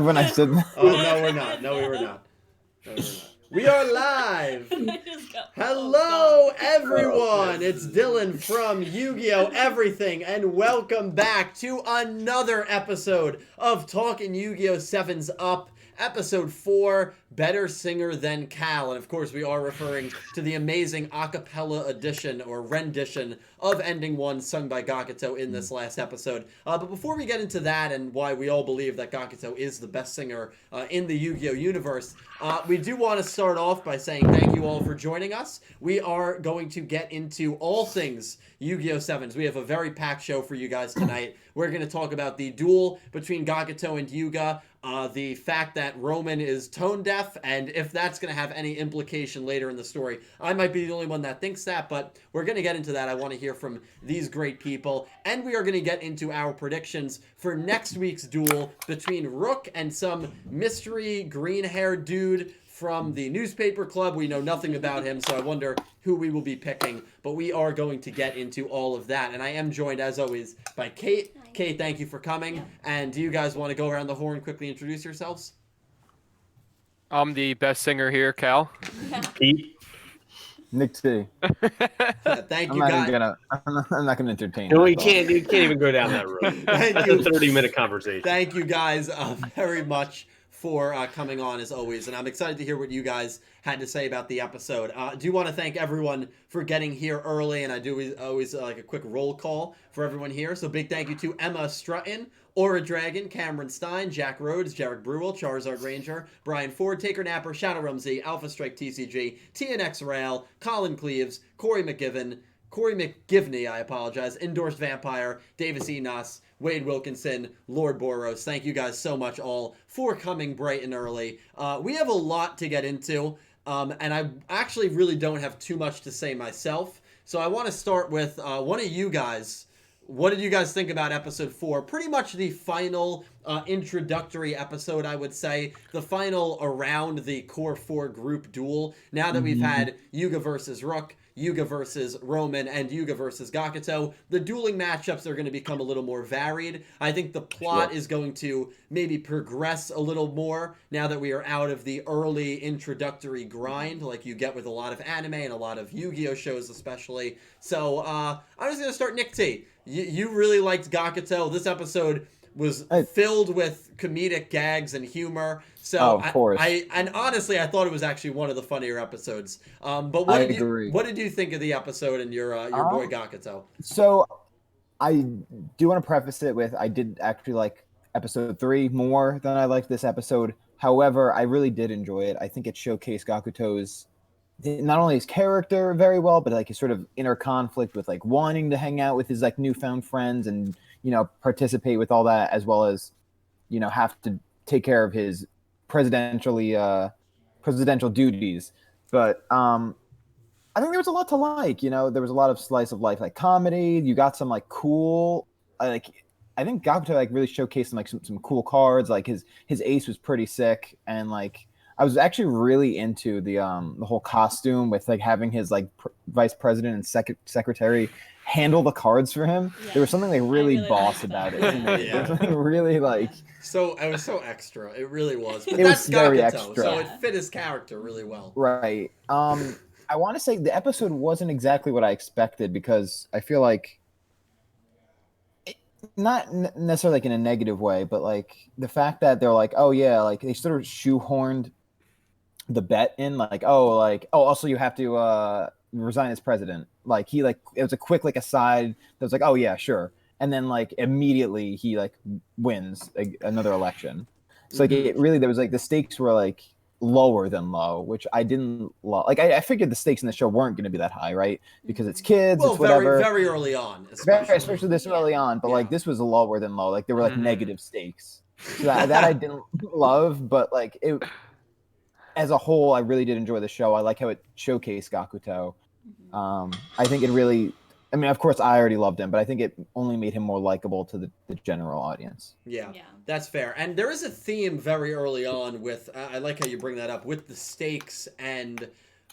when I said that. Oh, no, we're not. No, we were not. No, we were not. We are live. Hello, everyone. It's Dylan from Yu-Gi-Oh! Everything, and welcome back to another episode of Talking Yu-Gi-Oh! Sevens Up. Episode 4, Better Singer Than Cal. And of course, we are referring to the amazing a cappella edition or rendition of Ending 1 sung by Gakuto in this last episode. But before we get into that and why we all believe that Gakuto is the best singer in the Yu-Gi-Oh! Universe, we do want to start off by saying thank you all for joining us. We are going to get into all things Yu-Gi-Oh! Sevens. We have a very packed show for you guys tonight. We're going to talk about the duel between Gakuto and Yuga, the fact that Roman is tone deaf, and if that's going to have any implication later in the story. I might be the only one that thinks that, but we're going to get into that. I want to hear from these great people, and we are going to get into our predictions for next week's duel between Rook and some mystery green-haired dude from the newspaper club. We know nothing about him, so I wonder who we will be picking, but we are going to get into all of that, and I am joined, as always, by Kate. Kate, thank you for coming. And do you guys want to go around the horn, quickly introduce yourselves? I'm the best singer here, Cal. Pete. Nick T. Thank you, guys. I'm not gonna entertain. No, you can't even go down that road. That's a 30-minute conversation. Thank you guys very much for coming on, as always, and I'm excited to hear what you guys had to say about the episode. I do want to thank everyone for getting here early, and I do always like a quick roll call for everyone here. So big thank you to Emma Strutton, Aura Dragon, Cameron Stein, Jack Rhodes, Jarrett Brewell, Charizard Ranger, Brian Ford, Taker Napper, Shadow Rumsey, Alpha Strike TCG, TNX Rail, Colin Cleaves, Corey McGivney, I apologize, Endorsed Vampire, Davis Enos, Wade Wilkinson, Lord Boros. Thank you guys so much all for coming bright and early. We have a lot to get into, and I actually really don't have too much to say myself. So I want to start with one of you guys. What did you guys think about episode 4? Pretty much the final introductory episode, I would say. The final around the core 4 group duel. Now that we've had Yuga versus Rook, Yuga versus Roman, and Yuga versus Gakuto, the dueling matchups are going to become a little more varied. I think the plot is going to maybe progress a little more now that we are out of the early introductory grind like you get with a lot of anime and a lot of Yu-Gi-Oh! Shows especially. So I'm just going to start Nick T. You really liked Gakuto. This episode was filled with comedic gags and humor. So of course. And honestly, I thought it was actually one of the funnier episodes. But what did you think of the episode and your boy Gakuto? So I do want to preface it with I did actually like episode 3 more than I liked this episode. However, I really did enjoy it. I think it showcased Gakuto's not only his character very well, but like his sort of inner conflict with like wanting to hang out with his like newfound friends and, you know, participate with all that, as well as, you know, have to take care of his presidential duties. But I think there was a lot to like. You know, there was a lot of slice of life like comedy. You got some like cool I think Gakuto like really showcased some cool cards. Like his ace was pretty sick, and like I was actually really into the whole costume with like having his like vice president and secretary handle the cards for him. Yeah. There was something like really boss about it. Yeah. Really like. So it was so extra. It really was. But it that's was very Gakuto, extra. So it fit his character really well. Right. I want to say the episode wasn't exactly what I expected, because I feel like not necessarily like in a negative way, but like the fact that they're like, oh yeah, like they sort of shoehorned the bet in, like also you have to resign as president. Like he like it was a quick like aside that was like, oh yeah, sure, and then like immediately he like wins another election. So like it really, there was like the stakes were like lower than low, which I didn't love. Like I figured the stakes in the show weren't going to be that high, right? Because it's kids, it's whatever. Very early on, especially this early on. But like this was lower than low. Like there were like negative stakes. So that I didn't love, but like it. As a whole, I really did enjoy the show. I like how it showcased Gakuto. I think it really, I mean, of course, I already loved him, but I think it only made him more likable to the general audience. Yeah, that's fair. And there is a theme very early on with, I like how you bring that up, with the stakes and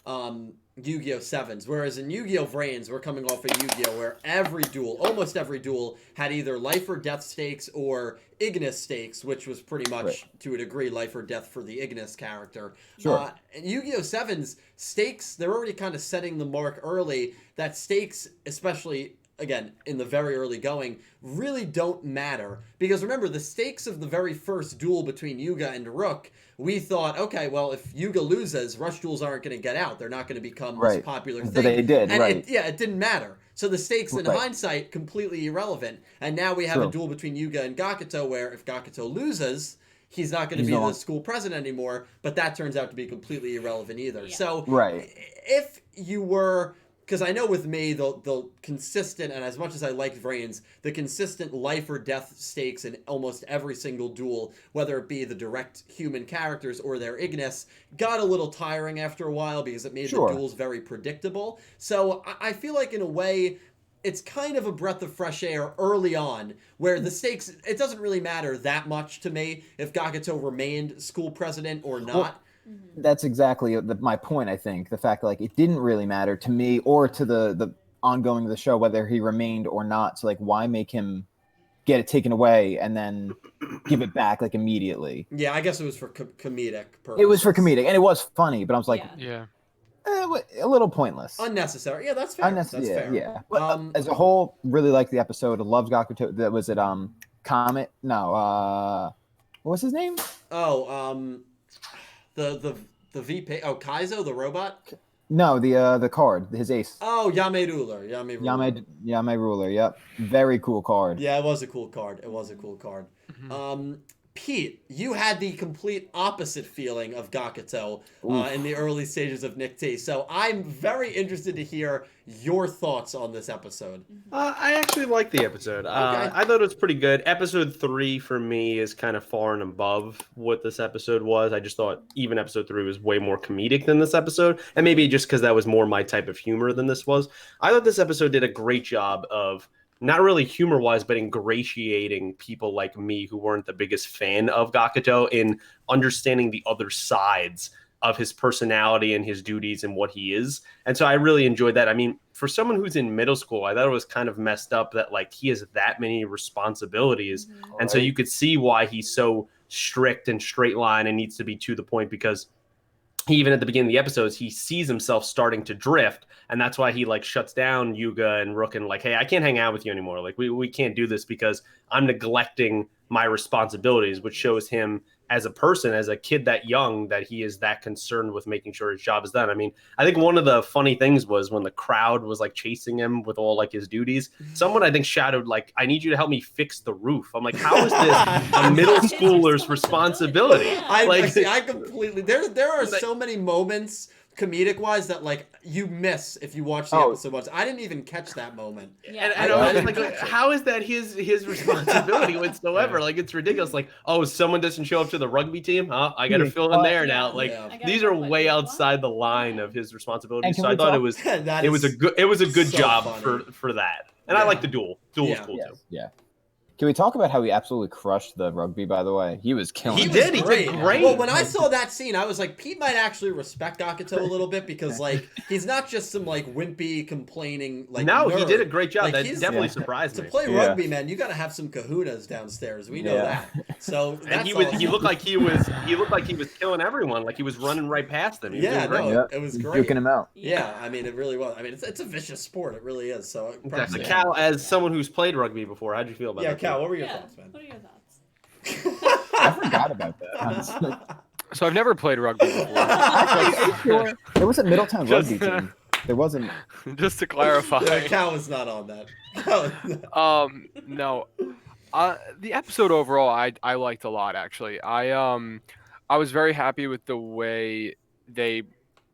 YuGiOh Sevens, whereas in Yu-Gi-Oh! Vrains, we're coming off of Yu-Gi-Oh! Where every duel, almost every duel, had either life or death stakes or Ignis stakes, which was pretty much, to a degree, life or death for the Ignis character. Sure. And Yu-Gi-Oh! Sevens, stakes, they're already kind of setting the mark early that stakes, especially, again, in the very early going, really don't matter. Because remember, the stakes of the very first duel between Yuga and Rook, we thought, okay, well, if Yuga loses, rush duels aren't going to get out. They're not going to become this popular thing. But they did, and right. it didn't matter. So the stakes in hindsight, completely irrelevant. And now we have a duel between Yuga and Gakuto where if Gakuto loses, he's not going to be the school president anymore, but that turns out to be completely irrelevant either. Yeah. So if you were... Because I know with me, the consistent, and as much as I like Vrains, the consistent life or death stakes in almost every single duel, whether it be the direct human characters or their Ignis, got a little tiring after a while because it made the duels very predictable. So I feel like in a way, it's kind of a breath of fresh air early on, where the stakes, it doesn't really matter that much to me if Gakuto remained school president or not. Well, that's exactly my point, I think. The fact that like it didn't really matter to me or to the ongoing of the show whether he remained or not. So like why make him get it taken away and then give it back like immediately? Yeah, I guess it was for comedic purposes. It was for comedic and it was funny, but I was like a little pointless. Unnecessary. Yeah, that's fair. That's fair. Yeah. But, as a whole, really liked the episode. Loves Gakuto. That was it Comet? No, what was his name? Oh, the VP. Oh, Kaizo, the robot? No, the card, his ace. Oh, Yame Ruler. Yame Ruler, yep. Very cool card. Yeah, it was a cool card. Pete, you had the complete opposite feeling of Gakuto in the early stages of Nick T. So I'm very interested to hear your thoughts on this episode. I actually liked the episode. I thought it was pretty good. Episode 3 for me is kind of far and above what this episode was. I just thought even episode 3 was way more comedic than this episode. And maybe just because that was more my type of humor than this was. I thought this episode did a great job of not really humor-wise, but ingratiating people like me who weren't the biggest fan of Gakuto in understanding the other sides of his personality and his duties and what he is. And so I really enjoyed that. I mean, for someone who's in middle school, I thought it was kind of messed up that like he has that many responsibilities. And so you could see why he's so strict and straight line and needs to be to the point, because he, even at the beginning of the episodes, he sees himself starting to drift, and that's why he like shuts down Yuga and Rook and like, hey, I can't hang out with you anymore. Like we can't do this because I'm neglecting my responsibilities, which shows him as a person, as a kid that young, that he is that concerned with making sure his job is done. I mean, I think one of the funny things was when the crowd was like chasing him with all like his duties, someone I think shouted like, I need you to help me fix the roof. I'm like, how is this a middle schooler's responsibility? I completely, there are so many moments comedic wise that like you miss if you watch the episode once. I didn't even catch that moment. Yeah. And I was like, how is that his responsibility whatsoever? Like, it's ridiculous. Like, oh, someone doesn't show up to the rugby team, huh? I gotta fill in there now. Like, these are way outside the line of his responsibilities. So I thought it was a good job for that. And I like the duel. Duel was cool too. Yeah. Can we talk about how he absolutely crushed the rugby, by the way? He was killing it. He did great. Well, when I saw that scene, I was like, Pete might actually respect Gakuto a little bit because, like, he's not just some, like, wimpy, complaining, like, nerd. He did a great job. Like, that definitely surprised me. To play rugby, man, you got to have some kahunas downstairs. We know that. So and he looked like he was killing everyone. Like, he was running right past them. It was great. Duking him out. Yeah, I mean, it really was. I mean, it's a vicious sport. It really is. So exactly. Cal, as someone who's played rugby before, how'd you feel about that? Cal, what were your thoughts, man? What are your thoughts? I forgot about that, honestly. So I've never played rugby before. There was a Middletown rugby team. There wasn't. Just to clarify. Yeah, Cal was not on that. No. The episode overall, I liked a lot, actually. I was very happy with the way they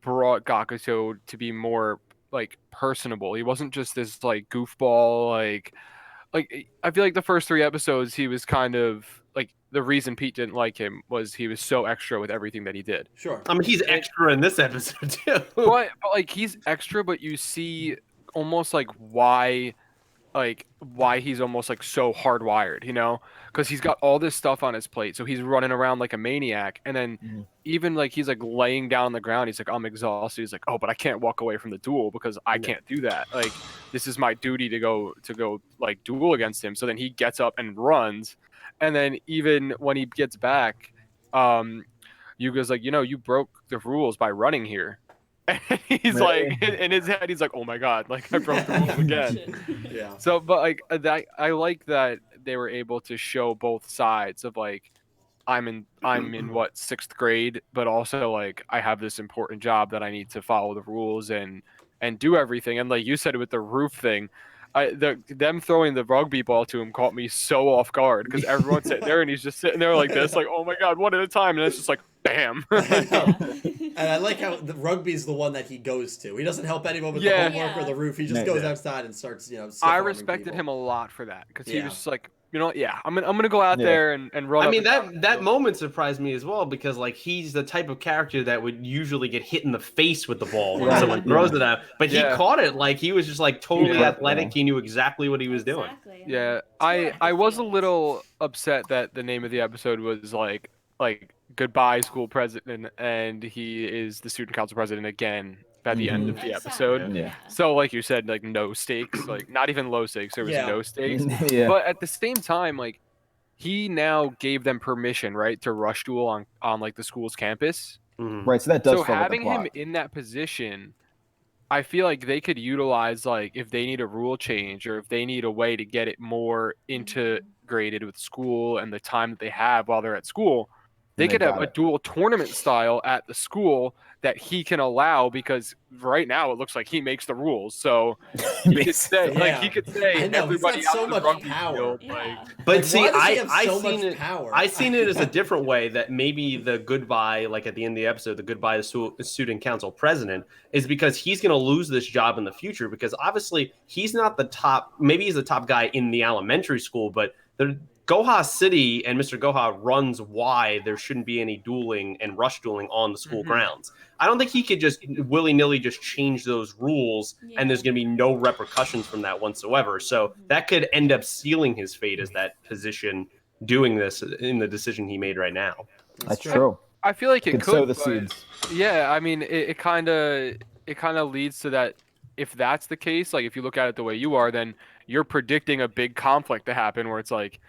brought Gakuto to be more like personable. He wasn't just this like goofball, like I feel like the first 3 episodes he was kind of like, the reason Pete didn't like him was he was so extra with everything that he did. Sure. I mean, he's extra in this episode too. But like, he's extra, but you see almost like why like why he's almost like so hardwired, you know, because he's got all this stuff on his plate, so he's running around like a maniac, and then even like he's like laying down on the ground, he's like, I'm exhausted. He's like, oh, but I can't walk away from the duel because I can't do that. Like this is my duty to go like duel against him. So then he gets up and runs, and then even when he gets back, Yuga's like, you broke the rules by running here. And he's like, in his head, he's like, oh my god, like I broke the rules again. Yeah. So, but like that, I like that they were able to show both sides of like, I'm in what, 6th grade, but also like I have this important job that I need to follow the rules and do everything. And like you said with the roof thing, them throwing the rugby ball to him caught me so off guard because everyone's sitting there and he's just sitting there like this, like, oh my god, one at a time, and it's just like bam. And I like how the rugby's the one that he goes to. He doesn't help anyone with the homework or the roof. He just goes outside and starts, I respected him a lot for that because he was just like, I'm gonna go out there and run. I mean, that moment surprised me as well because like he's the type of character that would usually get hit in the face with the ball when someone throws it at him. But he caught it like he was just like totally athletic. He knew exactly what he was doing. Yeah, I was a little upset that the name of the episode was like goodbye school president, and he is the student council president again by the end of the episode. Yeah. So like you said, like no stakes, like not even low stakes, there was no stakes. Yeah. But at the same time, like he now gave them permission, right, to rush duel on like the school's campus. Right, so that does. So having him in that position, I feel like they could utilize, like, if they need a rule change or if they need a way to get it more integrated with school and the time that they have while they're at school, they could have a dual tournament style at the school that he can allow, because right now it looks like he makes the rules. So he could say, everybody out so the much rugby power. field, like, But see, I seen it as a different way, that maybe the goodbye, like at the end of the episode, the goodbye to student council president is because he's going to lose this job in the future, because obviously he's not the top, maybe he's the top guy in the elementary school, but the Goha City and Mr. Goha runs why there shouldn't be any dueling and rush dueling on the school grounds. I don't think he could just willy-nilly just change those rules and there's going to be no repercussions from that whatsoever. So that could end up sealing his fate as that position doing this in the decision he made right now. That's true. I feel like it could sow the seeds. Yeah, I mean, it kind of leads to that. If that's the case, like if you look at it the way you are, then you're predicting a big conflict to happen where it's like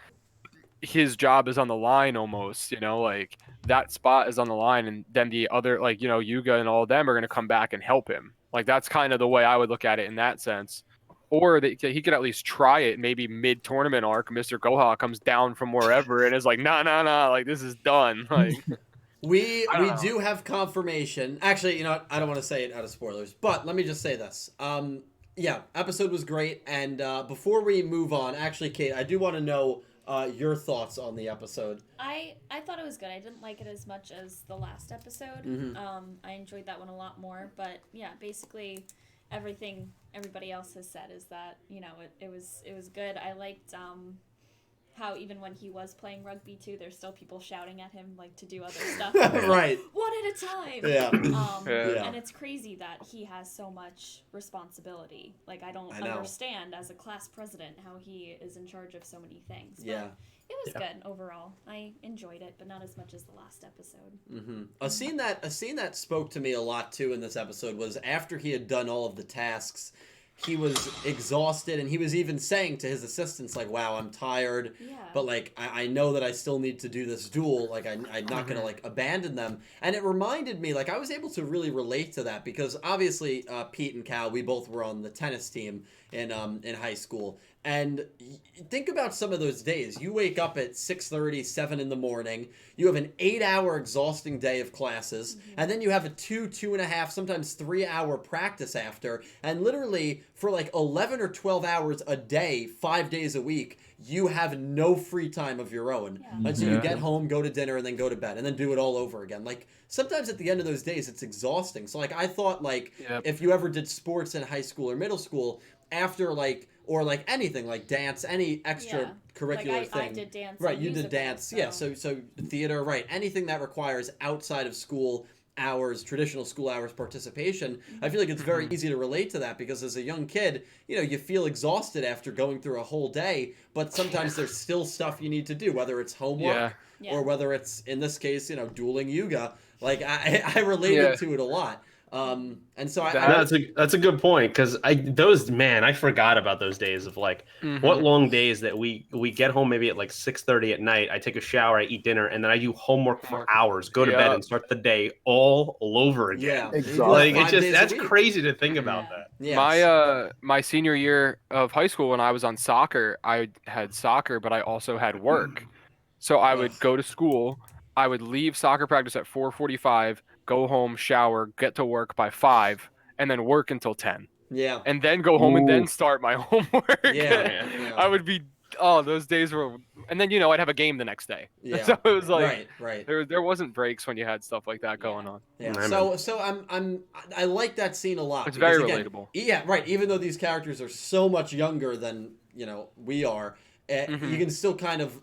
his job is on the line almost, like that spot is on the line, and then the other, like, Yuga and all of them are going to come back and help him. Like that's kind of the way I would look at it in that sense. Or he could at least try it, maybe mid-tournament arc, Mr. Goha comes down from wherever and is like, nah, like this is done. Like we do have confirmation. Actually, I don't want to say it out of spoilers, but let me just say this. Episode was great, and before we move on, actually, Kate, I do want to know your thoughts on the episode. I thought it was good. I didn't like it as much as the last episode. I enjoyed that one a lot more. But yeah, basically everything everybody else has said is that it was good. I liked how even when he was playing rugby too, there's still people shouting at him like to do other stuff. Right. One at a time. Yeah. And it's crazy that he has so much responsibility. Like I don't understand as a class president how he is in charge of so many things. But it was good overall. I enjoyed it, but not as much as the last episode. A scene that spoke to me a lot too in this episode was after he had done all of the tasks. He was exhausted, and he was even saying to his assistants, like, wow, I'm tired, but, like, I know that I still need to do this duel. Like, I'm not going to, like, abandon them. And it reminded me, like, I was able to really relate to that because, obviously, Pete and Cal, we both were on the tennis team in high school. And think about some of those days. You wake up at 6:30, 7 in the morning. You have an 8-hour exhausting day of classes. And then you have a 2.5, sometimes 3-hour practice after. And literally for like 11 or 12 hours a day, 5 days a week, you have no free time of your own. Until you get home, go to dinner, and then go to bed. And then do it all over again. Like sometimes at the end of those days, it's exhausting. So like I thought like if you ever did sports in high school or middle school, after like, or like anything like dance, any extracurricular thing. I did dance. Right, you did dance. So. So theater, right. Anything that requires outside of school hours, traditional school hours participation, I feel like it's very easy to relate to that, because as a young kid, you know, you feel exhausted after going through a whole day, but sometimes there's still stuff you need to do, whether it's homework or whether it's, in this case, you know, dueling Yuga. Like, I related to it a lot. And so that's a good point, because I forgot about those days of like what long days that we get home maybe at like 6:30 at night. I take a shower, I eat dinner, and then I do homework for hours, go to bed, and start the day all over again. Yeah, exactly. Like that's crazy to think about that. Yes. My senior year of high school, when I was on soccer, I had soccer, but I also had work. So I would go to school. I would leave soccer practice at 4:45. Go home, shower, get to work by 5, and then work until 10. Yeah. And then go home and then start my homework. Yeah. I would be, those days were, and then, you know, I'd have a game the next day. Yeah. So it was like, right. There wasn't breaks when you had stuff like that going on. Yeah. So I like that scene a lot. It's very again, relatable. Yeah, right. Even though these characters are so much younger than, you know, we are, you can still kind of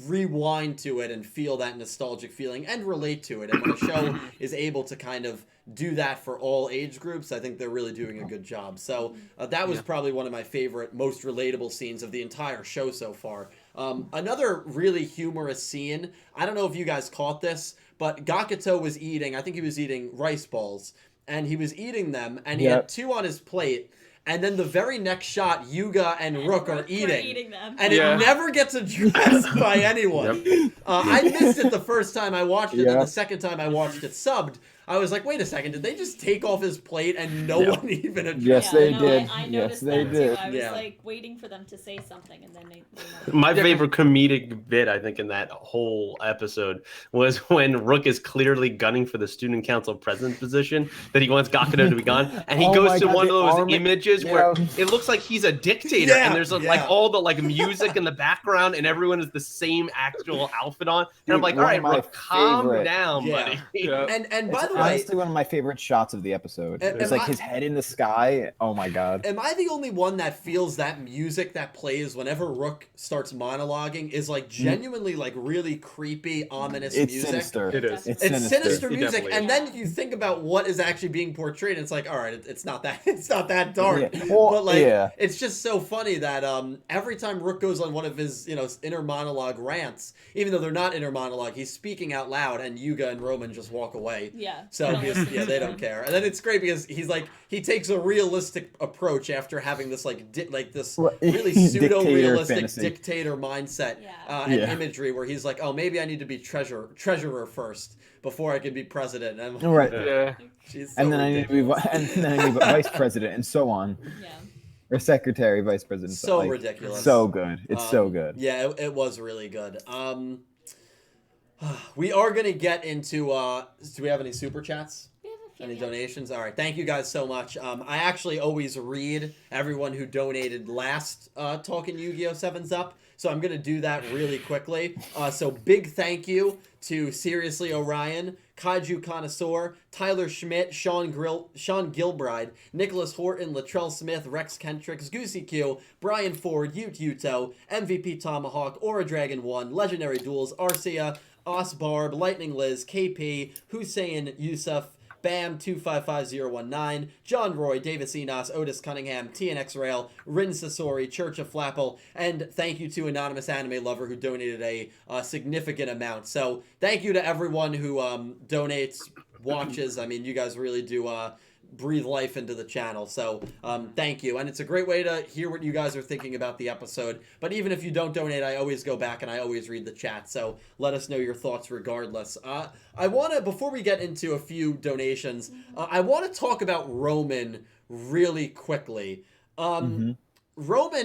rewind to it and feel that nostalgic feeling and relate to it. And when a show is able to kind of do that for all age groups, I think they're really doing a good job. So that was probably one of my favorite, most relatable scenes of the entire show so far. Another really humorous scene, I don't know if you guys caught this, but Gakuto was eating, I think he was eating rice balls, and he was eating them, and he had 2 on his plate. And then the very next shot, Yuga and Rook are eating them. And it never gets addressed by anyone. I missed it the first time I watched it, and the second time I watched it subbed, I was like, wait a second, did they just take off his plate and no one even addressed it? Yes, they did. I noticed that too. I was like waiting for them to say something, and then they My favorite comedic bit, I think, in that whole episode was when Rook is clearly gunning for the student council president position, that he wants Gakuto to be gone, and he goes to one of those images where it looks like he's a dictator, and there's like all the like music in the background, and everyone has the same actual outfit on, and I'm like, all right, Rook, calm down, buddy. And by the way, honestly one of my favorite shots of the episode. It's like his head in the sky. Oh my god. Am I the only one that feels that music that plays whenever Rook starts monologuing is like genuinely like really creepy, ominous music? Sinister. It is. It's sinister music, and then you think about what is actually being portrayed, and it's like, all right, it's not that dark. Well, but like it's just so funny that every time Rook goes on one of his, you know, inner monologue rants, even though they're not inner monologue, he's speaking out loud, and Yuga and Roman just walk away. So they don't care, and then it's great because he's like, he takes a realistic approach after having this like this really pseudo-realistic dictator mindset and imagery, where he's like, oh, maybe I need to be treasurer first before I can be president. And I'm like, and then I need to be vice president, and so on. Or secretary, vice president. So like, ridiculous. So good. It's so good. Yeah, it was really good. We are going to get into, do we have any super chats? Any donations? All right. Thank you guys so much. I actually always read everyone who donated last Talking Yu-Gi-Oh! 7's Up, so I'm going to do that really quickly. So big thank you to Seriously Orion, Kaiju Connoisseur, Tyler Schmidt, Sean Gilbride, Nicholas Horton, Latrell Smith, Rex Kentrix, Goosey Q, Brian Ford, Yuto, MVP Tomahawk, Aura Dragon 1, Legendary Duels, Arcia, Osbarb, Lightning Liz, KP, Hussein Yusuf, Bam 255019, John Roy, Davis Enos, Otis Cunningham, TNX Rail, Rin Sasori, Church of Flapple, and thank you to Anonymous Anime Lover who donated a significant amount. So thank you to everyone who donates, watches. I mean, you guys really do breathe life into the channel, so thank you. And it's a great way to hear what you guys are thinking about the episode. But even if you don't donate, I always go back and I always read the chat, so let us know your thoughts regardless. I want to, before we get into a few donations, I want to talk about Roman really quickly. Roman,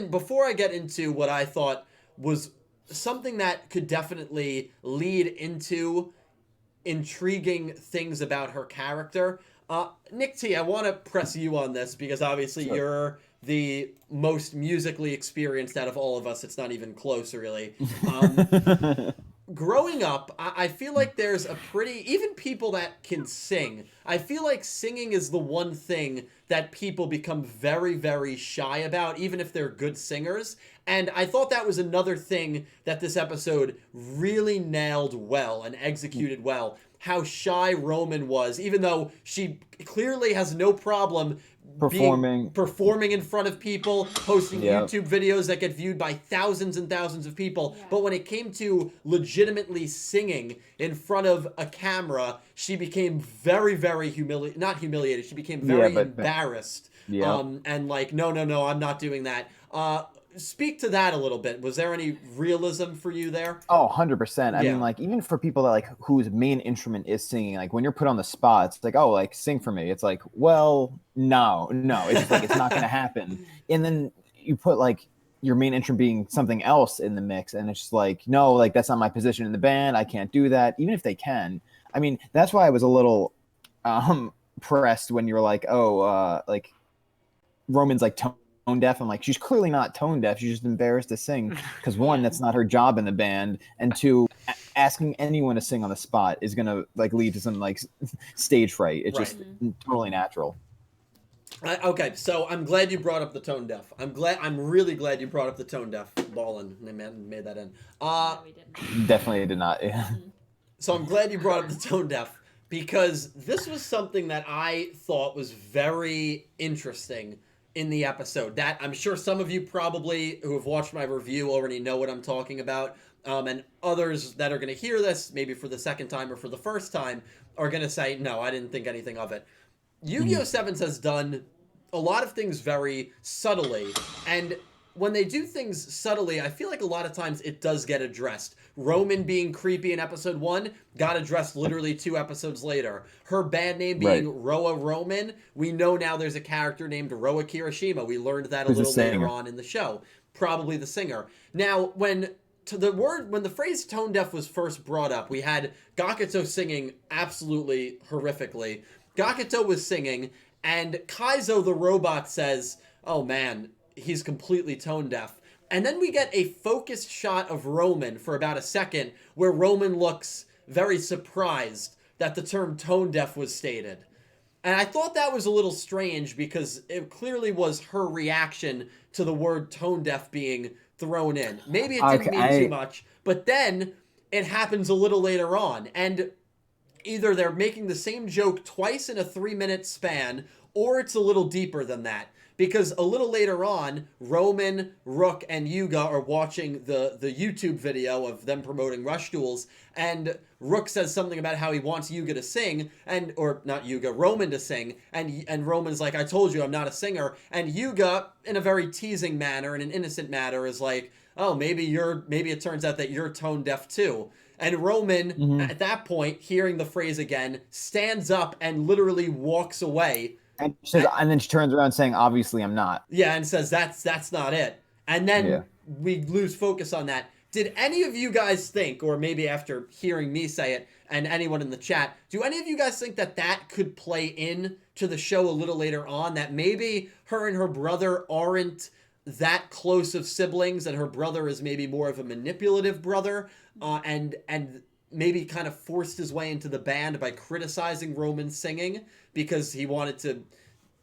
before I get into what I thought was something that could definitely lead into intriguing things about her character, Nick T, I want to press you on this because obviously you're the most musically experienced out of all of us. It's not even close, really. Growing up, I feel like there's a pretty, even people that can sing, I feel like singing is the one thing that people become very, very shy about, even if they're good singers. And I thought that was another thing that this episode really nailed well and executed well. how shy Roman was, even though she clearly has no problem performing in front of people, posting YouTube videos that get viewed by thousands and thousands of people. Yeah. But when it came to legitimately singing in front of a camera, she became very, very not humiliated. She became very embarrassed. Yeah. And like, no, I'm not doing that. Speak to that a little bit. Was there any realism for you there? Oh, 100%. I mean, like, even for people that like whose main instrument is singing, like when you're put on the spot, it's like, oh, like sing for me. It's like, well, no. It's just like it's not gonna happen. And then you put like your main instrument being something else in the mix, and it's just like, no, like that's not my position in the band. I can't do that, even if they can. I mean, that's why I was a little pressed when you were like, oh, like Roman's like tone deaf. I'm like, she's clearly not tone deaf. She's just embarrassed to sing because one, that's not her job in the band, and two, asking anyone to sing on the spot is gonna like lead to some like stage fright. It's just totally natural. Okay, so I'm glad you brought up the tone deaf. I'm really glad you brought up the tone deaf. Ballin made that in. No, we didn't. Definitely did not. Yeah. So I'm glad you brought up the tone deaf because this was something that I thought was very interesting in the episode that I'm sure some of you probably who have watched my review already know what I'm talking about, and others that are going to hear this maybe for the second time or for the first time are going to say, no, I didn't think anything of it. YuGiOh Sevens has done a lot of things very subtly, and when they do things subtly, I feel like a lot of times it does get addressed. Roman being creepy in episode 1 got addressed literally 2 episodes later. Her bad name being Roa Roman, we know now there's a character named Roa Kirishima. We learned that a little later on in the show. Probably the singer. Now, when the phrase tone deaf was first brought up, we had Gakuto singing absolutely horrifically. Gakuto was singing, and Kaizo the robot says, oh man, he's completely tone deaf. And then we get a focused shot of Roman for about a second where Roman looks very surprised that the term tone deaf was stated. And I thought that was a little strange because it clearly was her reaction to the word tone deaf being thrown in. Maybe it didn't mean too much, but then it happens a little later on. And either they're making the same joke twice in a 3-minute span, or it's a little deeper than that. Because a little later on, Roman, Rook, and Yuga are watching the YouTube video of them promoting Rush Duels, and Rook says something about how he wants Yuga to sing, or not Yuga, Roman to sing, and Roman's like, I told you I'm not a singer, and Yuga, in a very teasing manner, in an innocent manner, is like, oh, maybe it turns out that you're tone deaf too. And Roman, at that point, hearing the phrase again, stands up and literally walks away. And then she turns around saying, obviously I'm not. Yeah, and says that's not it. And then we lose focus on that. Did any of you guys think, or maybe after hearing me say it, and anyone in the chat, do any of you guys think that could play in to the show a little later on? That maybe her and her brother aren't that close of siblings, and her brother is maybe more of a manipulative brother, and maybe kind of forced his way into the band by criticizing Roman's singing because he wanted to,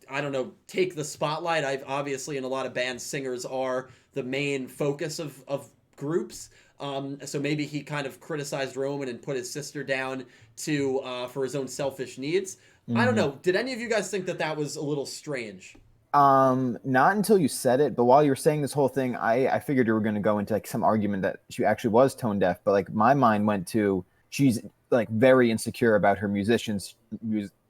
I don't know, take the spotlight. Obviously in a lot of bands, singers are the main focus of groups. So maybe he kind of criticized Roman and put his sister down for his own selfish needs. I don't know. Did any of you guys think that was a little strange? Not until you said it, but while you were saying this whole thing, I figured you were going to go into like some argument that she actually was tone deaf, but like my mind went to she's like very insecure about her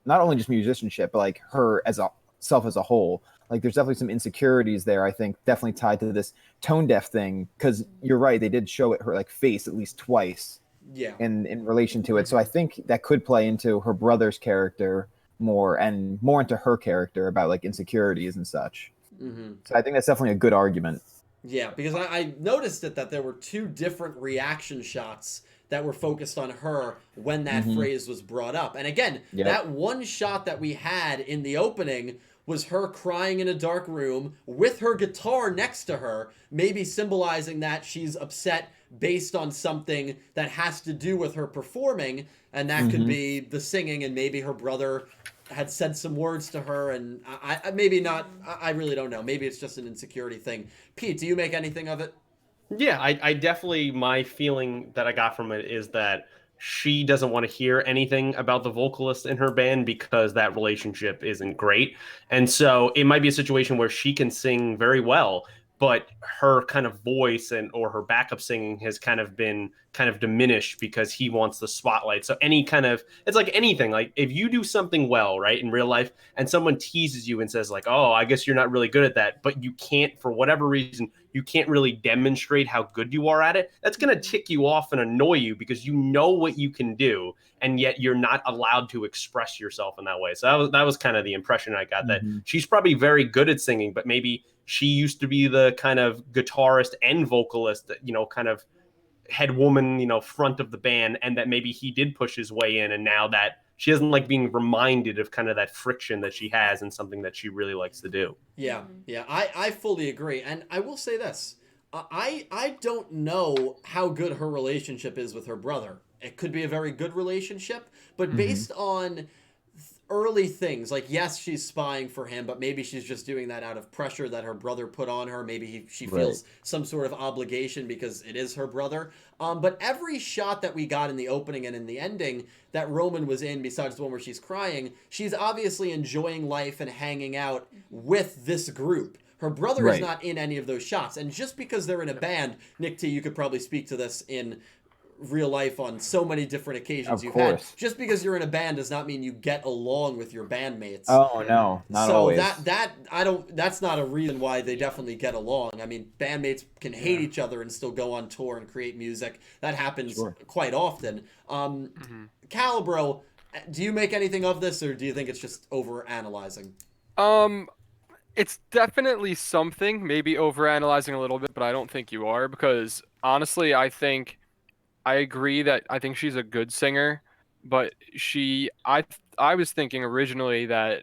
not only just musicianship, but like her as a self as a whole. Like there's definitely some insecurities there, I think, definitely tied to this tone deaf thing, because you're right, they did show it her like face at least twice in relation to it. So I think that could play into her brother's character more into her character about like insecurities and such. So I think that's definitely a good argument. Yeah, because I noticed that there were 2 different reaction shots that were focused on her when that phrase was brought up. And again, that one shot that we had in the opening was her crying in a dark room with her guitar next to her, maybe symbolizing that she's upset based on something that has to do with her performing, and that could be the singing, and maybe her brother had said some words to her, and I maybe not, I really don't know. Maybe it's just an insecurity thing. Pete, do you make anything of it? Yeah, I definitely, my feeling that I got from it is that she doesn't want to hear anything about the vocalist in her band because that relationship isn't great. And so it might be a situation where she can sing very well, but her kind of voice and or her backup singing has kind of been kind of diminished because he wants the spotlight. So any kind of, it's like anything, like if you do something well, right, in real life, and someone teases you and says like, oh, I guess you're not really good at that, but you can't, for whatever reason, you can't really demonstrate how good you are at it, that's going to tick you off and annoy you because you know what you can do, and yet you're not allowed to express yourself in that way. So that was kind of the impression I got, that she's probably very good at singing, but maybe she used to be the kind of guitarist and vocalist, you know, kind of head woman, you know, front of the band, and that maybe he did push his way in, and now that she doesn't like being reminded of kind of that friction that she has and something that she really likes to do. Yeah, yeah, I fully agree. And I will say this. I don't know how good her relationship is with her brother. It could be a very good relationship, but based on early things, like, yes, she's spying for him, but maybe she's just doing that out of pressure that her brother put on her. Maybe she feels some sort of obligation because it is her brother. But every shot that we got in the opening and in the ending that Roman was in, besides the one where she's crying, she's obviously enjoying life and hanging out with this group. Her brother is not in any of those shots. And just because they're in a band, Nick T, you could probably speak to this in real life on so many different occasions you've had. Just because you're in a band does not mean you get along with your bandmates. Oh no, not always. So that's not a reason why they definitely get along. I mean, bandmates can hate each other and still go on tour and create music. That happens quite often. Calibro, do you make anything of this, or do you think it's just over analyzing? It's definitely something, maybe overanalyzing a little bit, but I don't think you are, because honestly, I agree that I think she's a good singer, but I was thinking originally that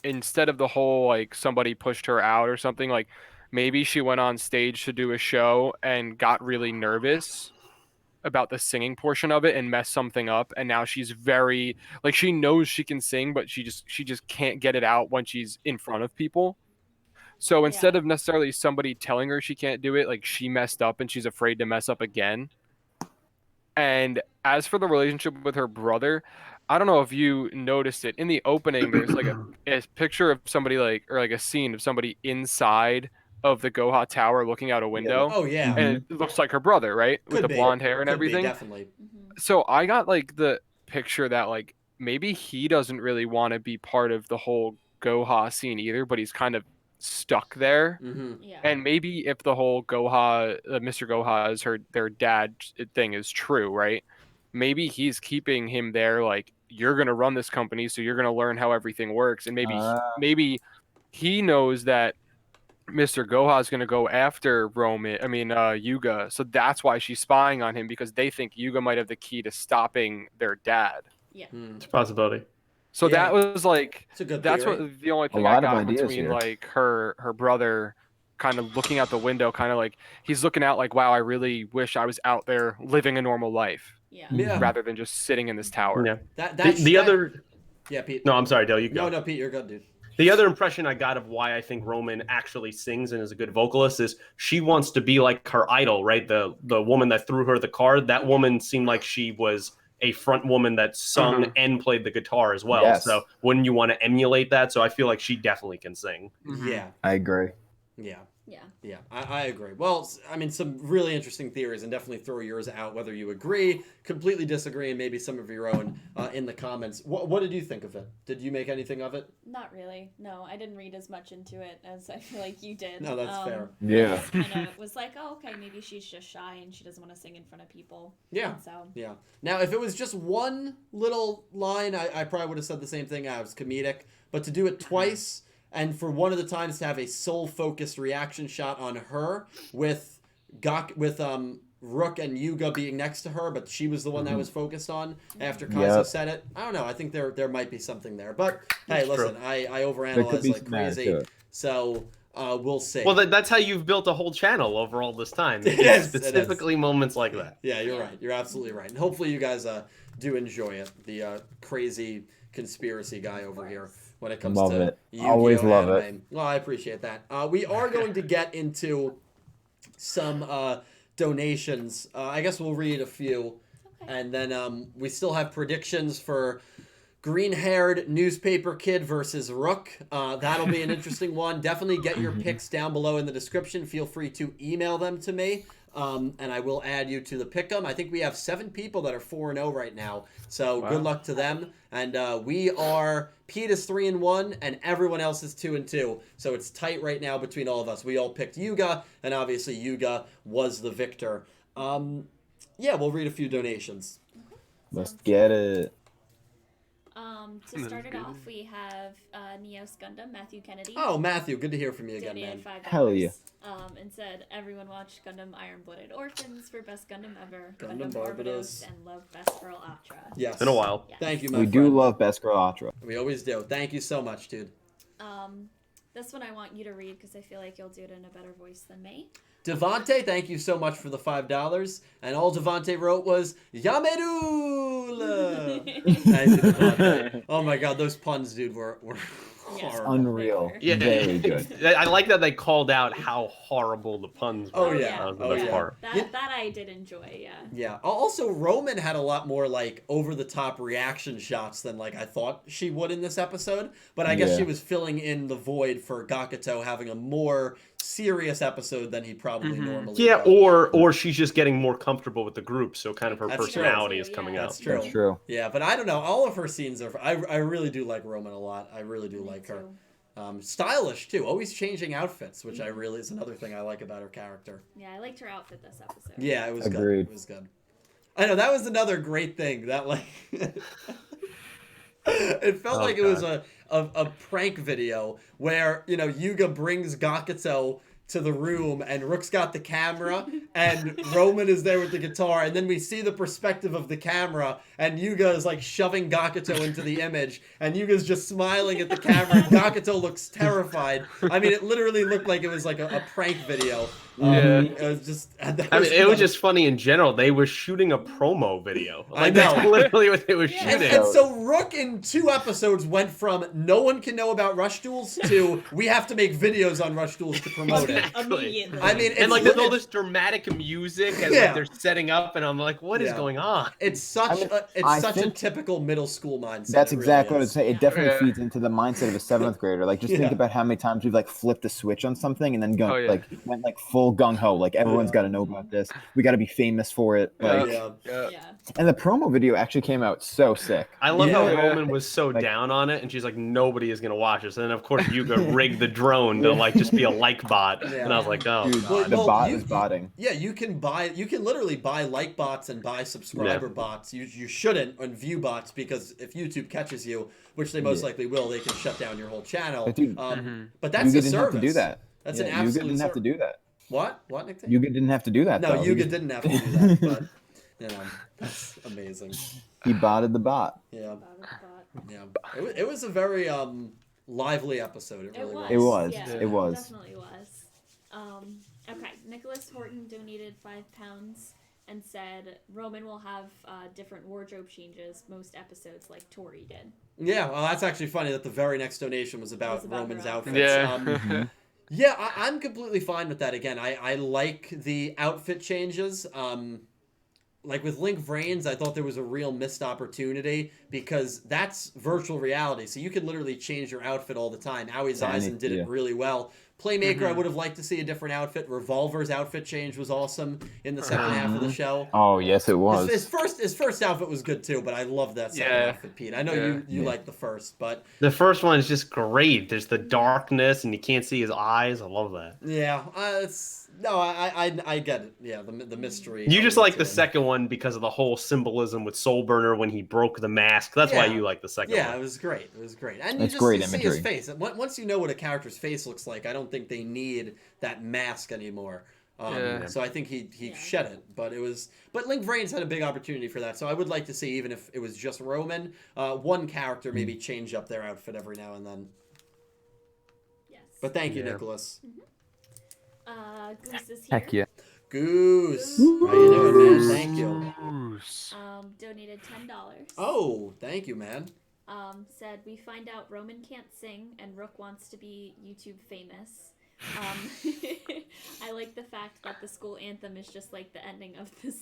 instead of the whole like somebody pushed her out or something, like maybe she went on stage to do a show and got really nervous about the singing portion of it and messed something up, and now she's very like, she knows she can sing, but she just can't get it out when she's in front of people. So instead of necessarily somebody telling her she can't do it, like, she messed up and she's afraid to mess up again. And as for the relationship with her brother, I don't know if you noticed it in the opening. There's like a picture of somebody, like, or like a scene of somebody inside of the Goha Tower looking out a window. Oh yeah, and it looks like her brother, right, with the blonde hair and everything. Definitely. So I got like the picture that like maybe he doesn't really want to be part of the whole Goha scene either, but he's kind of stuck there. And maybe if the whole Goha, Mr. Goha is their dad thing is true, right? Maybe he's keeping him there, like, you're gonna run this company, so you're gonna learn how everything works. And maybe he knows that Mr. Goha is gonna go after Yuga, so that's why she's spying on him, because they think Yuga might have the key to stopping their dad. It's a possibility. So that was like, that's what the only thing I got between like her brother kind of looking out the window, kind of like he's looking out like, wow, I really wish I was out there living a normal life, rather than just sitting in this tower. Pete. No, I'm sorry, Dale. You go. No, Pete, you're good, dude. The other impression I got of why I think Roman actually sings and is a good vocalist is she wants to be like her idol, right? The woman that threw her the card. That woman seemed like she was a front woman that sung and played the guitar as well. So wouldn't you want to emulate that? So I feel like she definitely can sing. Yeah, I agree. Yeah, I agree. Well, I mean, some really interesting theories, and definitely throw yours out, whether you agree, completely disagree, and maybe some of your own in the comments. What did you think of it? Did you make anything of it? Not really. No, I didn't read as much into it as I feel like you did. No, that's fair. Yeah. Kind of was like, oh, okay, maybe she's just shy and she doesn't want to sing in front of people. Yeah. Yeah. Now, if it was just one little line, I probably would have said the same thing. I was comedic, but to do it twice. And for one of the times to have a soul-focused reaction shot on her with Rook and Yuga being next to her, but she was the one that was focused on after Kazu said it. I don't know. I think there might be something there. But, hey, listen, I overanalyze like crazy. So we'll see. Well, that's how you've built a whole channel over all this time. It's specifically moments like that. Yeah, you're right. You're absolutely right. And hopefully you guys do enjoy it. The crazy conspiracy guy over here. When it comes to Yu-Gi-Oh! Always love anime. it. Well, I appreciate that. We are going to get into some donations. I guess we'll read a few. Okay. And then we still have predictions for green-haired newspaper kid versus Rook. That'll be an interesting one. Definitely get your picks down below in the description. Feel free to email them to me, and I will add you to the pick'em. I think we have 7 people that are 4-0 right now, so good luck to them. And Pete is 3-1, and everyone else is 2-2. So it's tight right now between all of us. We all picked Yuga, and obviously Yuga was the victor. Yeah, we'll read a few donations. Let's get it. To start it off, we have Neos Gundam, Matthew Kennedy. Oh, Matthew, good to hear from you again, Donated man. $5. Hell yeah. And said, everyone watch Gundam Iron-Blooded Orphans for best Gundam ever. Gundam Barbados, Barbados. and love Best Girl Atra. Yes. Been a while. Yes. Thank you, my We friend. do love Best Girl Atra. We always do. Thank you so much, dude. This one I want you to read because I feel like you'll do it in a better voice than me. Devonte, thank you so much for the $5. And all Devonte wrote was, Yamerula! Thank you, Devonte. Oh my god, those puns, dude, were Yes. horrible. Unreal. Yeah, Very good. I like that they called out how horrible the puns were. Oh, yeah. That was the Oh, best yeah. part. That I did enjoy, yeah. Yeah. Also, Roman had a lot more, like, over-the-top reaction shots than, like, I thought she would in this episode. But I guess Yeah. she was filling in the void for Gakuto having a more serious episode than he probably normally Yeah, will. or she's just getting more comfortable with the group, so kind of her That's personality true. is coming Yeah. out. That's true. That's true. Yeah, but I don't know. All of her scenes are... I really do like Roman a lot. I really do Me like her. too. Stylish, too. Always changing outfits, which I really is another thing I like about her character. Yeah, I liked her outfit this episode. Yeah, it was good. Agreed. It was good. I know, that was another great thing. That, like... it felt like it was a prank video where, you know, Yuga brings Gakuto to the room and Rook's got the camera and Roman is there with the guitar, and then we see the perspective of the camera and Yuga is like shoving Gakuto into the image and Yuga's just smiling at the camera and Gakuto looks terrified. I mean, it literally looked like it was like a prank video. It was just... It was just funny in general. They were shooting a promo video. I Like, that's know. literally what they were Yeah. And shooting. so Rook in 2 episodes went from no one can know about Rush Duels to we have to make videos on Rush Duels to promote it. Immediately. I mean, And like there's all it's- this dramatic music and Yeah. like they're setting up, and I'm like, what is Yeah. going on? It's such I a think typical middle school mindset. That's It really exactly what I'd is. say. It definitely feeds into the mindset of a 7th grader. Like, just think Yeah. about how many times we've like flipped a switch on something and then Oh, yeah. like went like full gung ho. Like everyone's Yeah. got to know about this. We got to be famous for it. Like, Yeah. Yeah. Yeah. and the promo video actually came out so sick. I love how Yeah. Roman was so Like- down on it, and she's like, nobody is gonna watch this. And then of course Yuga rigged the drone to like just be a like bot, Yeah. and I was like, oh Dude, god. the Well, bot you- is botting. Yeah, you can literally buy like bots and buy subscriber bots. You shouldn't on view bots because if YouTube catches you, which they most likely will, they can shut down your whole channel. But dude, But that's Yuga a didn't service. have to do that. That's Yeah, an Yuga absolute didn't have to service. do that. What? What, Nick? Yuga didn't have to do that. No, though. Yuga He, didn't have to do that, but you know, that's amazing. he botted the bot. Yeah, Bot. yeah. It was a very lively episode. It really was. It was. Yeah, It was. Definitely was. Okay, Nicholas Horton donated £5 and said Roman will have different wardrobe changes most episodes like Tori did. Yeah, well, that's actually funny that the very next donation was about about Roman's her outfits. Yeah. Yeah, I'm completely fine with that. Again, I like the outfit changes. Like with Link Vrains, I thought there was a real missed opportunity because that's virtual reality. So you can literally change your outfit all the time. Aoi Eisen did it really well. Playmaker, I would have liked to see a different outfit. Revolver's outfit change was awesome in the second half of the show. Oh yes, it was. His first outfit was good too, but I love that second Yeah. outfit, Pete. I know you like the first, but The first one is just great. There's the darkness, and you can't see his eyes. I love that. yeah, I get it. Yeah, the mystery. You just element like to the it. second one because of the whole symbolism with Soulburner when he broke the mask. That's why Yeah. you like the second Yeah, one. it was great. It was great, and It's you just great you see his imagery. face. And once you know what a character's face looks like, I don't think they need that mask anymore. Yeah. So I think he Yeah. shed it, but Link Vrains had a big opportunity for that. So I would like to see, even if it was just Roman, one character maybe change up their outfit every now and then. Yes. But thank you, Yeah. Nicholas. Goose is here. Heck yeah. Goose, how you doing, man? Thank you. Goose. Donated $10. Oh, thank you, man. Said we find out Roman can't sing and Rook wants to be YouTube famous. I like the fact that the school anthem is just like the ending of the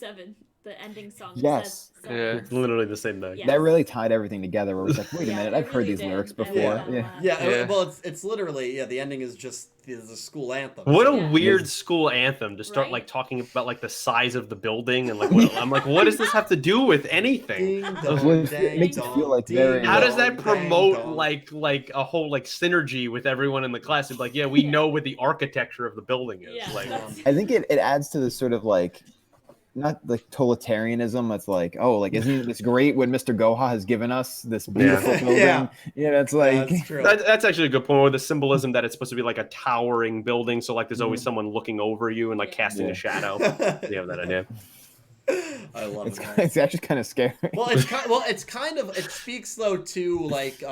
the ending song. Yes. Says, Yeah. It's literally the same thing. Yeah. That really tied everything together. Where it was like, wait a Yeah, minute, it I've heard really these did. lyrics I before. like that a Yeah. lot. Yeah, Yeah. well, it's literally the ending is just the school anthem. What a Yeah. weird school anthem to start Right? like talking about like the size of the building and like what, I'm like, what does this have to do with anything? Ding Well, dong, it dang makes you dong, feel like ding very- How does dong, that dang promote dong. like a whole like synergy with everyone in the class? It's like, yeah, we know what the architecture of the building is. Yeah, Like, that's- I think it adds to this sort of like, not like totalitarianism. It's like, oh, like isn't this great when Mr. Goha has given us this beautiful building? Yeah. Yeah, it's Yeah, like that's true. that's actually a good point with the symbolism that it's supposed to be like a towering building. So like there's always someone looking over you and like Yeah. casting Yeah. a shadow. You have that idea. I love it's, it. man. it's actually kind of scary. Well, it's kind of it speaks though to like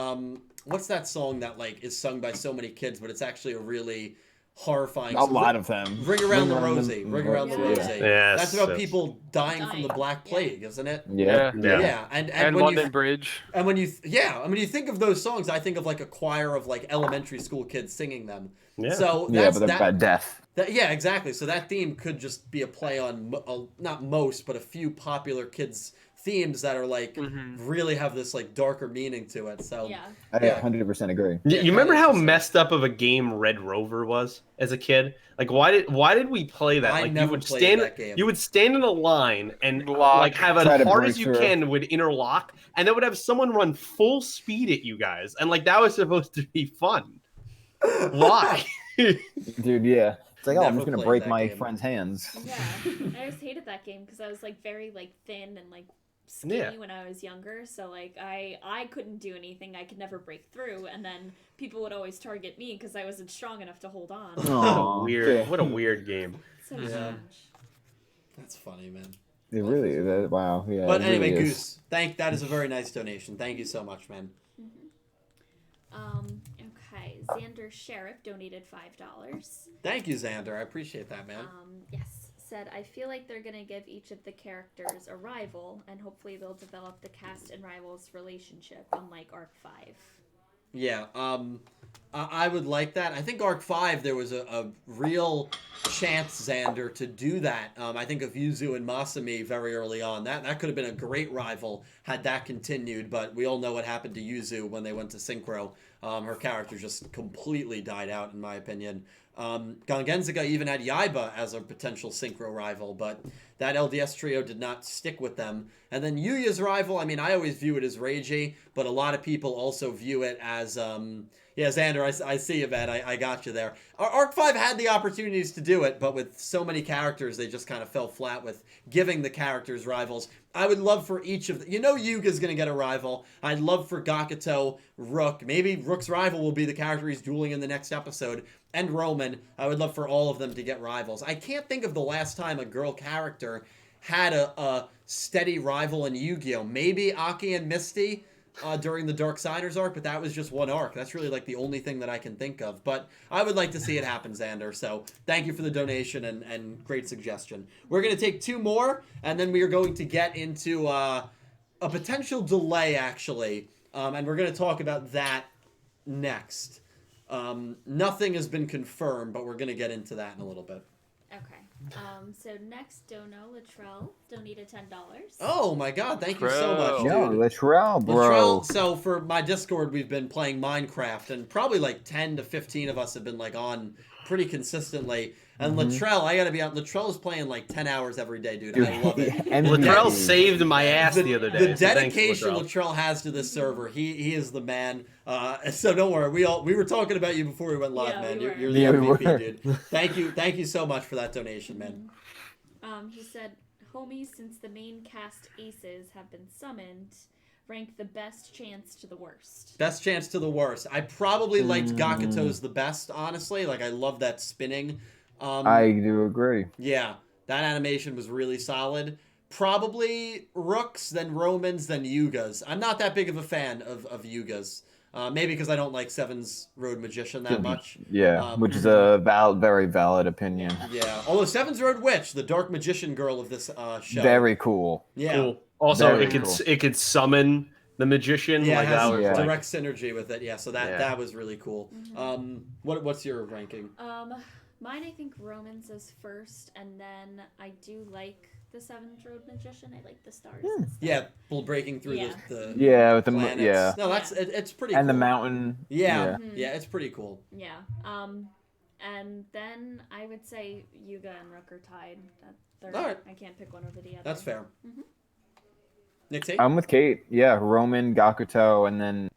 what's that song that like is sung by so many kids, but it's actually a really horrifying. A lot of them. Ring Around the Rosie. Ring Around the Yeah. Rosie. Yes, That's about yes. people dying from the Dying. Black Yeah. Plague, isn't it? Yeah. Yeah. And when London you Bridge. and when you you think of those songs, I think of like a choir of like elementary school kids singing them. Yeah. So Yeah, that's but about death. yeah, exactly. So that theme could just be a play on not most, but a few popular kids' themes that are like really have this like darker meaning to it. So Yeah. I Yeah. 100% agree. Yeah, You remember how 100%. messed up of a game Red Rover was as a kid? Like why did we play that? I Like never you would played stand that game. you would stand in a line and Lock. like have Try as to hard break as you through. can would interlock, and then would have someone run full speed at you guys, and like that was supposed to be fun. Why? Dude, yeah. It's like, oh, I'm Never just going to played break that my game. friend's hands. Yeah, I always hated that game because I was like very like thin and like skinny Yeah. when I was younger. So like I couldn't do anything. I could never break through, and then people would always target me because I wasn't strong enough to hold on. Aw, What a weird game. So Yeah. strange. that's funny, man. It really is. Wow. Yeah. But it anyway, really is. Goose, that is a very nice donation. Thank you so much, man. Okay, Xander Sheriff donated $5. Thank you, Xander. I appreciate that, man. Yes, said I feel like they're gonna give each of the characters a rival, and hopefully they'll develop the cast and rivals relationship, unlike Arc 5. Yeah, I would like that. I think Arc 5, there was a real chance, Xander, to do that. I think of Yuzu and Masami very early on. That could have been a great rival had that continued, but we all know what happened to Yuzu when they went to Synchro. Her character just completely died out, in my opinion. Gangenzaga even had Yaiba as a potential Synchro rival, but that LDS trio did not stick with them. And then Yuya's rival, I mean, I always view it as Reiji, but a lot of people also view it as, yeah, Xander, I see you, man. I got you there. Arc 5 had the opportunities to do it, but with so many characters, they just kind of fell flat with giving the characters rivals. I would love for each of Yuga's going to get a rival. I'd love for Gakuto, Rook. Maybe Rook's rival will be the character he's dueling in the next episode. And Roman. I would love for all of them to get rivals. I can't think of the last time a girl character had a steady rival in Yu-Gi-Oh! Maybe Aki and Misty during the Darksiders arc, but that was just one arc. That's really like the only thing that I can think of. But I would like to see it happen, Xander. So thank you for the donation and great suggestion. We're going to take two more, and then we are going to get into a potential delay, actually. And we're going to talk about that next. Nothing has been confirmed, but we're going to get into that in a little bit. Okay. So next, Dono Latrell donated $10. Oh my god, thank you so much, Bro. dude. Yo, Latrell, bro. Latrell, so for my Discord, we've been playing Minecraft, and probably like 10 to 15 of us have been like on pretty consistently. And Latrell, I gotta be honest, Latrell is playing like 10 hours every day, dude. I love it. Latrell saved my ass the other day. The so thanks, dedication Latrell. Latrell has to this server, he is the man. So don't worry, we were talking about you before we went live, Yeah, man. we were. You're the Yeah, we MVP, were. dude. Thank you so much for that donation, man. He said, homies, since the main cast aces have been summoned, rank the best chance to the worst. Best chance to the worst. I probably liked Gakuto's the best, honestly. Like, I love that spinning. I do agree. Yeah, that animation was really solid. Probably Rooks, then Romans, then Yugas. I'm not that big of a fan of Yugas. Maybe because I don't like Seven's Road Magician that much. Yeah, which is a very valid opinion. Yeah, although Seven's Road Witch, the dark magician girl of this show. Very cool. Yeah. Cool. Also, Very it could summon the magician. Yeah, like it has that was yeah. like, direct synergy with it. Yeah, so that was really cool. What's your ranking? Mine, I think Romans is first, and then I do like the Seventh Road Magician. I like the stars. And stuff. Yeah, breaking through Yeah. Yeah, with the planets. yeah, No, it's pretty and cool. the mountain. Yeah, Mhm. yeah, it's pretty cool. Yeah. And then I would say Yuga and Rook are tied. Third. All right. I can't pick one over the other. That's fair. Mhm. Nick Tate? I'm with Kate. Yeah, Roman, Gakuto, and then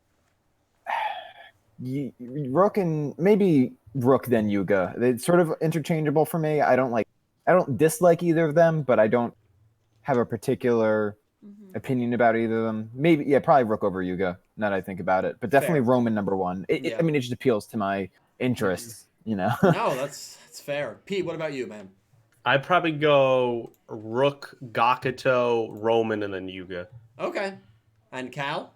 Rook and maybe Rook then Yuga. They're sort of interchangeable for me. I don't dislike either of them, but I don't have a particular opinion about either of them. Maybe probably Rook over Yuga. Now that I think about it, but definitely Fair. Roman number one. I mean, it just appeals to my interests. No, that's fair. Pete, what about you, man? I'd probably go Rook, Gakuto, Roman, and then Yuga. Okay. And Cal?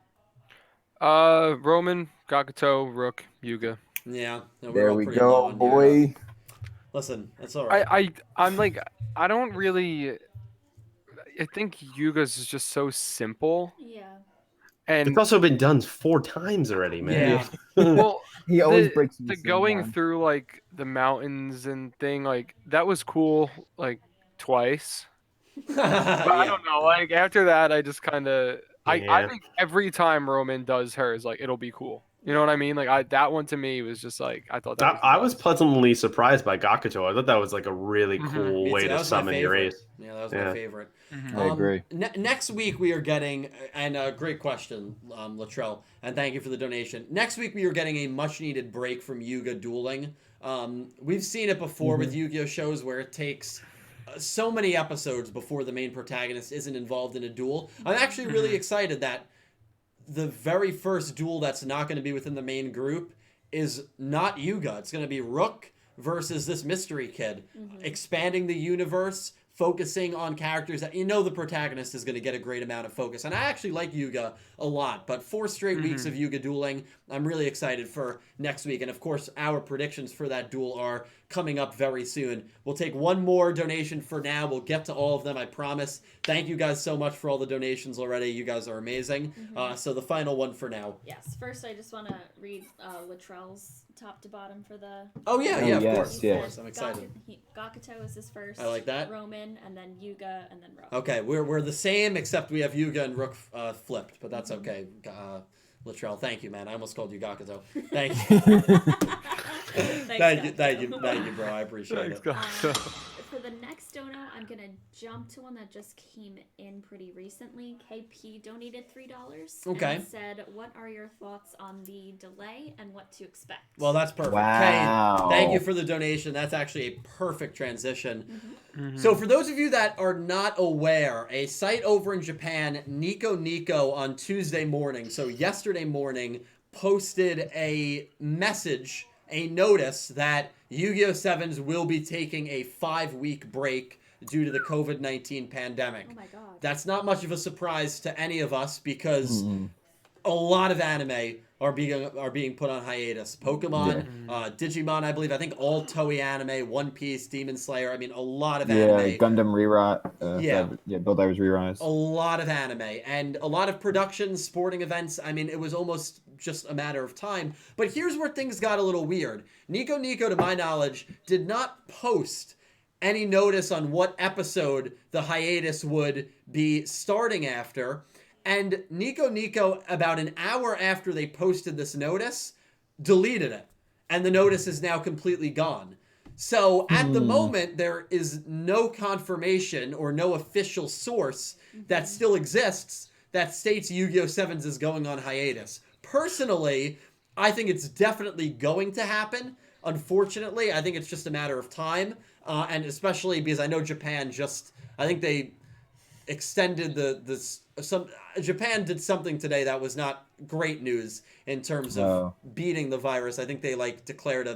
Roman, Gakuto, Rook, Yuga. Yeah. No, we're there all we pretty low go, on boy. Yuga. Listen, that's all right. I'm like, I don't really. I think Yuga's is just so simple, Yeah. and It's also been done 4 times already, man. Yeah. well, He always breaks the the going one. through like the mountains and thing, like that was cool, like twice. But I don't know, like after that, I just kind of, I Yeah. think every time Roman does hers, like it'll be cool. You know what I mean? Like that one to me was just like I thought that. I was pleasantly surprised by Gakuto. I thought that was like a really cool Me way too. That to was my summon your favorite. ace. Yeah, that was my favorite. I agree. Next week we are getting, and great question, Latrell, and thank you for the donation. Next week we are getting a much needed break from Yuga dueling. We've seen it before with Yu-Gi-Oh shows where it takes so many episodes before the main protagonist isn't involved in a duel. I'm actually really excited that the very first duel that's not going to be within the main group is not Yuga. It's going to be Rook versus this mystery kid, expanding the universe, focusing on characters that the protagonist is going to get a great amount of focus. And I actually like Yuga a lot, but 4 straight weeks of Yuga dueling, I'm really excited for next week. And of course, our predictions for that duel are coming up very soon. We'll take one more donation for now. We'll get to all of them, I promise. Thank you guys so much for all the donations already. You guys are amazing. So the final one for now. Yes. First, I just want to read Latrell's top to bottom for the. Oh yeah, Oh, yeah, of yes, course, yeah. of course. I'm excited. Gakuto is his first. I like that. Roman, and then Yuga, and then Rook. Okay, we're the same except we have Yuga and Rook flipped, but that's okay. Latrell, thank you, man. I almost called you Gakuto. Thank you. Thanks, thank you, bro. I appreciate it. For the next dono, I'm gonna jump to one that just came in pretty recently. KP donated $3. Okay. And said, "What are your thoughts on the delay and what to expect?" Well, that's perfect. Wow. Kay, thank you for the donation. That's actually a perfect transition. So for those of you that are not aware, a site over in Japan, Nico Nico, on Tuesday morning, so yesterday morning, posted a message, a notice that YuGiOh Sevens will be taking a 5-week break due to the COVID-19 pandemic. Oh my god. That's not much of a surprise to any of us because a lot of anime are being put on hiatus. Pokemon, Digimon, I believe. I think all Toei anime, One Piece, Demon Slayer. I mean, a lot of anime. Gundam Rewrite. Build Divers Rerise. A lot of anime and a lot of productions, sporting events. I mean, it was almost just a matter of time. But here's where things got a little weird. Nico Nico, to my knowledge, did not post any notice on what episode the hiatus would be starting after. And Nico Nico, about an hour after they posted this notice, deleted it. And the notice is now completely gone. So at the moment, there is no confirmation or no official source that still exists that states YuGiOh Sevens is going on hiatus. Personally, I think it's definitely going to happen. Unfortunately, I think it's just a matter of time. And especially because I know Japan I think they extended Japan did something today that was not great news in terms of beating the virus. I think they declared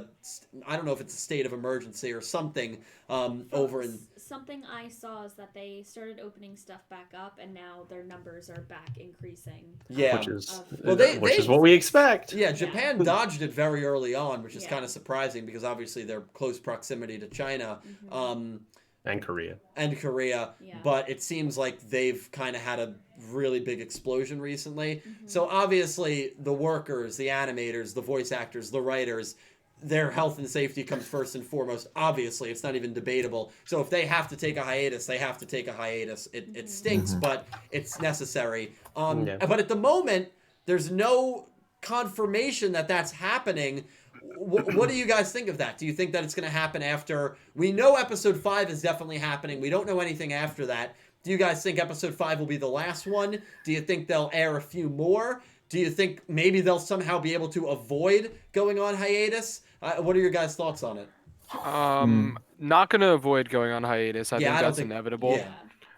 I don't know if it's a state of emergency or something over in. Something I saw is that they started opening stuff back up, and now their numbers are back increasing. Yeah, which is which is what we expect. Yeah, Japan dodged it very early on, which is kind of surprising because obviously they're close proximity to China. And Korea. Yeah. But it seems like they've kind of had a really big explosion recently. So obviously the workers, the animators, the voice actors, the writers, their health and safety comes first and foremost. Obviously, it's not even debatable. So if they have to take a hiatus, they have to take a hiatus. It stinks, but it's necessary. But at the moment, there's no confirmation that that's happening. What do you guys think of that? Do you think that it's going to happen after? We know episode 5 is definitely happening. We don't know anything after that. Do you guys think episode 5 will be the last one? Do you think they'll air a few more? Do you think maybe they'll somehow be able to avoid going on hiatus? What are your guys' thoughts on it? Not going to avoid going on hiatus. I think that's inevitable. It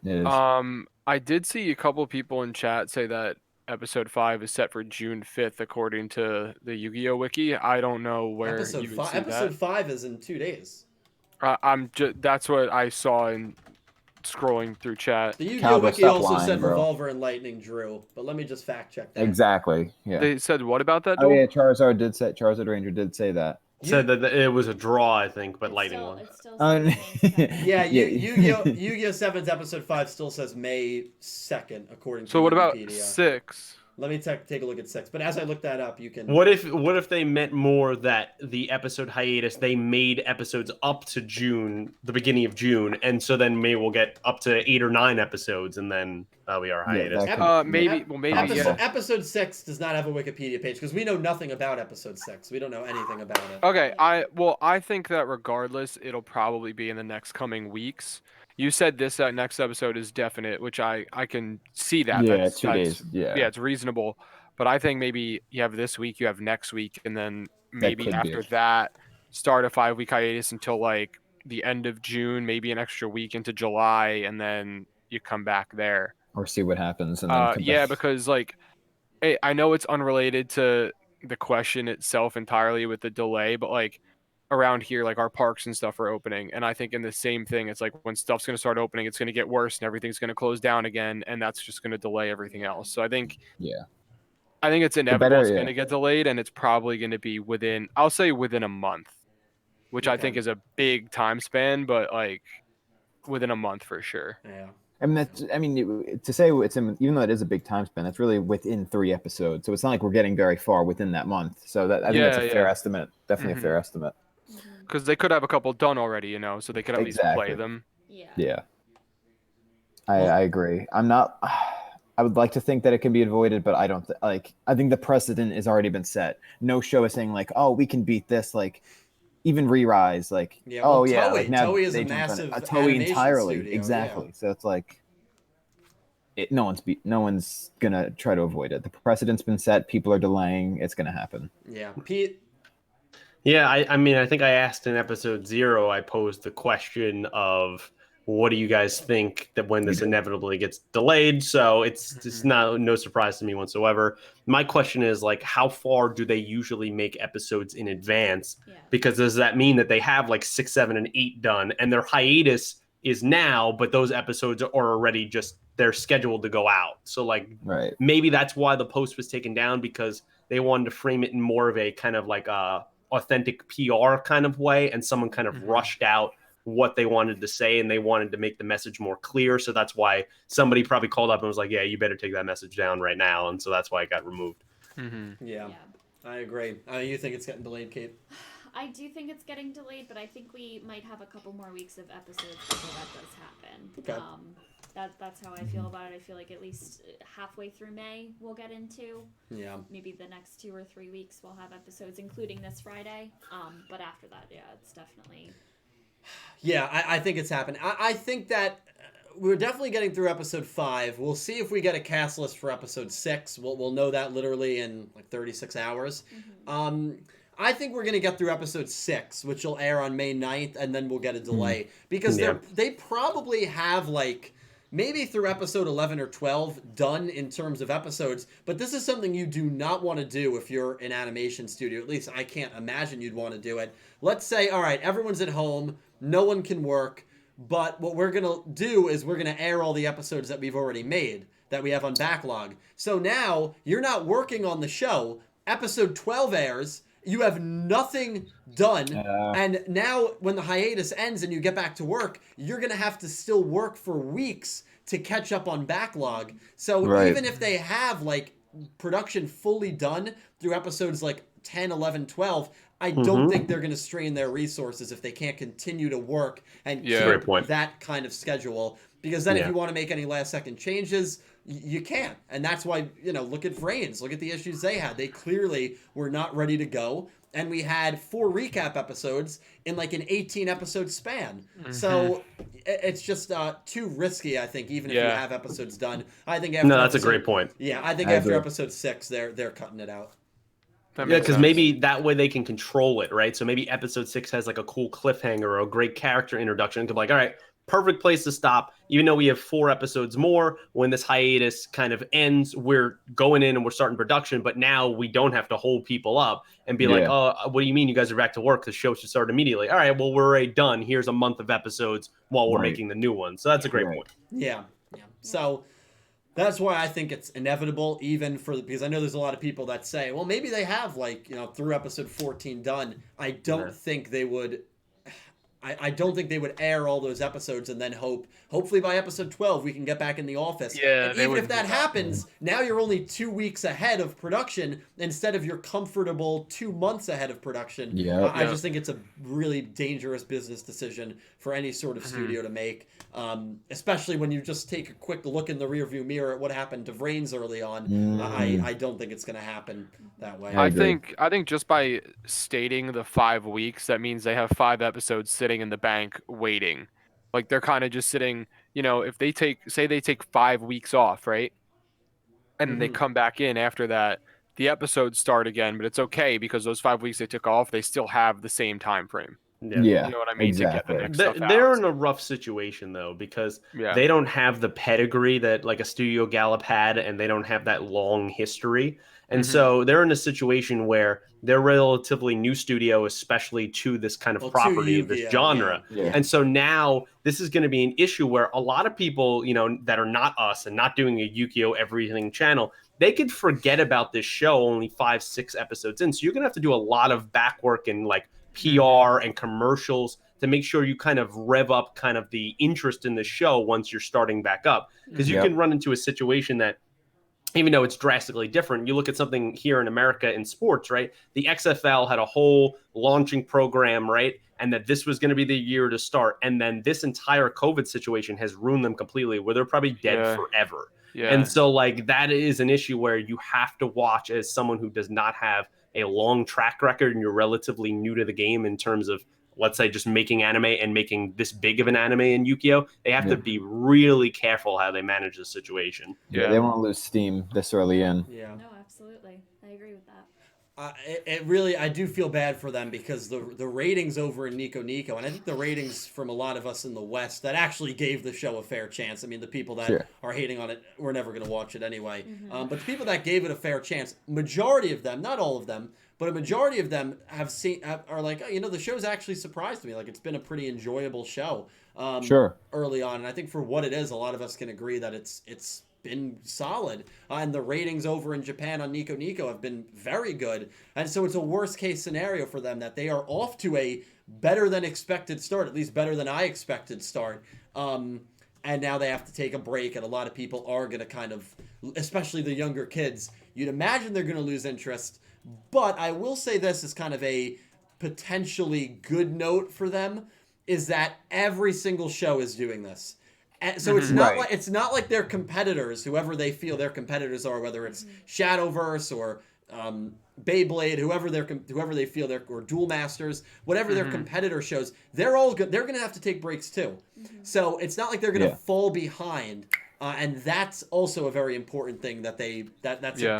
is. I did see a couple people in chat say that episode 5 is set for June 5th, according to the Yu-Gi-Oh wiki. I don't know where episode you would 5. see Episode that. 5 is in 2 days. That's what I saw in scrolling through chat. The Yu-Gi-Oh Calvin, wiki stop also lying, said bro. Revolver and Lightning Drew, but let me just fact check that. Exactly. Yeah. They said what about that? Oh Duel? yeah, Charizard Ranger did say that. Said that it was a draw, I think, but It's Lightning still, won. it's still Oh, something. Yeah, YuGiOh Sevens episode 5 still says May 2nd, according to So what about Wikipedia. 6? Let me take a look at 6. But as I look that up, you can. What if they meant more that the episode hiatus, they made episodes up to June, the beginning of June, and so then maybe we'll get up to 8 or 9 episodes, and then that'll be our hiatus. that could- Maybe. Well, maybe. Episode, Yeah. episode 6 does not have a Wikipedia page because we know nothing about episode 6. We don't know anything about it. Okay. I think that regardless, it'll probably be in the next coming weeks. You said this next episode is definite, which I can see that. Yeah, That's, 2 days. Yeah. Yeah, it's reasonable. But I think maybe you have this week, you have next week, and then maybe could be after it. that, start a 5-week hiatus until like the end of June, maybe an extra week into July, and then you come back there. Or see what happens. And then come Yeah, back. because like, I know it's unrelated to the question itself entirely with the delay, but like around here, like our parks and stuff are opening, and I think in the same thing, it's like when stuff's going to start opening, it's going to get worse and everything's going to close down again, and that's just going to delay everything else. So I think it's inevitable it's going to get delayed, and it's probably going to be within a month, which I think is a big time span, but like within a month for sure. Yeah. To say it's even though it is a big time span, that's really within 3 episodes. So it's not like we're getting very far within that month. So I think that's a fair estimate. Definitely a fair estimate. Because they could have a couple done already, so they could at least play them. Yeah. I agree. I would like to think that it can be avoided, but I don't I think the precedent has already been set. No show is saying like, oh, we can beat this. Like even Re-Rise, like Toei. now Toei is they a jumped on massive it. Toei animation entirely, studio, exactly. So it's like no one's gonna try to avoid it. The precedent's been set. People are delaying. It's gonna happen. Yeah, Pete. Yeah, I think I asked in episode 0, I posed the question of what do you guys think that when this inevitably gets delayed? So it's no surprise to me whatsoever. My question is like, how far do they usually make episodes in advance? Yeah. Because does that mean that they have like 6, 7, and 8 done, and their hiatus is now, but those episodes are already they're scheduled to go out? So like, maybe that's why the post was taken down, because they wanted to frame it in more of a kind of like a authentic PR kind of way, and someone kind of rushed out what they wanted to say, and they wanted to make the message more clear. So that's why somebody probably called up and was like, yeah, you better take that message down right now. And so that's why it got removed. Yeah, I agree. You think it's getting delayed, Kate? I do think it's getting delayed, but I think we might have a couple more weeks of episodes before that does happen. Okay. That's how I feel about it. I feel like at least halfway through May we'll get into. Yeah. Maybe the next 2 or 3 weeks we'll have episodes, including this Friday. But after that, it's definitely. Yeah, I think it's happened. I think that we're definitely getting through episode 5. We'll see if we get a cast list for episode 6. We'll know that literally in like 36 hours. I think we're going to get through episode 6, which will air on May 9th, and then we'll get a delay. Because they probably have like maybe through episode 11 or 12 done in terms of episodes. But this is something you do not want to do if you're an animation studio. At least I can't imagine you'd want to do it. Let's say, all right, everyone's at home. No one can work. But what we're going to do is we're going to air all the episodes that we've already made, that we have on backlog. So now you're not working on the show. Episode 12 airs. You have nothing done. And now when the hiatus ends and you get back to work, you're going to have to still work for weeks to catch up on backlog. So even if they have like production fully done through episodes like 10, 11, 12, I don't think they're going to strain their resources if they can't continue to work and keep that kind of schedule. Because then if you want to make any last-second changes, you can't. And that's why, look at Vrains. Look at the issues they had. They clearly were not ready to go. And we had 4 recap episodes in like an 18-episode span. So it's just too risky, I think, even if you have episodes done. I think after that's a great point. Yeah, I think after episode 6, they're cutting it out. Yeah, because maybe that way they can control it, right? So maybe episode 6 has like a cool cliffhanger or a great character introduction. To be like, all right, perfect place to stop. Even though we have 4 episodes more, when this hiatus kind of ends, we're going in and we're starting production. But now we don't have to hold people up and be like, oh, what do you mean you guys are back to work? The show should start immediately. All right, well, we're already done. Here's a month of episodes while we're making the new one. So that's a great point. Yeah. So that's why I think it's inevitable, even because I know there's a lot of people that say, well, maybe they have through episode 14 done. I don't think they would. I don't think they would air all those episodes and then hopefully by episode 12 we can get back in the office. Yeah, and even if that happens, now you're only 2 weeks ahead of production instead of your comfortable 2 months ahead of production. I just think it's a really dangerous business decision for any sort of studio to make, especially when you just take a quick look in the rearview mirror at what happened to Vrains early on. I don't think it's going to happen that way. I think just by stating the 5 weeks, that means they have 5 episodes sitting in the bank waiting. Like they're kind of just sitting, if they take 5 weeks off, right? And they come back in after that, the episodes start again, but it's okay because those 5 weeks they took off, they still have the same time frame. Yeah, you know what I mean? Exactly. To get the next stuff out. They're in a rough situation though, because they don't have the pedigree that like a Studio Gallop had, and they don't have that long history. And so they're in a situation where they're a relatively new studio, especially to this kind of property, this genre. And so now this is going to be an issue where a lot of people, that are not us and not doing a YuGiOh Everything channel, they could forget about this show only 5-6 episodes in. So you're going to have to do a lot of back work and like PR and commercials to make sure you kind of rev up kind of the interest in the show once you're starting back up. Because you can run into a situation that, even though it's drastically different, you look at something here in America in sports, right? The XFL had a whole launching program, right? And that this was going to be the year to start. And then this entire COVID situation has ruined them completely, where they're probably dead forever. And so like that is an issue where you have to watch as someone who does not have a long track record and you're relatively new to the game in terms of, let's say, just making anime and making this big of an anime in YuGiOh. They have to be really careful how they manage the situation. They won't lose steam this early in. No, absolutely. I agree with that. It really, I do feel bad for them because the ratings over in Nico Nico, and I think the ratings from a lot of us in the West that actually gave the show a fair chance. I mean, the people that are hating on it, we're never going to watch it anyway. But the people that gave it a fair chance, majority of them, not all of them, but a majority of them are like, oh, the show's actually surprised me. Like, it's been a pretty enjoyable show early on. And I think for what it is, a lot of us can agree that it's been solid. And the ratings over in Japan on Nico Nico have been very good. And so it's a worst case scenario for them that they are off to a better than expected start, at least better than I expected start. And now they have to take a break, and a lot of people are going to kind of, especially the younger kids, you'd imagine they're going to lose interest. But I will say this is kind of a potentially good note for them, is that every single show is doing this. And so it's not like their competitors, whoever they feel their competitors are, whether it's Shadowverse or Beyblade, whoever they feel or Duel Masters, whatever their competitor shows, they're going to have to take breaks too. So it's not like they're going to fall behind. And that's also a very important thing that's a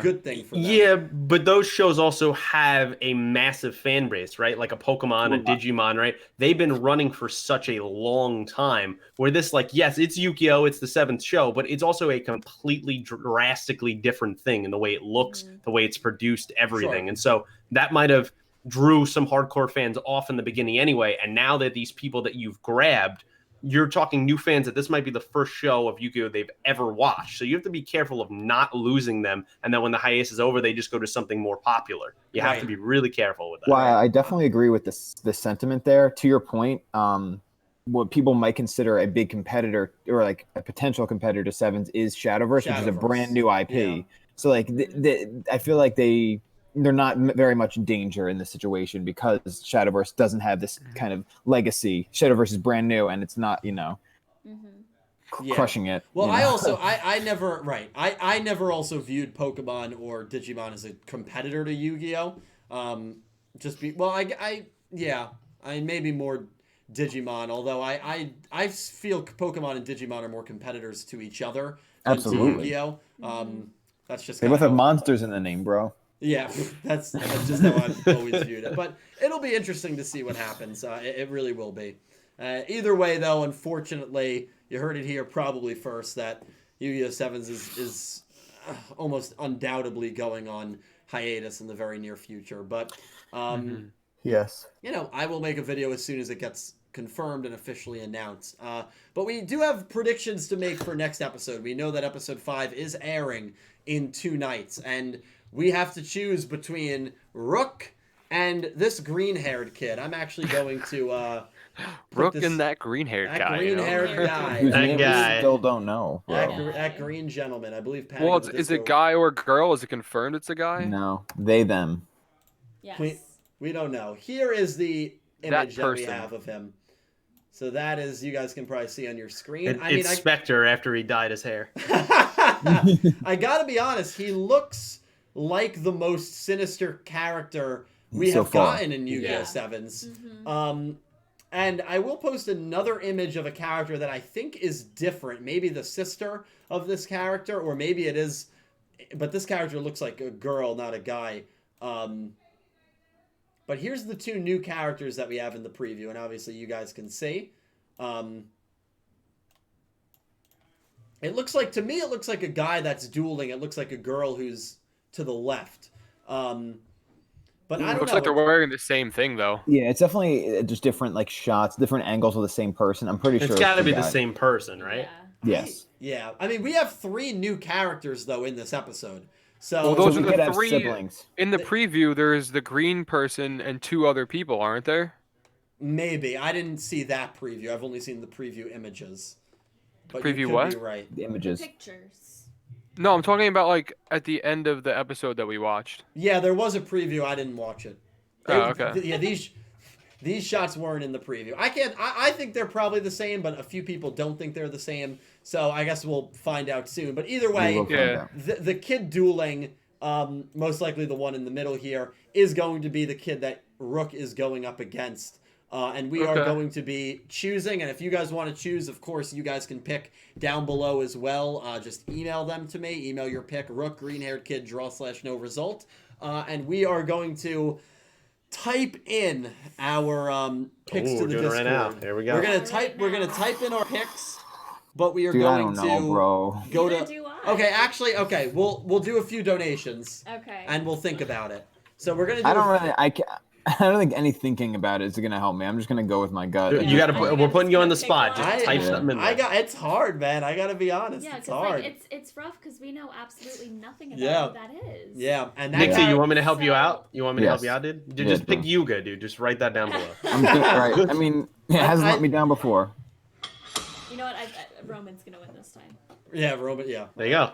good thing for them. Yeah, but those shows also have a massive fan base, right? Like a Pokemon, a Digimon, right? They've been running for such a long time, where this, like, yes, it's YuGiOh, it's the 7th show, but it's also a completely drastically different thing in the way it looks, the way it's produced, everything. And so that might have drew some hardcore fans off in the beginning anyway, and now that these people that you've grabbed, you're talking new fans that this might be the first show of YuGiOh they've ever watched. So you have to be careful of not losing them. And then when the hiatus is over, they just go to something more popular. You have to be really careful with that. Well, I definitely agree with this sentiment there. To your point, what people might consider a big competitor or like a potential competitor to Sevens is Shadowverse, which is a brand new IP. So like I feel like they they're not very much in danger in this situation because Shadowverse doesn't have this kind of legacy. Shadowverse is brand new, and it's not, crushing it. Well, I also I never I never also viewed Pokemon or Digimon as a competitor to Yu-Gi-Oh. I maybe more Digimon, although I feel Pokemon and Digimon are more competitors to each other than to Yu-Gi-Oh. That's just they both have monsters in the name, bro. Yeah, that's just how I've always viewed it. But it'll be interesting to see what happens. It really will be. Either way, though, unfortunately, you heard it here probably first that YuGiOh Sevens is almost undoubtedly going on hiatus in the very near future. But yes, I will make a video as soon as it gets confirmed and officially announced. But we do have predictions to make for next episode. We know that episode 5 is airing in 2 nights, and we have to choose between Rook and this green-haired kid. I'm actually going to Rook and that green-haired guy. That green-haired guy. Whose That name guy. we still don't know. That green gentleman. I believe. Well, is it guy or girl? Is it confirmed it's a guy? No, they, them. Yes. We don't know. Here is the image that we have of him. So that is, you guys can probably see on your screen. It's Spectre after he dyed his hair. I gotta be honest, he looks like the most sinister character we have gotten in YuGiOh Sevens. And I will post another image of a character that I think is different. Maybe the sister of this character, or maybe it is, but this character looks like a girl, not a guy. But here's the 2 new characters that we have in the preview, and obviously you guys can see. It looks like, to me, it looks like a guy that's dueling. It looks like a girl who's to the left. But I don't know. Looks like they're wearing the same thing, though. Yeah, it's definitely just different shots, different angles of the same person. I'm pretty sure It's got to be the same person, right? Yes. Yeah. I mean, we have 3 new characters, though, in this episode. So Well, those So are we could the have 3 siblings. in the preview. There's the green person and 2 other people, aren't there? maybe. I didn't see that preview. I've only seen the preview images. But Preview you could what? be right. The images. Pictures. No, I'm talking about like at the end of the episode that we watched. Yeah, there was a preview. I didn't watch it. Oh, okay. Yeah, these shots weren't in the preview. I think they're probably the same, but a few people don't think they're the same. So I guess we'll find out soon. But either way, Yeah. the kid dueling, most likely the one in the middle here, is going to be the kid that Rook is going up against. And we are going to be choosing. And if you guys want to choose, of course, you guys can pick down below as well. Just email them to me. Email your pick, Rook, green-haired kid, draw/no result. And we are going to type in our picks to the Discord. Right now. There we go. We're gonna type in our picks, but we are Dude, going I don't know, bro. go Neither to. do I. Okay, we'll do a few donations. Okay. And we'll think about it. So we're gonna do. I don't think any thinking about it is gonna help me. I'm just gonna go with my gut. You gotta. I think We're I'm putting just you on gonna the pick spot. one. Just type something in there. It's hard, man. I gotta be honest. Yeah, It's because hard. like it's rough because we know absolutely nothing about Yeah. who that is. Yeah, and that Nixie, guy- you want me to help you So- out? You want me to help Yes. you out, dude? Yeah, Just pick do. Yuga, dude. Just write that down below. I'm good, right. I mean, it hasn't let me down before. You know what? Roman's gonna win this time. Yeah, Robert. Yeah. There you go.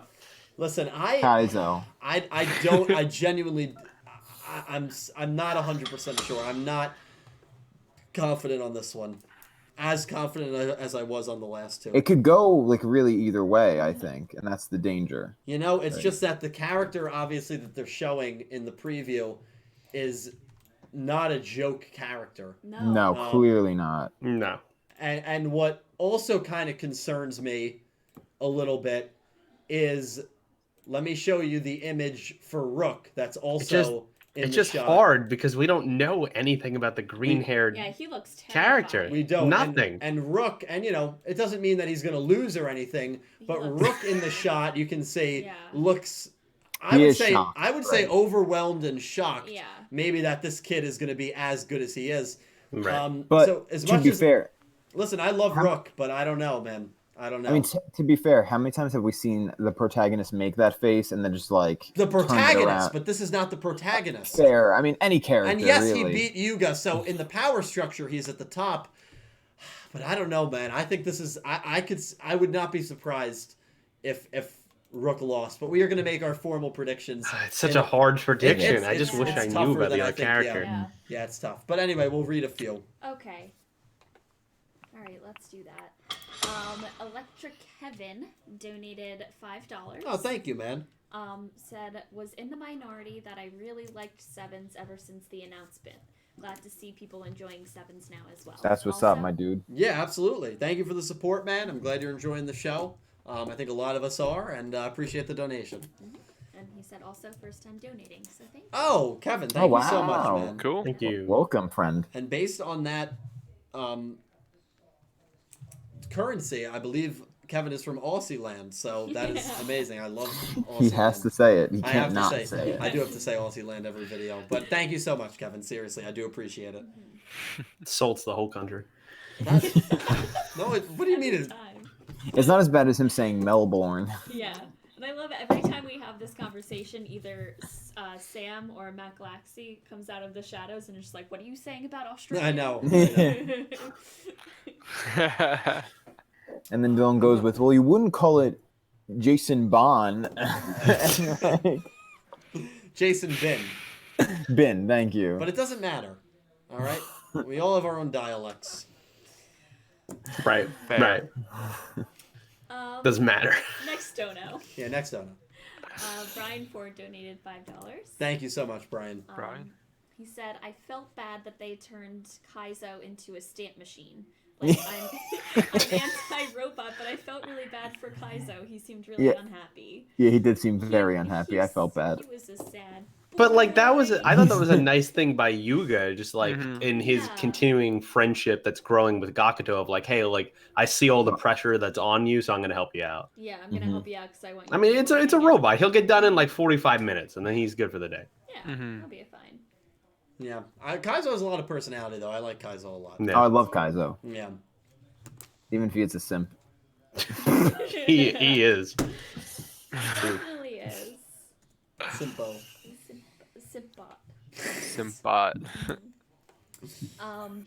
Listen, Kaizo. I genuinely, I'm not 100% sure. I'm not confident on this one. As confident as I was on the last two. It could go like really either way, I think, and that's the danger. You know, it's Right. just that the character, obviously, that they're showing in the preview is not a joke character. No. No, clearly not. No. And what also kind of concerns me a little bit is, let me show you the image for Rook that's also in It's the just shot. hard because we don't know anything about the green-haired Yeah, he looks character. terrifying. We don't. Nothing. And Rook, and you know, it doesn't mean that he's going to lose or anything, but looks- Rook in the shot, you can see, Yeah. looks, He I is would shocked, say right. overwhelmed and shocked. Yeah. Maybe that this kid is going to be as good as he is. Right. But so as to much be as, fair, listen, I love Rook, but I don't know, man. I don't know. I mean, to be fair, how many times have we seen the protagonist make that face and then just like the turn it protagonist, around? but this is not the protagonist. Fair. I mean, any character. And yes, really. he beat Yuga, so in the power structure, he's at the top. But I don't know, man. I think this is. I would not be surprised if Rook lost. But we are going to make our formal predictions. It's such a hard prediction. I just it's- wish it's I knew tougher about than the I other think, character. Yeah. Yeah, it's tough. But anyway, we'll read a few. Okay. All right, let's do that. Electric Kevin donated $5. Oh, thank you, man. Said, was in the minority that I really liked Sevens ever since the announcement. Glad to see people enjoying Sevens now as well. That's what's Also, up, my dude. Yeah, absolutely. Thank you for the support, man. I'm glad you're enjoying the show. I think a lot of us are, and appreciate the donation. And he said also first time donating, so thank you. Oh, Kevin, thank you so much, wow. man. Cool. Thank you. Welcome, friend. And based on that currency, I believe Kevin is from Aussie land, so that is amazing. I love Aussie He has land. to say it. He I can't have not to say it. I do have to say Aussie land every video. But thank you so much, Kevin. Seriously, I do appreciate it. Salts the whole country. No, what do you mean? Every time. It's not as bad as him saying Melbourne. Yeah. And I love it. Every time we have this conversation, either Sam or Matt Galaxy comes out of the shadows and is just like, what are you saying about Australia? I know. And then Dylan goes with, well, you wouldn't call it Jason Bond. Jason Bin. Bin, thank you. But it doesn't matter. All right? We all have our own dialects. Right. Fair. Right. Doesn't matter. Next dono. Yeah, next dono. Brian Ford donated $5. Thank you so much, Brian. Brian? He said, I felt bad that they turned Kaizo into a stamp machine. Like, I'm anti-robot, but I felt really bad for Kaizo. He seemed really unhappy. Yeah, he did seem very unhappy. I felt bad. He was a sad But like that was, boy. I thought that was a nice thing by Yuga, just like in his Yeah. continuing friendship that's growing with Gakuto of like, hey, like I see all the pressure that's on you, so I'm gonna help you out. Yeah, I'm gonna help you out because I want you I mean, to it's a work. robot. He'll get done in like 45 minutes, and then he's good for the day. Yeah, that'll be fine. Yeah. Kaizo has a lot of personality, though. I like Kaizo a lot. Yeah. Oh, I love Kaizo. Yeah. Even if he is a simp. he is. He really is. Simpo. Simpbot. Symbot.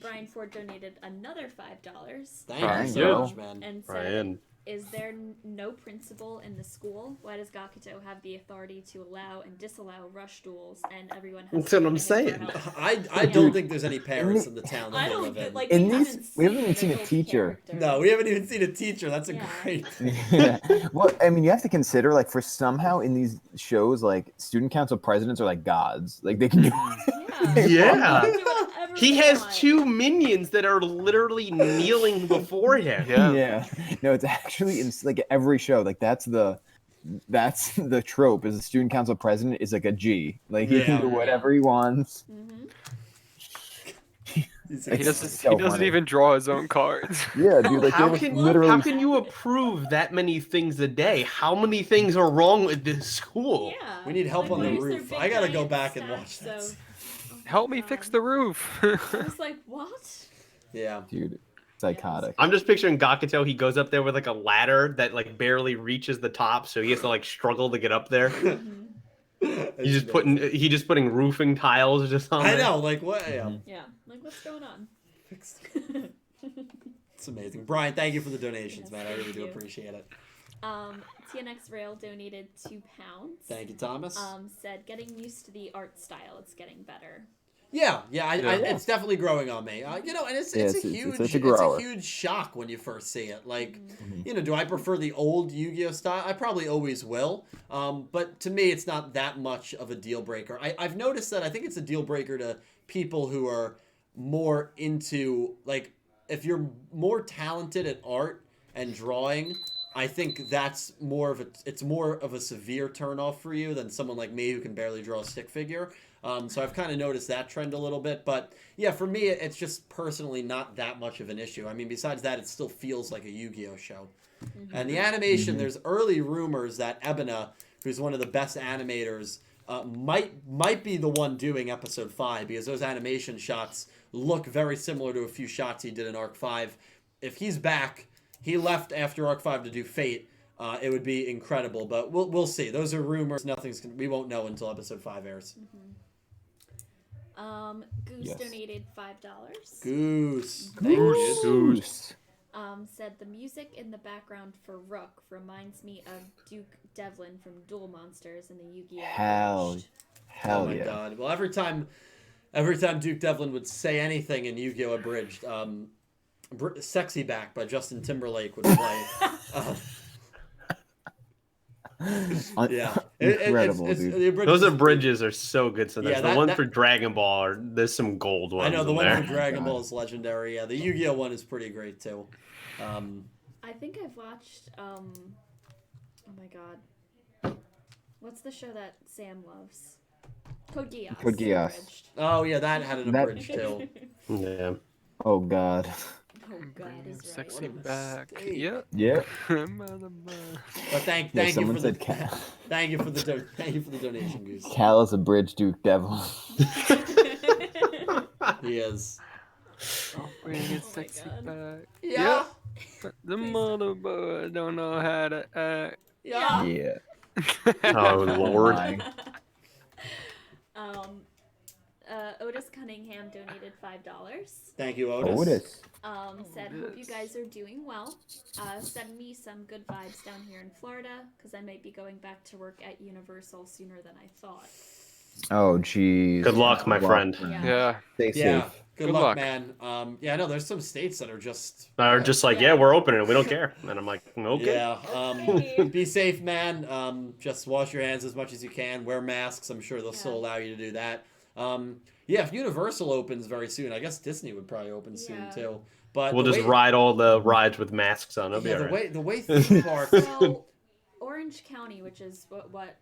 Brian Ford donated another $5 Thank Brian, you so yo. much, man. and said, Brian. is there no principal in the school? Why does Gakuto have the authority to allow and disallow rush duels and everyone has That's to what go I'm to him for saying. help? I don't think there's any parents in the town that I they don't live in. like In we these- haven't we haven't even seen a middle teacher. character. No, we haven't even seen a teacher. That's a Yeah. great thing. Yeah. Well, I mean, you have to consider, like, for somehow in these shows, like, student council presidents are like gods. Like, they can do. Yeah. Do whatever He they has want. 2 minions that are literally kneeling before him. Yeah. Yeah. No, it's actually in like every show. Like, that's the trope. Is the student council president is like a G. Like, he Yeah. can do whatever he wants. Mhm. He's He He like, doesn't. so he doesn't funny. even draw his own cards. Yeah, dude. Like, How they can, literally. how can you approve that many things a day? How many things are wrong with this school? Yeah. We need help on what the is their roof. big I gotta go giant back and stacks watch this. of- oh my Help me fix God. the roof. I was like, what? yeah. Dude, psychotic. I'm just picturing Gakuto. He goes up there with like a ladder that like barely reaches the top, so he has to like struggle to get up there. He's just putting roofing tiles just on I there. know, like what? Yeah. Yeah. Like, what's going on? It's amazing. Brian, thank you for the donations, Yes, man. I really thank do you. appreciate it. TNX Rail donated £2. Thank you, Thomas. Said getting used to the art style. It's getting better. Yeah, Yeah. it's definitely growing on me. You know, and it's Yeah, a it's huge a grower. huge shock when you first see it. Like, you know, do I prefer the old Yu-Gi-Oh style? I probably always will. But to me, it's not that much of a deal breaker. I've noticed that I think it's a deal breaker to people who are more into, like, if you're more talented at art and drawing, I think that's more of a severe turnoff for you than someone like me who can barely draw a stick figure. So I've kind of noticed that trend a little bit, but yeah, for me, it's just personally not that much of an issue. I mean, besides that, it still feels like a Yu-Gi-Oh show. And the animation, there's early rumors that Ebina, who's one of the best animators, might be the one doing episode 5, because those animation shots look very similar to a few shots he did in Arc 5. If he's back, he left after Arc 5 to do Fate. It would be incredible, but we'll see. Those are rumors. We won't know until episode 5 airs. Goose Yes. donated $5. Goose. Thank you. Goose. said the music in the background for Rook reminds me of Duke Devlin from Duel Monsters in the Yu-Gi-Oh! Hell Oh my yeah. god. Well, every time Duke Devlin would say anything in Yu-Gi-Oh! Abridged, Sexy Back by Justin Timberlake would play. Yeah. Incredible, It's dude. Those abridges are so good. So there's Yeah, the one for Dragon Ball. There's some gold ones. I know the in one there. for Dragon Ball is legendary. Yeah, the Yu-Gi-Oh! One is pretty great too. I think I've watched, oh my god. What's the show that Sam loves? Code Geass. Code Geass. Abridged. Oh yeah, that had an That- abridged too. Yeah. Oh god. Oh god, is right. Sexy What a back. mistake. Yeah. Yeah. But thank Yeah, you someone for the said Cal. thank you for the donation, Goose. Cal is a bridge Duke Devil. He is. Bring it Oh my sexy God. back. Yeah. But the motherboard don't know how to act. Yeah. Yeah. Oh Lord. my. Otis Cunningham donated $5. Thank you, Otis. Otis. Said, hope you guys are doing well. Send me some good vibes down here in Florida, because I might be going back to work at Universal sooner than I thought. Oh jeez. Good luck, my friend. Yeah. Stay Yeah. safe. Good Good luck, luck. man. Yeah, I know there's some states that are just They're just like, yeah, we're opening it. We don't care. And I'm like, okay. Yeah. Okay. Be safe, man. Just wash your hands as much as you can. Wear masks. I'm sure they'll still Yeah. allow you to do that. Yeah, if Universal opens very soon, I guess Disney would probably open soon Yeah. too. But We'll the just way- ride all the rides with masks on. It'll be Yeah, all the right. way theme parks. So, Orange County, which is what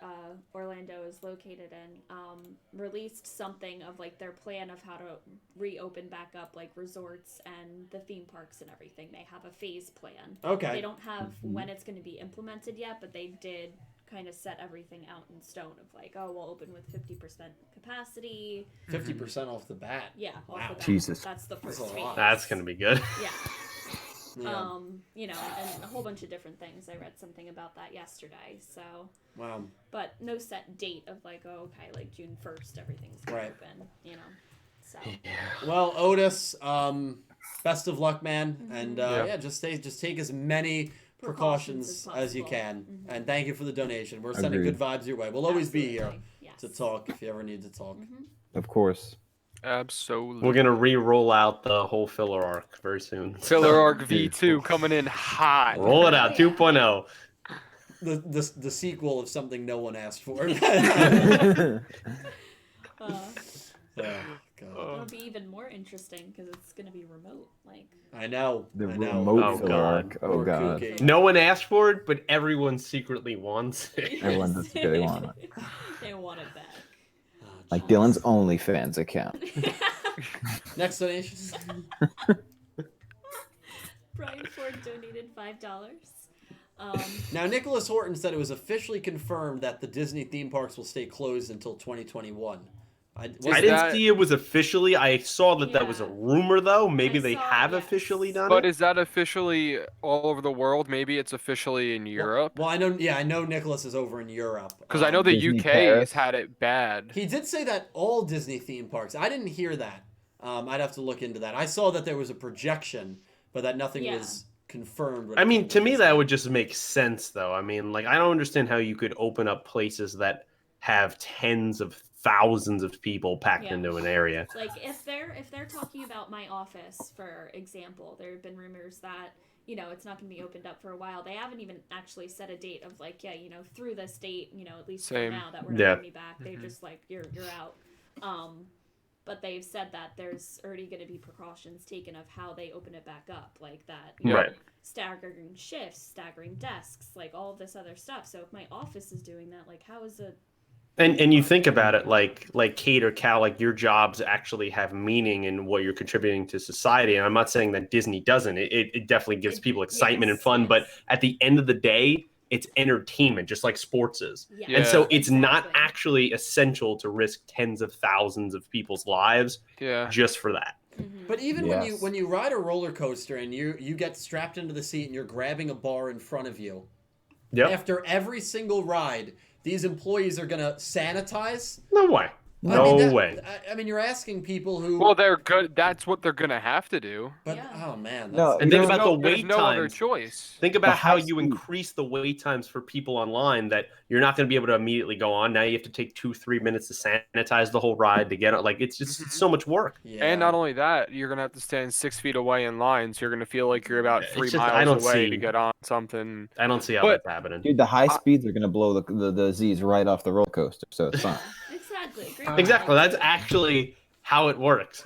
Orlando is located in, released something of like their plan of how to reopen back up like resorts and the theme parks and everything. They have a phase plan. They Okay. don't have when it's going to be implemented yet, but they did kind of set everything out in stone of like, oh, we'll open with 50% capacity. 50% off the bat. Yeah, off Wow. the bat. Jesus. That's the That's first a lot. phase. That's gonna be good. Yeah. Yeah. You know, and a whole bunch of different things. I read something about that yesterday. So, Wow. but no set date of like, oh, okay, like June 1st, everything's gonna Right. open. You know, so Well, Otis, best of luck, man, and Yeah. yeah, just take as many precautions as you possible. can. Mhm. And thank you for the donation. We're sending Agreed. good vibes your way. We'll always be here Absolutely. Yes. to talk if you ever need to talk. Of course. Absolutely. We're gonna re-roll out the whole filler arc very soon. Filler Arc V2 coming in hot. Roll it out, Yeah. 2.0. The sequel of something no one asked for. Uh, Oh, God. it'll be even more interesting because it's gonna be remote. Like, I know. The I know. remote Oh, filler God. arc. Oh Or god. kooky. No one asked for it, but everyone secretly wants it. Everyone does really want it. They want it back. Oh, Like geez. Dylan's OnlyFans account. Next donation. Brian Ford donated $5. Now, Nicholas Horton said it was officially confirmed that the Disney theme parks will stay closed until 2021. I that- didn't see it was officially. I saw that was a Yeah. rumor, though. Maybe I they saw, have yes. officially done But it. is that officially all over the world? Maybe it's officially in Europe. Well, I know. Yeah, I know Nicholas is over in Europe. Because I know the Disney UK Paris. has had it bad. He did say that all Disney theme parks. I didn't hear that. I'd have to look into that. I saw that there was a projection, but that nothing Yeah. was confirmed. when I it mean, came to me, this. that would just make sense, though. I mean, like, I don't understand how you could open up places that have tens of thousands of people packed Yeah. into an area. Like if they're talking about my office, for example, there have been rumors that, you know, it's not going to be opened up for a while. They haven't even actually set a date of like, yeah, you know, through this date, you know, at least Same. for now that we're not Yeah. going to be back. They're just like, you're out. But they've said that there's already going to be precautions taken of how they open it back up, like that, you Yeah. know, staggering shifts, staggering desks, like all of this other stuff. So if my office is doing that, like how is it? And you think about it, like Kate or Cal, like your jobs actually have meaning in what you're contributing to society. And I'm not saying that Disney doesn't. It definitely gives people excitement and Yes, fun. But yes. at the end of the day, it's entertainment, just like sports is. Yeah. And so it's not Exactly. actually essential to risk tens of thousands of people's lives Yeah. just for that. Mhm. But even Yes. when you ride a roller coaster and you get strapped into the seat and you're grabbing a bar in front of you, Yep. after every single ride, these employees are gonna sanitize. No way. No way. I mean, you're asking people who. Well, they're good. That's what they're gonna have to do. But Yeah. oh man, No, that's, And think There's about the There's wait no other times. choice. Think about how high you speed. increase the wait times for people online that you're not going to be able to immediately go on. Now you have to take 2-3 minutes to sanitize the whole ride to get it. Like it's just it's so much work. yeah. And not only that, you're gonna have to stand 6 feet away in line, so you're gonna feel like you're about It's 3 just- I miles don't away see- to get on something. I don't see how But- that's happening. Dude, the high speeds are gonna blow the Z's right off the roller coaster, so it's fine. Exactly. Great Exactly. point. That's actually how it works.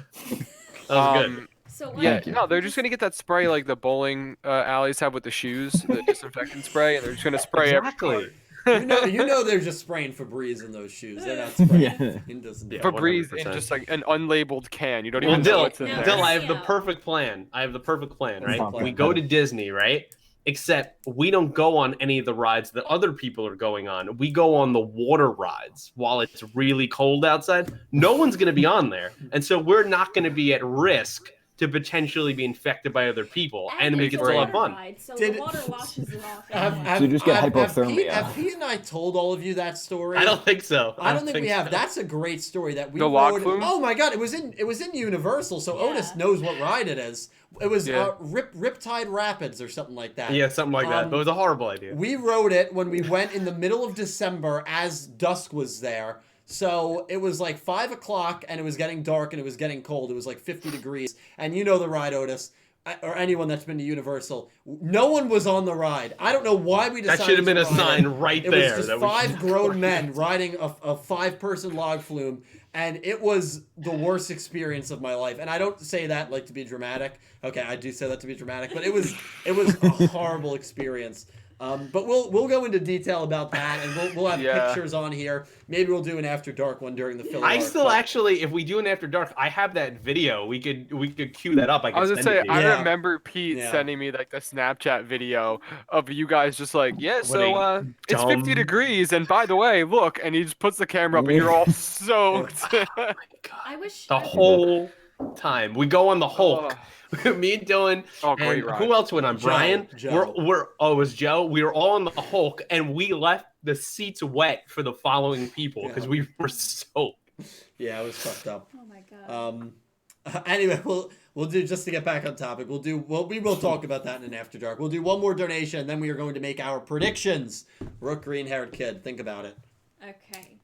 That was good. So Yeah, Thank you. no, they're just gonna get that spray like the bowling alleys have with the shoes, the disinfectant spray, and they're just gonna spray Exactly. you know they're just spraying Febreze in those shoes. They're not spraying Yeah. in this. Yeah. Febreze 100%. in just like an unlabeled can. You don't Well, even know Dill, what's in No, there. Dill, I have the Yeah. perfect plan. Right? Fine. We go to Disney, right? Except we don't go on any of the rides that other people are going on. We go on the water rides while it's really cold outside. No one's going to be on there. And so we're not going to be at risk to potentially be infected by other people. And we it's get a to have water fun. ride, so Did- the water washes it off. Have, anyway. have, So you just get have hypothermia. Pete, have Pete and I told all of you that story? I don't think so. I don't think we have. so. That's a great story that we The log rode. flume? Oh my god, it was in Universal, so Yeah. Otis knows what ride it is. It was Yeah. Riptide Rapids or something like that. Yeah, something like that. But it was a horrible idea. We rode it when we went in the middle of December as dusk was there. So it was like 5 o'clock and it was getting dark and it was getting cold. It was like 50 degrees. And you know the ride, Otis, or anyone that's been to Universal. No one was on the ride. I don't know why we decided That should have been to a ride it. sign right It there. was just that we 5 should- grown men riding a 5-person log flume, and it was the worst experience of my life. And I don't say that like to be dramatic. Okay, I do say that to be dramatic, but it was a horrible experience. But we'll go into detail about that, and we'll have Yeah. pictures on here. Maybe we'll do an after dark one during the filler. I arc, still but- actually, if we do an after dark, I have that video. We could cue that up. I I was could gonna send say, it to you. I Yeah. remember Pete Yeah. sending me like the Snapchat video of you guys just like, yeah, What so a it's 50 dumb- degrees, and by the way, look, and he just puts the camera up, and you're all soaked. I wish The whole time we go on the Hulk. Me and Dylan. Oh, great and ride. who else went on? Joe. Brian. Joe. It was Joe. We were all on the Hulk, and we left the seats wet for the following people because Yeah. we were soaked. Yeah, it was fucked up. Oh my god. Anyway, we'll do, just to get back on topic. We will talk about that in an after dark. We'll do one more donation, and then we are going to make our predictions. Rook, Green, Haired Kid. Think about it. Okay.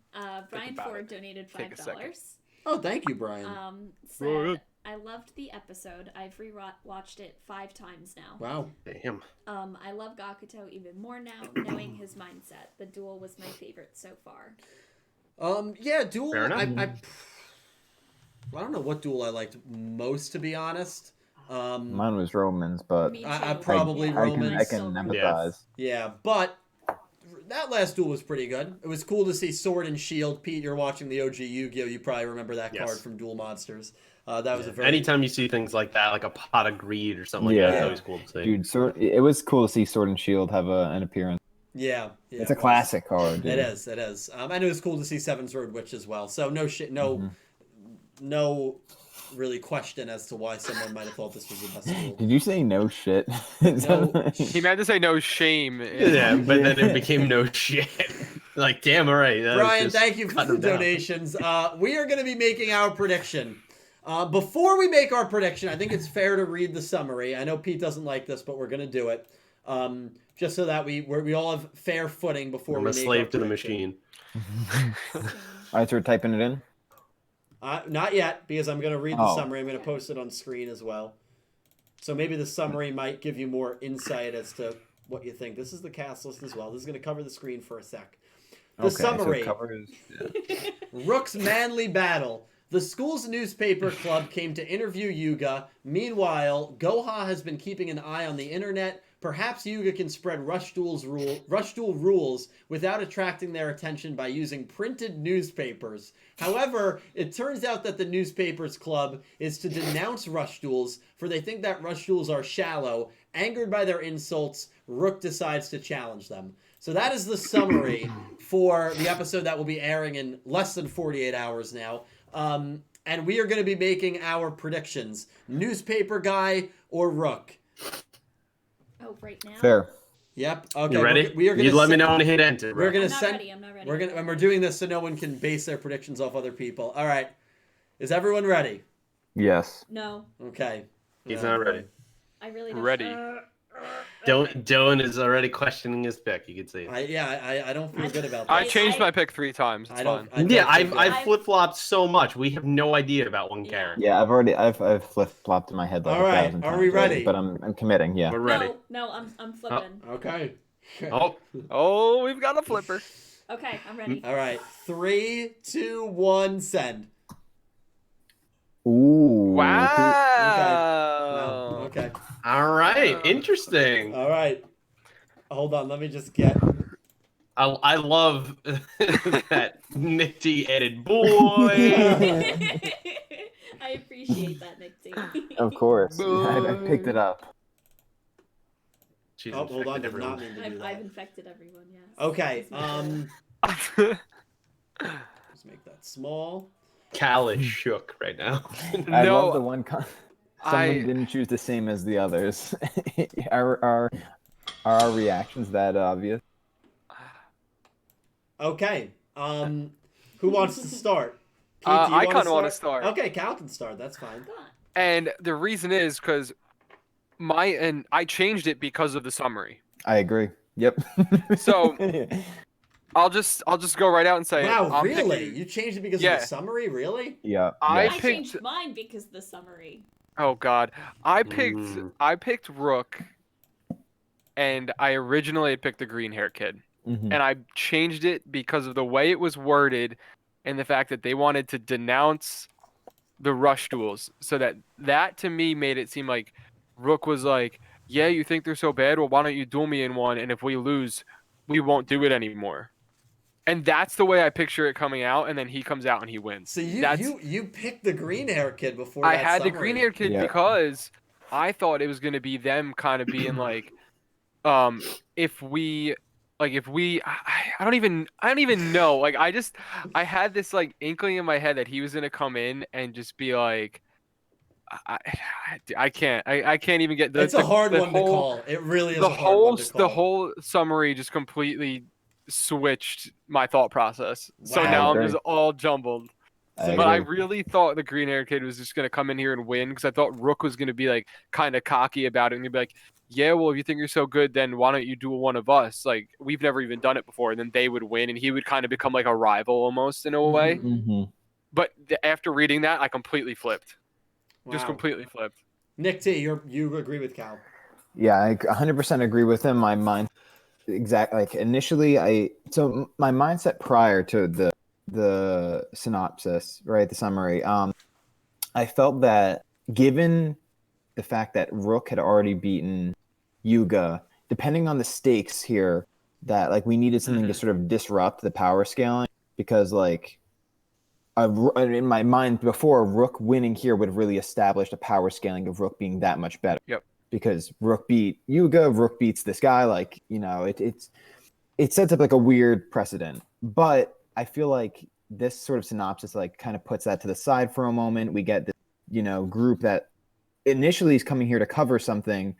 Brian about Ford it. donated Take a second. $5. Oh, thank you, Brian. Said, I loved the episode. I've rewatched it 5 times now. Wow. Damn. I love Gakuto even more now, knowing his mindset. The duel was my favorite so far. Yeah, duel. Fair enough. I don't know what duel I liked most, to be honest. Mine was Romans, but Me I too. probably Yeah, Romans. I can so good. empathize. Yeah, but that last duel was pretty good. It was cool to see Sword and Shield. Pete, you're watching the OG Yu-Gi-Oh! You probably remember that Yes. card from Duel Monsters. That was a very Anytime you see things like that, like a pot of greed or something like Yeah. that, it's always cool to see. Dude, it was cool to see Sword and Shield have an appearance. yeah. It's it a was. classic card. Dude. It is. It is. And it was cool to see Seven's Road Witch as well. So no shit. Mm-hmm. No really question as to why someone might have thought this was the best duel. Did you say no shit? No. He meant to say no shame. Yeah, but then it became no shit. Like, damn, all right. Brian, thank you for cut the him down. donations. We are going to be making our prediction. Before we make our prediction, I think it's fair to read the summary. I know Pete doesn't like this, but we're going to do it. Just so that we all have fair footing before I'm we a make slave our to the prediction. machine. All right, so we're typing it in. Not yet, because I'm going to read the Oh. summary. I'm going to post it on screen as well. So maybe the summary might give you more insight as to what you think. This is the cast list as well. This is going to cover the screen for a sec. The Okay, so summary. covers. Yeah. Rook's manly battle. The school's newspaper club came to interview Yuga. Meanwhile, Goha has been keeping an eye on the internet. Perhaps Yuga can spread Rush Duel rules without attracting their attention by using printed newspapers. However, it turns out that the newspapers club is to denounce Rush Duels, for they think that Rush Duels are shallow. Angered by their insults, Rook decides to challenge them. So that is the summary for the episode that will be airing in less than 48 hours now. And we are going to be making our predictions. Newspaper guy or Rook? Oh, right now? Fair. Yep. Okay. You ready? We are gonna you let me know when to hit enter. We're gonna I'm not send. ready. I'm not ready. And we're doing this so no one can base their predictions off other people. All right. Is everyone ready? Yes. No, Okay. He's not ready. I really don't. Ready. Dylan is already questioning his pick. You can see it. I don't feel good about that. I changed my pick 3 times. It's fine. I've flip flopped so much. We have no idea about one character. Yeah, I've flip flopped in my head like All right, 1,000 are times we already, ready? but I'm committing. Yeah. We're ready. No, I'm flipping. Okay. Oh, we've got a flipper. Okay, I'm ready. All right. 3, 2, 1, send. Ooh. Wow. Okay. All right. Interesting. All right. Hold on. Let me just get. I love that Nick T added boy. I appreciate that, Nick T. Of course. I picked it up. She's Hold on. infected Did not everyone. mean to do I've that. infected everyone. Yes. Okay. Let's make that small. Cal is shook right now. I No, love the one. Someone didn't choose the same as the others. Are our reactions that obvious? Okay. Who wants to start? Pete, do you I wanna kind of want to start. Okay, Cal can start. That's fine. Go on. And the reason is because I changed it because of the summary. I agree. Yep. So I'll just go right out and say, Wow, I'm really? picking- You changed it because Yeah. of the summary? Really? yeah. I I picked. changed mine because of the summary. Oh God, I picked Rook, and I originally had picked the green hair kid, Mhm. and I changed it because of the way it was worded, and the fact that they wanted to denounce the rush duels, so that to me made it seem like Rook was like, yeah, you think they're so bad? Well, why don't you duel me in one, and if we lose, we won't do it anymore. And that's the way I picture it coming out, and then he comes out and he wins. So That's, you picked the green hair kid before I that had the summary. green hair kid Yeah. because I thought it was going to be them kind of being like, if we I don't even know. Like I had this like inkling in my head that he was going to come in and just be like, I can't even get It's a hard one to call. It really is a hard one to call. The whole summary just completely switched my thought process. So Wow. now I I'm just agree. all jumbled. I But I agree. really thought the green hair kid was just gonna come in here and win because I thought Rook was gonna be like kind of cocky about it and he'd be like, yeah, well, if you think you're so good, then why don't you duel one of us? Like we've never even done it before, and then they would win, and he would kind of become like a rival almost in a way. Mhm. But after reading that, I completely flipped. Just Wow. completely flipped. Nick T, you agree with Cal? Yeah, I 100% agree with him. My mind, like initially, so my mindset prior to the synopsis, right, the summary, I felt that given the fact that Rook had already beaten Yuga, depending on the stakes here, that like we needed something to sort of disrupt the power scaling because like in my mind before Rook winning here would have really established a power scaling of Rook being that much better. Yep. Because Rook beat Yuga, Rook beats this guy, like, you know, it sets up like a weird precedent. But I feel like this sort of synopsis like kind of puts that to the side for a moment. We get this, you know, group that initially is coming here to cover something,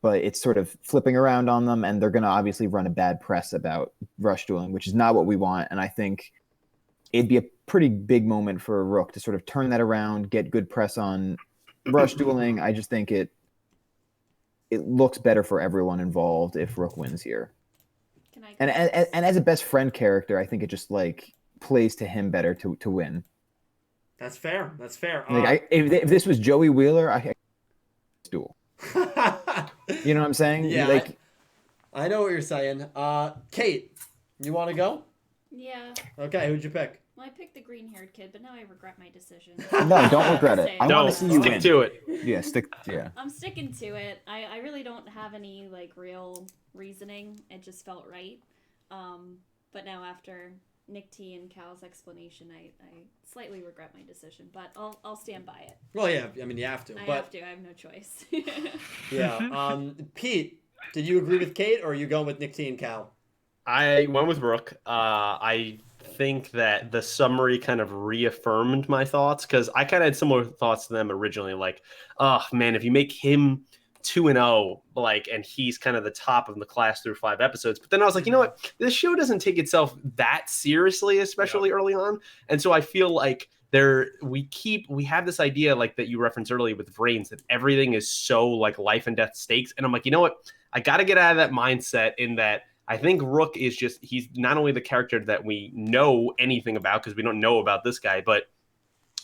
but it's sort of flipping around on them, and they're going to obviously run a bad press about rush dueling, which is not what we want. And I think it'd be a pretty big moment for Rook to sort of turn that around, get good press on rush dueling. I just think it looks better for everyone involved if Rook wins here. And as a best friend character, I think it just like plays to him better to win. That's fair. That's fair. Like if this was Joey Wheeler, I duel. You know what I'm saying? Yeah. Like I know what you're saying. Kate, you want to go? Yeah. Okay, who'd you pick? Well, I picked the green-haired kid, but now I regret my decision. no, don't regret it. I want to see you stick win. to it. Yeah, stick. Yeah. I'm sticking to it. I really don't have any like real reasoning. It just felt right. But now after Nick T and Cal's explanation, I slightly regret my decision. But I'll stand by it. Well, yeah. I mean, you have to. I but have to. I have no choice. yeah. Pete, did you agree with Kate, or are you going with Nick T and Cal? I went with Rook. I think that the summary kind of reaffirmed my thoughts because I kind of had similar thoughts to them originally. Like, oh man, if you make him 2-0, like, and he's kind of the top of the class through 5 episodes. But then I was like, you know what? This show doesn't take itself that seriously, especially early on. And so I feel like we have this idea, like that you referenced earlier with Vrains, that everything is so like life and death stakes. And I'm like, you know what? I got to get out of that mindset, in that I think Rook is he's not only the character that we know anything about, because we don't know about this guy, but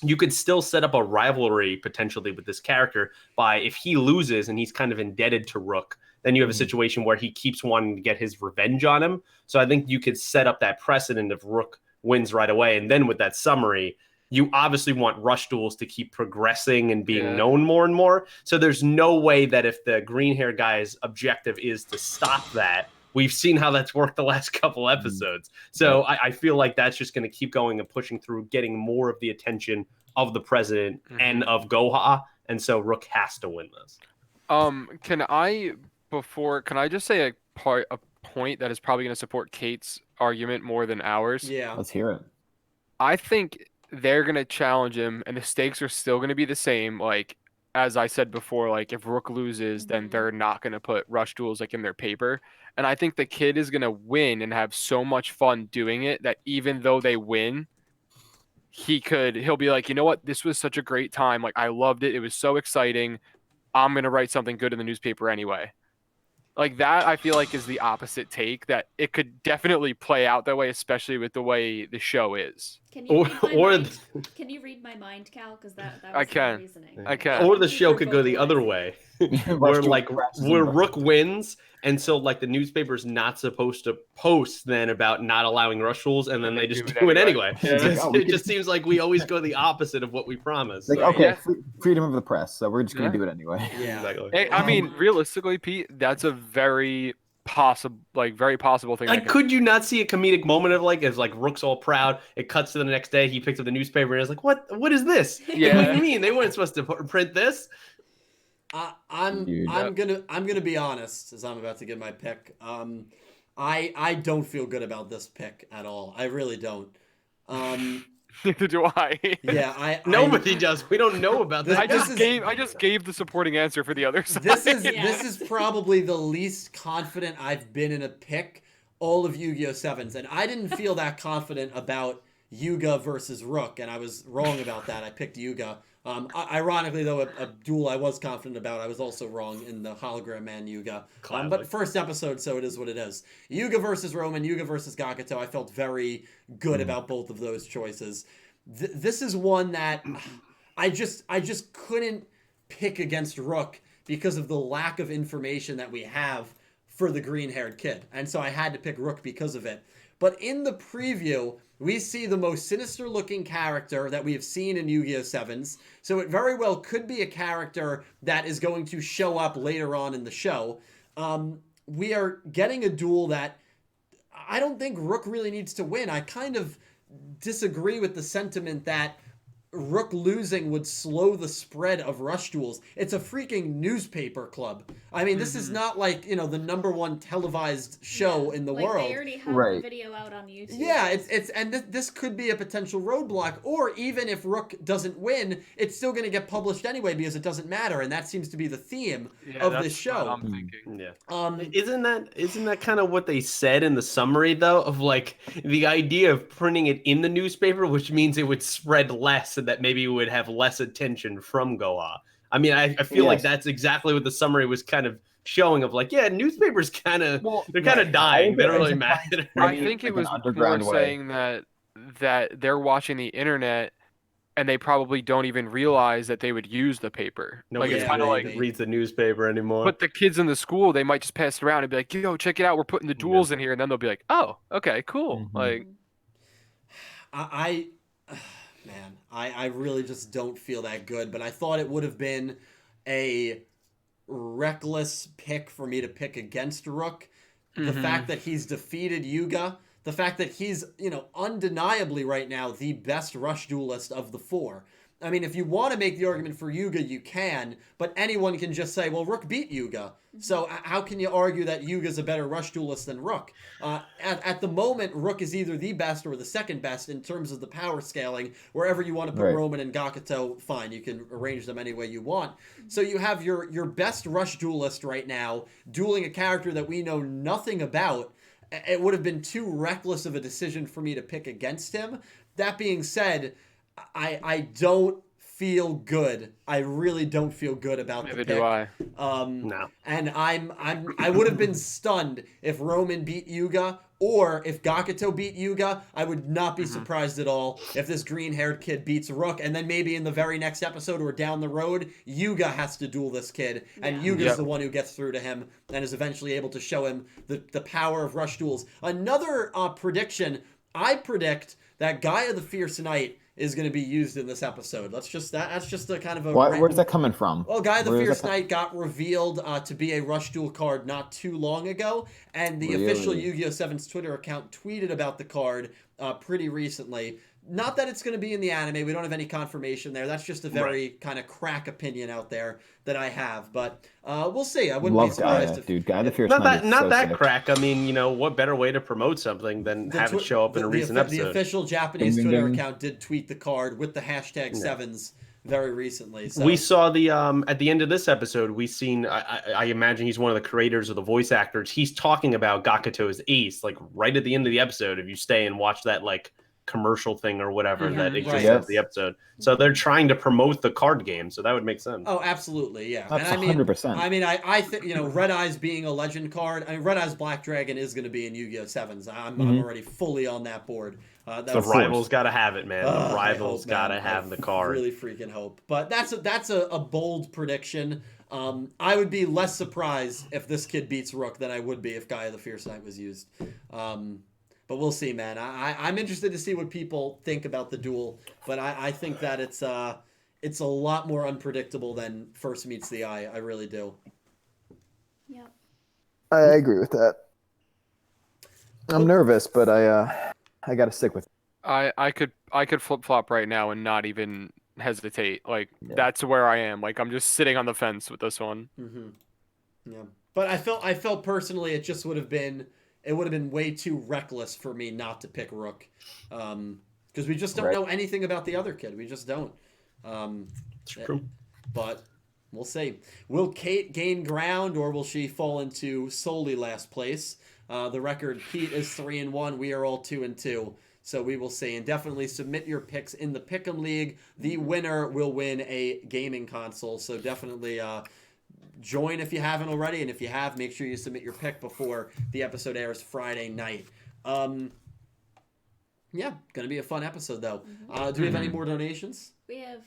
you could still set up a rivalry potentially with this character by, if he loses and he's kind of indebted to Rook, then you have a situation where he keeps wanting to get his revenge on him. So I think you could set up that precedent if Rook wins right away. And then with that summary, you obviously want Rush Duels to keep progressing and being known more and more. So there's no way that if the green hair guy's objective is to stop that, we've seen how that's worked the last couple episodes. So I feel like that's just going to keep going and pushing through, getting more of the attention of the president and of Goha. And so Rook has to win this. Can I just say a point that is probably going to support Kate's argument more than ours? Yeah. Let's hear it. I think they're going to challenge him, and the stakes are still going to be the same. Like, as I said before, like, if Rook loses, then they're not going to put Rush Duels like in their paper. And I think the kid is going to win and have so much fun doing it that even though they win, he'll be like, you know what? This was such a great time. Like, I loved it. It was so exciting. I'm going to write something good in the newspaper anyway. Like, that, I feel like, is the opposite take, that it could definitely play out that way, especially with the way the show is. Can you read my mind? Can you read my mind, Cal? Because that was I can. my reasoning. I can. Or the show could go the other way, where Rook wins, and so like the newspaper's not supposed to post then about not allowing Rush Duels, and then they just do it anyway. It just seems like we always go the opposite of what we promise. Like, So, okay, freedom of the press, so we're just gonna do it anyway. Yeah. exactly. I mean, realistically, Pete, that's a very possible thing. Like, could you not see a comedic moment of like, as like Rook's all proud, it cuts to the next day, he picks up the newspaper and is like, what is this? Yeah. What do you mean? They weren't supposed to print this? I'm gonna be honest, as I'm about to give my pick. I don't feel good about this pick at all. I really don't. Neither do I. Yeah, Nobody does. We don't know about this. I just gave the supporting answer for the other side. This is probably the least confident I've been in a pick all of YuGiOh Sevens, and I didn't feel that confident about Yuga versus Rook, and I was wrong about that. I picked Yuga. Ironically, though, a duel I was confident about, I was also wrong in the Hologram Man Yuga. But first episode, so it is what it is. Yuga versus Roman, Yuga versus Gakuto. I felt very good about both of those choices. This is one that I just couldn't pick against Rook because of the lack of information that we have for the green-haired kid. And so I had to pick Rook because of it. But in the preview, we see the most sinister-looking character that we have seen in YuGiOh Sevens. So it very well could be a character that is going to show up later on in the show. We are getting a duel that I don't think Rook really needs to win. I kind of disagree with the sentiment that Rook losing would slow the spread of Rush Duels. It's a freaking newspaper club. I mean, this is not like, the #1 televised show in the world. They already have the video out on YouTube. Yeah, this could be a potential roadblock. Or even if Rook doesn't win, it's still going to get published anyway because it doesn't matter, and that seems to be the theme of this show. What I'm thinking. Yeah. Isn't that kind of what they said in the summary though, of like the idea of printing it in the newspaper, which means it would spread less, and that maybe it would have less attention from Goa. I mean, I feel like that's exactly what the summary was kind of showing, of like, newspapers they're kind of dying. They don't really matter. I think it was more saying that they're watching the internet and they probably don't even realize that they would use the paper. Nobody it's kind of like reads the newspaper anymore. But the kids in the school, they might just pass it around and be like, yo, check it out, we're putting the duels in here, and then they'll be like, oh, okay, cool. Like, Man, I really just don't feel that good, but I thought it would have been a reckless pick for me to pick against Rook. The fact that he's defeated Yuga, the fact that he's, undeniably right now the best Rush duelist of the 4. I mean, if you want to make the argument for Yuga, you can, but anyone can just say, well, Rook beat Yuga. So how can you argue that Yuga's a better rush duelist than Rook? At the moment, Rook is either the best or the second best in terms of the power scaling. Wherever you want to put Roman and Gakuto, fine, you can arrange them any way you want. So you have your best rush duelist right now dueling a character that we know nothing about. It would have been too reckless of a decision for me to pick against him. That being said, I don't feel good. I really don't feel good about the pick. Neither do I. No. And I would have been stunned if Roman beat Yuga or if Gakuto beat Yuga. I would not be surprised at all if this green-haired kid beats Rook, and then maybe in the very next episode or down the road, Yuga has to duel this kid, and Yuga's the one who gets through to him and is eventually able to show him the power of rush duels. Another prediction, I predict that Gaia the Fierce Knight is going to be used in this episode. That's just a kind of a... Where's that coming from? Well, Gaia the Fierce Knight got revealed to be a Rush Duel card not too long ago, and the official YuGiOh Sevens Twitter account tweeted about the card pretty recently. Not that it's going to be in the anime. We don't have any confirmation there. That's just a very kind of crack opinion out there that I have. But we'll see. I wouldn't be surprised if... Dude, Gaia the Fierce Knight is not so that sick. crack. I mean, you know, what better way to promote something than have it show up in a recent episode? The official Japanese Twitter account did tweet the card with the hashtag sevens very recently. So. We saw the at the end of this episode, we seen I imagine he's one of the creators or the voice actors. He's talking about Gakuto's ace, like right at the end of the episode. If you stay and watch that like commercial thing or whatever that exists at the episode. So they're trying to promote the card game, so that would make sense. Oh, absolutely, yeah. That's and 100%. I mean, I think, you know, Red Eye's being a legend card. I mean, Red Eye's Black Dragon is going to be in YuGiOh Sevens. I'm already fully on that board. The rivals got to have it, man. The rivals got to have the card. Really freaking hope. But that's a bold prediction. I would be less surprised if this kid beats Rook than I would be if Gaia the Fierce Knight was used. But we'll see, man. I'm interested to see what people think about the duel, but I think that it's a lot more unpredictable than first meets the eye. I really do. Yep. I agree with that. I'm nervous, but I got to stick with it. I could flip flop right now and not even hesitate. Like that's where I am. Like I'm just sitting on the fence with this one. Yeah, but I felt personally it just would have been. It would have been way too reckless for me not to pick Rook. Because we just don't know anything about the other kid. We just don't. It's true. But we'll see. Will Kate gain ground or will she fall into solely last place? The record, Pete is 3-1. We are all 2-2. So we will see. And definitely submit your picks in the Pick'em League. The winner will win a gaming console. So definitely... join if you haven't already, and if you have, make sure you submit your pick before the episode airs Friday night. Yeah, gonna be a fun episode though. Do we have any more donations? We have,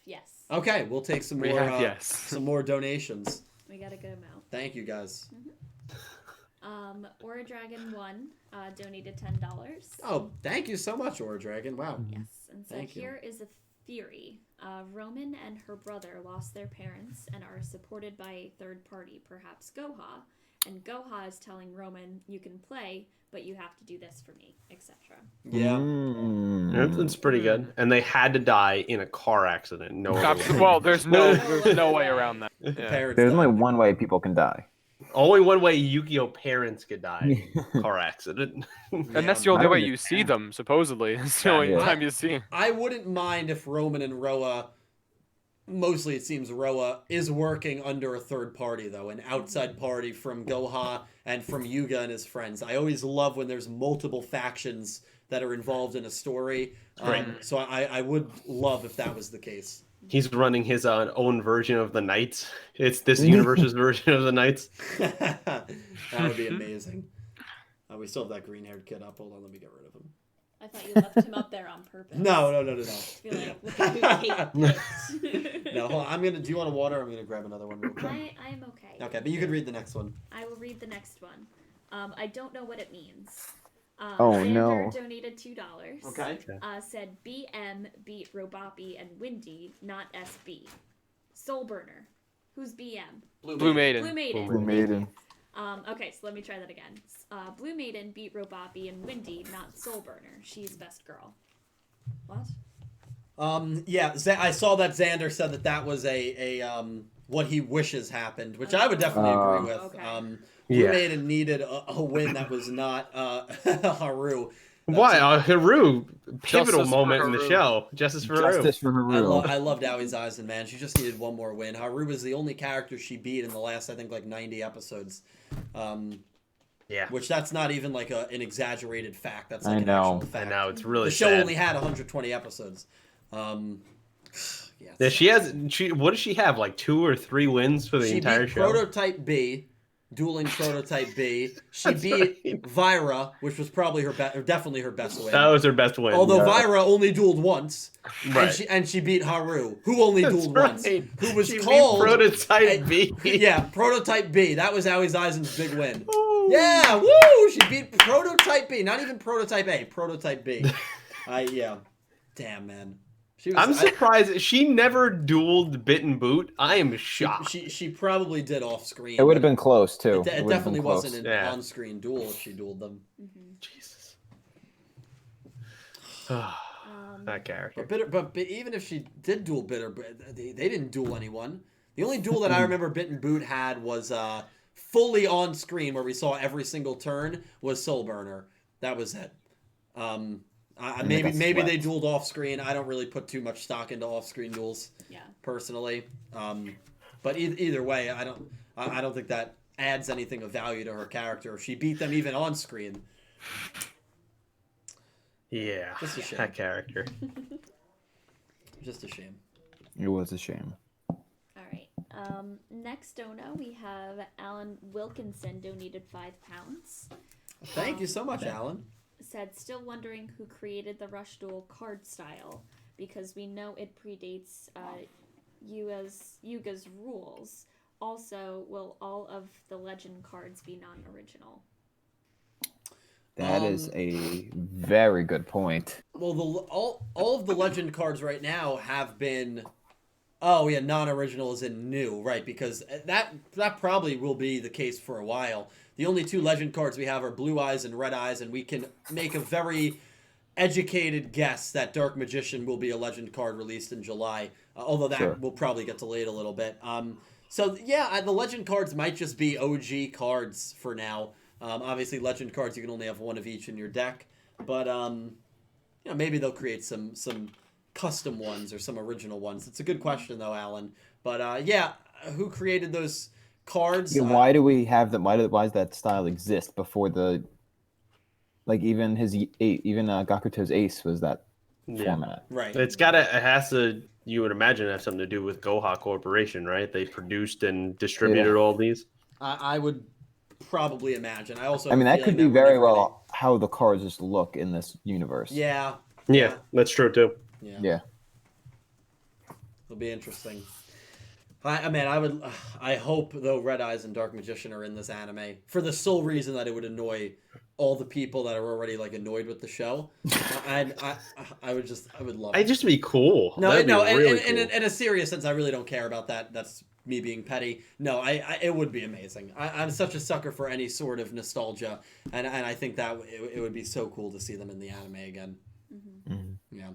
yes. Okay, we'll take some more. Some more donations. We got a good amount. Thank you guys. Aura Dragon 1 donated $10. Oh, thank you so much, Aura Dragon. Wow. Yes, and so here is a theory. Roman and her brother lost their parents and are supported by a third party, perhaps Goha. And Goha is telling Roman, you can play, but you have to do this for me, etc. Yeah. It's pretty good. And they had to die in a car accident. No other way. Well, there's no way around that. Yeah. There's only one way people can die. Only one way YuGiOh parents could die. Car accident. And that's the only way you see them, supposedly. It's the only time you see them. I wouldn't mind if Roman and Roa, mostly it seems Roa, is working under a third party, though. An outside party from Goha and from Yuga and his friends. I always love when there's multiple factions that are involved in a story. So I would love if that was the case. He's running his own version of the Knights. It's this universe's version of the Knights. That would be amazing. We still have that green-haired kid up. Hold on, let me get rid of him. I thought you left him up there on purpose. No. I feel like, look at who Kate No, hold on. Do you want a water? I'm gonna grab another one real quick. I am okay. Okay, but you could read the next one. I will read the next one. I don't know what it means. no. Donated $2. Okay. Said BM beat Robopi and Windy, not SB. Soul Burner. Who's BM? Blue Maiden. Blue Maiden. Blue Maiden. Okay, so let me try that again. Blue Maiden beat Robopi and Windy, not Soul Burner. She's best girl. What? Yeah, I saw that Xander said that was a what he wishes happened, which I would definitely agree with. Okay. Blue Maiden needed a win that was not Haru. Why? Haru, pivotal Justice for moment in the Haru. show. Justice for Justice for Haru. I loved Aoi's Eisen, man. She just needed one more win. Haru was the only character she beat in the last, I think, like 90 episodes. Yeah. Which that's not even like an exaggerated fact. That's like I an know. actual fact. I know, it's really The show sad. only had 120 episodes. Yeah, she has. What does she have? Like 2 or 3 wins for the entire beat show. Prototype B, dueling Prototype B. She beat Vyra, which was probably definitely her best win. That was her best win. Although Vyra only dueled once, Right. and she beat Haru, who only dueled once, who was She beat called Prototype B. Yeah, Prototype B. That was Aoi's Eisen's big win. Ooh. Yeah, woo! She beat Prototype B, not even Prototype A, Prototype B. Yeah, damn man. I'm surprised she never dueled Bit and Boot. I am shocked. She probably did off screen. It would have been close too. It definitely wasn't an Yeah. on-screen duel if she dueled them. Jesus. That character. But even if she did duel Bitter, they didn't duel anyone. The only duel that I remember Bit and Boot had was fully on screen, where we saw every single turn, was Soul Burner. That was it. Maybe they dueled off screen. I don't really put too much stock into off screen duels, personally. But either way, I don't think that adds anything of value to her character. If she beat them even on screen. Yeah, Just a shame. that character. Just a shame. It was a shame. All right. Next dono, we have Alan Wilkinson donated £5. Thank you so much, Alan. Said, still wondering who created the Rush Duel card style, because we know it predates Yuga's rules. Also, will all of the legend cards be non-original? That is a very good point. Well, all of the legend cards right now have been, non-original is in new, right? Because that probably will be the case for a while. The only 2 legend cards we have are Blue Eyes and Red Eyes, and we can make a very educated guess that Dark Magician will be a legend card released in July, although that will probably get delayed a little bit. The legend cards might just be OG cards for now. Obviously, legend cards, you can only have one of each in your deck, but maybe they'll create some custom ones or some original ones. It's a good question, though, Alan. But who created those cards? Yeah, why do we have them? Why does that style exist before the? Like even Gakuto's Ace was that format. Right. It has to. You would imagine it has something to do with Goha Corporation, right? They produced and distributed all these. I would probably imagine. That could be very well how the cards just look in this universe. Yeah. Yeah, that's true too. Yeah. It'll be interesting. I hope though Red Eyes and Dark Magician are in this anime for the sole reason that it would annoy all the people that are already like annoyed with the show. I would love it. It'd just be cool. No, That'd be really cool. cool. In a serious sense, I really don't care about that. That's me being petty. No, it would be amazing. I'm such a sucker for any sort of nostalgia, and I think that it would be so cool to see them in the anime again. Mm-hmm. Mm-hmm. Yeah.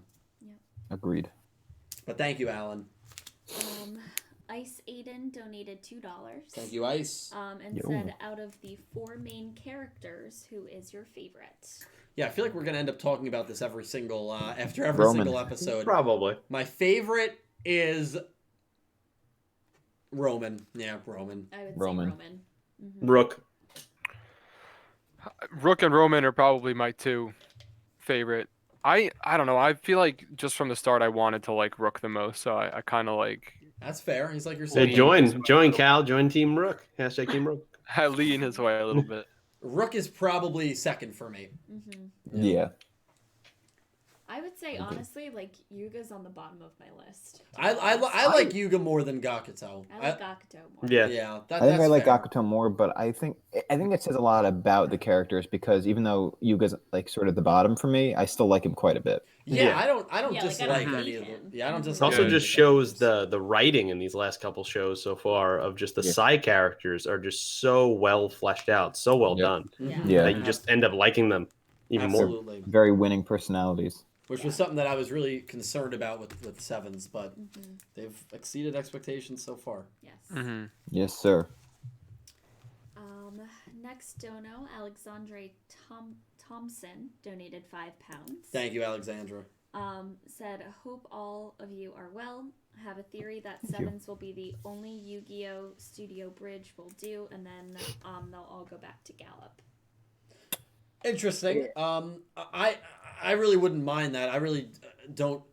Agreed. But thank you, Alan. Ice Aiden donated $2. Thank you, Ice. And said, out of the 4 main characters, who is your favorite? Yeah, I feel like we're gonna end up talking about this every single single episode. Probably. My favorite is Roman. Yeah, Roman. I would Roman. say Roman. Mm-hmm. Rook. Rook and Roman are probably my 2 favorite. I don't know. I feel like just from the start I wanted to like Rook the most, so I kind of like. That's fair. He's like your Hey, second. join Cal, join Team Rook. #Team Rook. I lean his way a little bit. Rook is probably second for me. Mm-hmm. Yeah. I would say honestly, like Yuga's on the bottom of my list. I like Yuga more than Gakuto. I like Gakuto more. Yeah. Yeah, I think I like fair. Gakuto more, but I think it says a lot about the characters because even though Yuga's like sort of the bottom for me, I still like him quite a bit. Yeah, Yeah. I don't Yeah, like, dislike I don't any hate of them. him. Yeah, I don't It It dislike. also any just of shows the writing in these last couple shows so far of just the side characters are just so well fleshed out, so well done them. Yeah. Mhm. Yeah. that you just end up liking them even more. Absolutely. Very winning personalities. which was something that I was really concerned about with Sevens, but they've exceeded expectations so far. Yes. Yes, sir. Next dono, Alexandre Thompson donated £5. Thank you, Alexandra. Said, hope all of you are well. Have a theory that Sevens will be the only Yu-Gi-Oh studio bridge will do, and then they'll all go back to Gallop. Interesting. I really wouldn't mind that. I really don't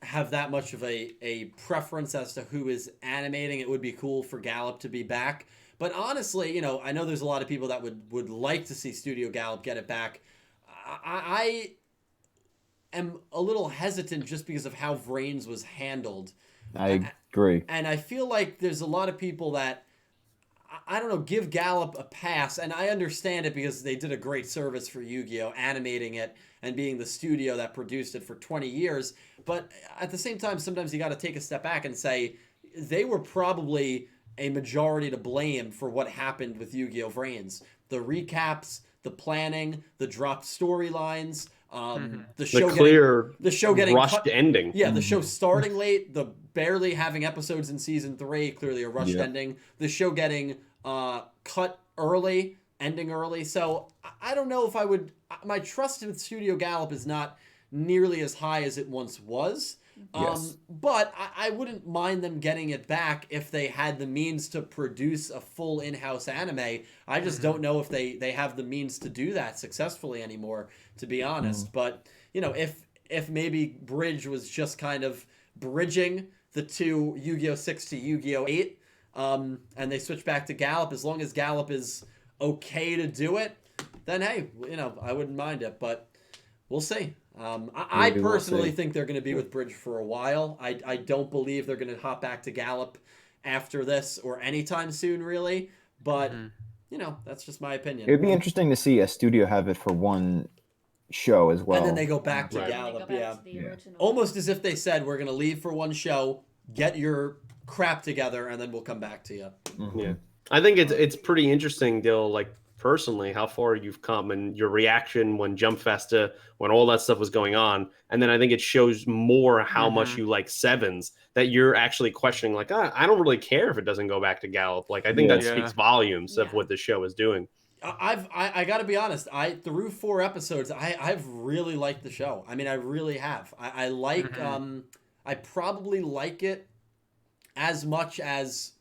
have that much of a preference as to who is animating. It would be cool for Gallop to be back. But honestly, you know, I know there's a lot of people that would like to see Studio Gallop get it back. I am a little hesitant just because of how Vrains was handled. I agree. And I feel like there's a lot of people that, I don't know, give Gallop a pass. And I understand it because they did a great service for Yu-Gi-Oh! Animating it and being the studio that produced it for 20 years. But at the same time, sometimes you got to take a step back and say they were probably a majority to blame for what happened with Yu-Gi-Oh! Vrains. The recaps, the planning, the dropped storylines, the show getting rushed cut, ending. Yeah, the show starting late, the barely having episodes in season 3, clearly a rushed ending. The show getting cut early, ending early. So I don't know if I would. My trust with Studio Gallop is not nearly as high as it once was. But I wouldn't mind them getting it back if they had the means to produce a full in-house anime. I just don't know if they have the means to do that successfully anymore, to be honest. But, you know, if maybe Bridge was just kind of bridging the two Yu-Gi-Oh! 6 to Yu-Gi-Oh! 8, and they switch back to Gallop, as long as Gallop is okay to do it, then hey, you know, I wouldn't mind it. But we'll see. I personally think they're going to be with Bridge for a while. I don't believe they're going to hop back to Gallop after this or anytime soon, really. But, you know, that's just my opinion. It would be interesting to see a studio have it for one show as well. And then they go back to Gallop, almost as if they said, we're going to leave for one show, get your crap together, and then we'll come back to you. Yeah. I think it's pretty interesting, Dill, like, personally, how far you've come and your reaction when Jump Festa, when all that stuff was going on. And then I think it shows more how much you like Sevens, that you're actually questioning, like, I don't really care if it doesn't go back to Gallop. Like, I think that speaks volumes of what the show is doing. I got to be honest. Through 4 episodes, I've really liked the show. I mean, I really have. I like, I probably like it as much as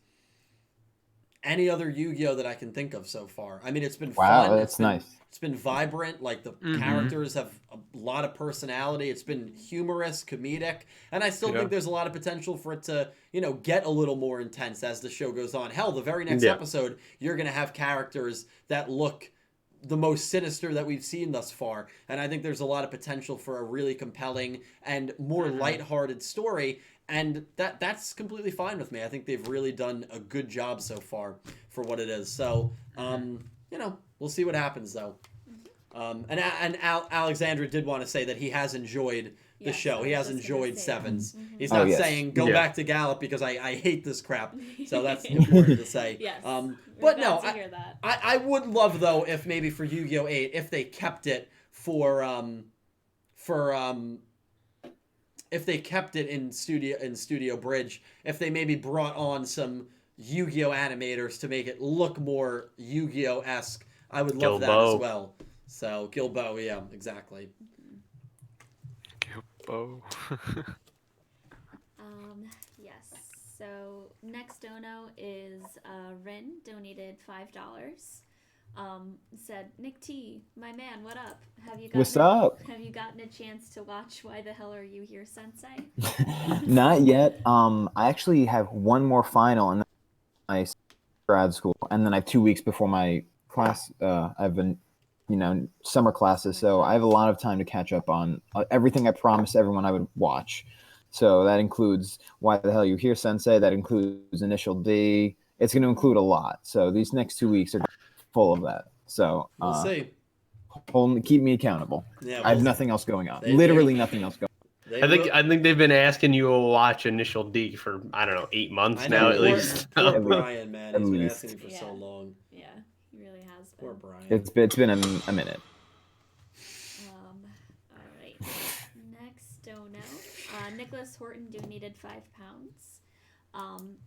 any other Yu-Gi-Oh! That I can think of so far. I mean, it's been fun. That's nice. It's been vibrant. Like, the characters have a lot of personality. It's been humorous, comedic. And I still think there's a lot of potential for it to, you know, get a little more intense as the show goes on. Hell, the very next episode, you're going to have characters that look the most sinister that we've seen thus far. And I think there's a lot of potential for a really compelling and more lighthearted story. And that's completely fine with me. I think they've really done a good job so far for what it is. So, you know, we'll see what happens, though. And Alexandra did want to say that he has enjoyed the show. He has enjoyed Sevens. He's not saying go back to Gallop because I hate this crap. So that's important to say. But no, I would love, though, if maybe for Yu-Gi-Oh! 8, if they kept it if they kept it in Studio Bridge, if they maybe brought on some Yu-Gi-Oh! Animators to make it look more Yu-Gi-Oh!-esque, I would love that as well. So, Gilbo, yeah, exactly. Gilbo. Yes. So, next dono is Rin, donated $5. Said, Nick T, my man, what up? What's up? Have you gotten a chance to watch Why the Hell Are You Here, Sensei? Not yet. I actually have one more final in my grad school, and then I have 2 weeks before my class. I've been, summer classes, so I have a lot of time to catch up on everything I promised everyone I would watch. So that includes Why the Hell Are You Here, Sensei. That includes Initial D. It's going to include a lot. So these next 2 weeks are full of that. So we'll see. Keep me accountable. Yeah, I have nothing else going on. Literally nothing else going on. I think they've been asking you to watch Initial D for 8 months now at least. Poor Brian, man, he's been asking you for so long. Yeah, he really has been. Poor Brian. It's been a minute. All right. Nicholas Horton donated £5.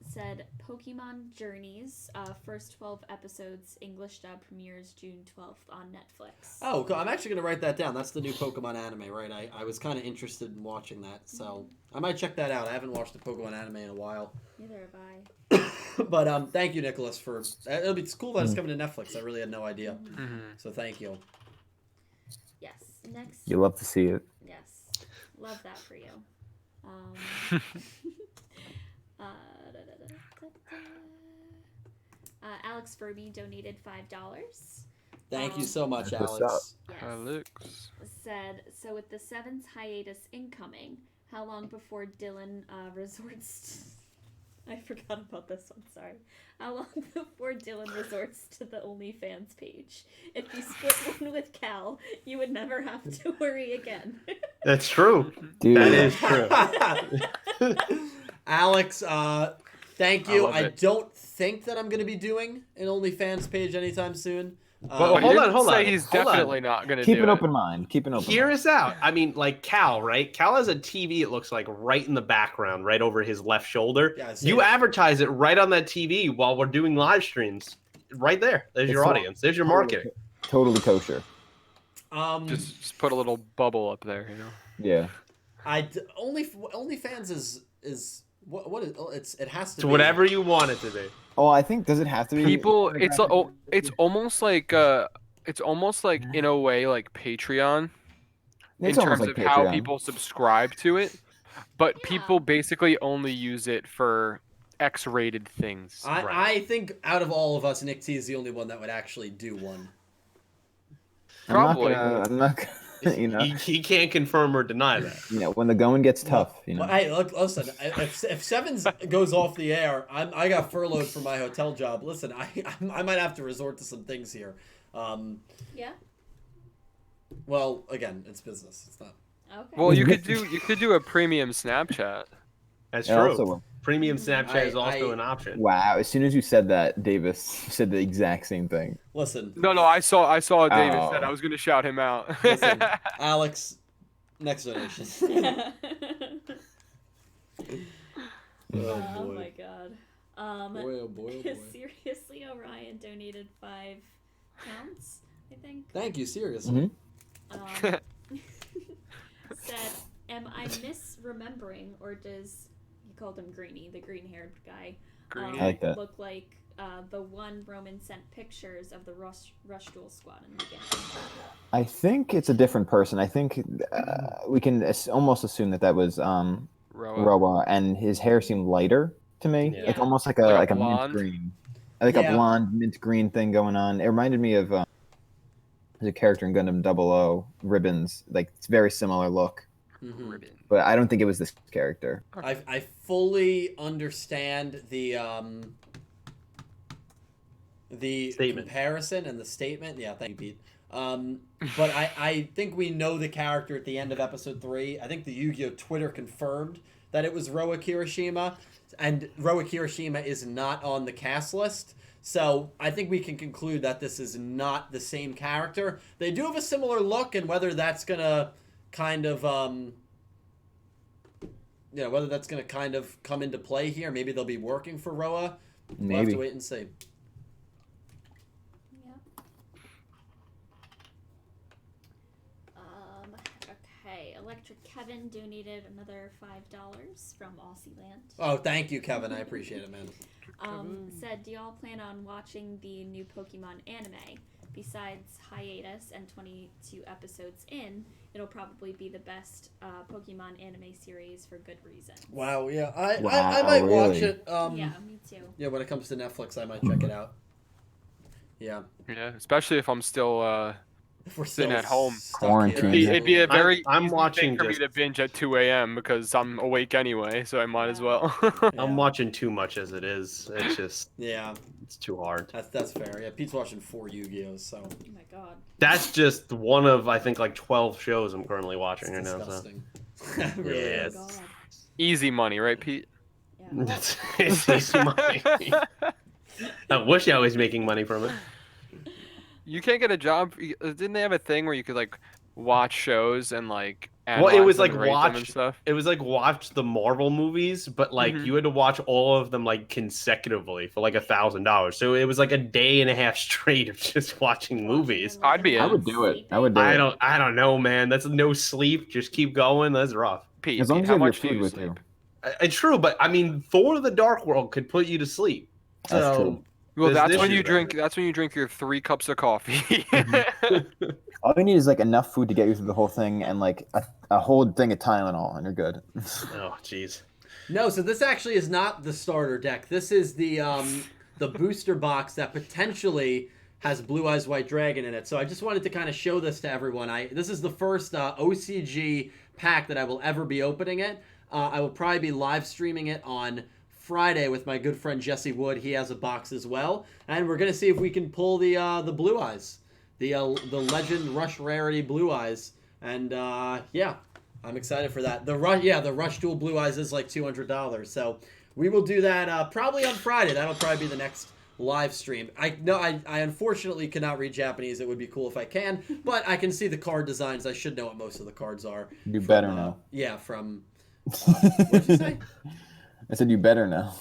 Said Pokemon Journeys, first 12 episodes, English dub premieres June 12th on Netflix. Oh, cool. I'm actually going to write that down. That's the new Pokemon anime, right? I was kind of interested in watching that, so I might check that out. I haven't watched a Pokemon anime in a while. Neither have I. But thank you, Nicholas, for... It's cool that it's coming to Netflix. I really had no idea. So thank you. Yes. Next. You love to see it. Yes. Love that for you. Alex Furby donated $5. Thank you so much, That's what's Alex. Yes. Alex. Said, so with the Sevens hiatus incoming, how long before Dylan resorts I forgot about this one, sorry. How long before Dylan resorts to the OnlyFans page? If you split one with Cal, you would never have to worry again. That's true. Dude. That is true. Alex, thank you. love I it. don't think that I'm going to be doing an OnlyFans page anytime soon. Well, He hold didn't on. say he's Hold on. definitely not going to Keep do an it. open mind. Keep an open Hear mind. us out. I mean, like Cal, right? Cal has a TV, it looks like, right in the background, right over his left shoulder. Yeah, I see You it. advertise it right on that TV while we're doing live streams. Right there. There's your It's not- audience. There's your marketing. Totally kosher. Just put a little bubble up there, you know. Yeah. OnlyFans is what is it has to It's be whatever you want it to be. Oh, I think does it have to be? People, it's almost like in a way like Patreon in It's almost terms like of how Patreon. people subscribe to it, but people basically only use it for X-rated things. I think out of all of us, Nick T is the only one that would actually do one. Probably. I'm not gonna, you know. He can't confirm or deny that. You know, when the going gets tough, you know. Well, hey, look, listen. If Sevens goes off the air, I got furloughed from my hotel job. Listen, I might have to resort to some things here. Yeah? Well, again, it's business. It's not. Okay. Well, you could do a premium Snapchat. That's It true. also- Premium Snapchat is also I- an option. Wow. As soon as you said that, Davis said the exact same thing. Listen, No, I saw David Oh. said I was gonna shout him out. listen, Alex. Next donation. Oh my god. Boy, oh boy, oh boy. Seriously, Orion donated £5, I think. Thank you, seriously. Mhm. Said, am I misremembering, or does, he called him Greenie, the green-haired guy, Greenie. I like that. look like the one Roman sent pictures of the Rush Duel squad in the beginning? I think it's a different person. I think we can almost assume that was Roa. Roa, and his hair seemed lighter to me. Yeah. Like almost like Like a a mint blonde? green, like Yeah. a blonde mint green thing going on. It reminded me of there's a character in Gundam 00, Ribbons. Like it's very similar look, Mhm. Ribbon. but I don't think it was this character. I fully understand the Statement. comparison and the statement. Yeah, thank you, Pete. But I think we know the character at the end of episode 3. I think the Yu-Gi-Oh! Twitter confirmed that it was Roa Kirishima, and Roa Kirishima is not on the cast list. So I think we can conclude that this is not the same character. They do have a similar look, and whether that's gonna kind of whether that's gonna kind of come into play here, maybe they'll be working for Roa. We'll have to Maybe. wait and see. Yeah. Okay. Electric Kevin donated another $5 from Aussieland. Oh, thank you, Kevin. I appreciate it, man. Said, do y'all plan on watching the new Pokemon anime? Besides hiatus and 22 episodes in, it'll probably be the best Pokemon anime series for good reasons. Wow, yeah. I Wow, might watch really? it. Yeah, me too. Yeah, when it comes to Netflix, I might check it out. Yeah. Yeah, especially if I'm still If we're Sitting still at home. stuck Quarantine. here. it'd be a very I'm easy watching thing for me just- to binge at 2 a.m. because I'm awake anyway, so I might as well. Yeah. I'm watching too much as it is. It's just, Yeah, it's too hard. that's fair. Yeah, Pete's watching 4 Yu-Gi-Ohs, so Oh my god. That's just one of, I think, like 12 shows I'm currently it's watching right now. So. disgusting. It really Yeah, is. Oh god. Easy money, right, Pete? Yeah. That's it's easy money. I wish I was making money from it. You can't get a job. Didn't they have a thing where you could like watch shows and like Well, it analyze was them like and rate them and watch. stuff. It was like watch the Marvel movies, but like Mhm. you had to watch all of them like consecutively for like $1,000. So it was like a day and a half straight of just watching movies. I'd be I in. would do it. I would do I it. don't know, man. That's no sleep. Just keep going. That's rough. Pete, As long Pete, as how you have your much do food you with sleep? you. It's true, but I mean, Thor: The Dark World could put you to sleep. That's So true. Well, there's that's an when issue you there. drink. That's when you drink your 3 cups of coffee. All you need is like enough food to get you through the whole thing, and like a whole thing of Tylenol, and you're good. Oh, jeez. No, so this actually is not the starter deck. This is the booster box that potentially has Blue Eyes White Dragon in it. So I just wanted to kind of show this to everyone. This is the first OCG pack that I will ever be opening it. I will probably be live streaming it on Friday with my good friend Jesse Wood. He has a box as well, and we're gonna see if we can pull the Blue Eyes, the Legend Rush Rarity Blue Eyes, and yeah. I'm excited for that. The Rush Duel Blue Eyes is like $200, so we will do that probably on Friday. That'll probably be the next live stream. I unfortunately cannot read Japanese. It would be cool if I can, but I can see the card designs. I should know what most of the cards are. You better know. Yeah, from what'd you say? I said you better know.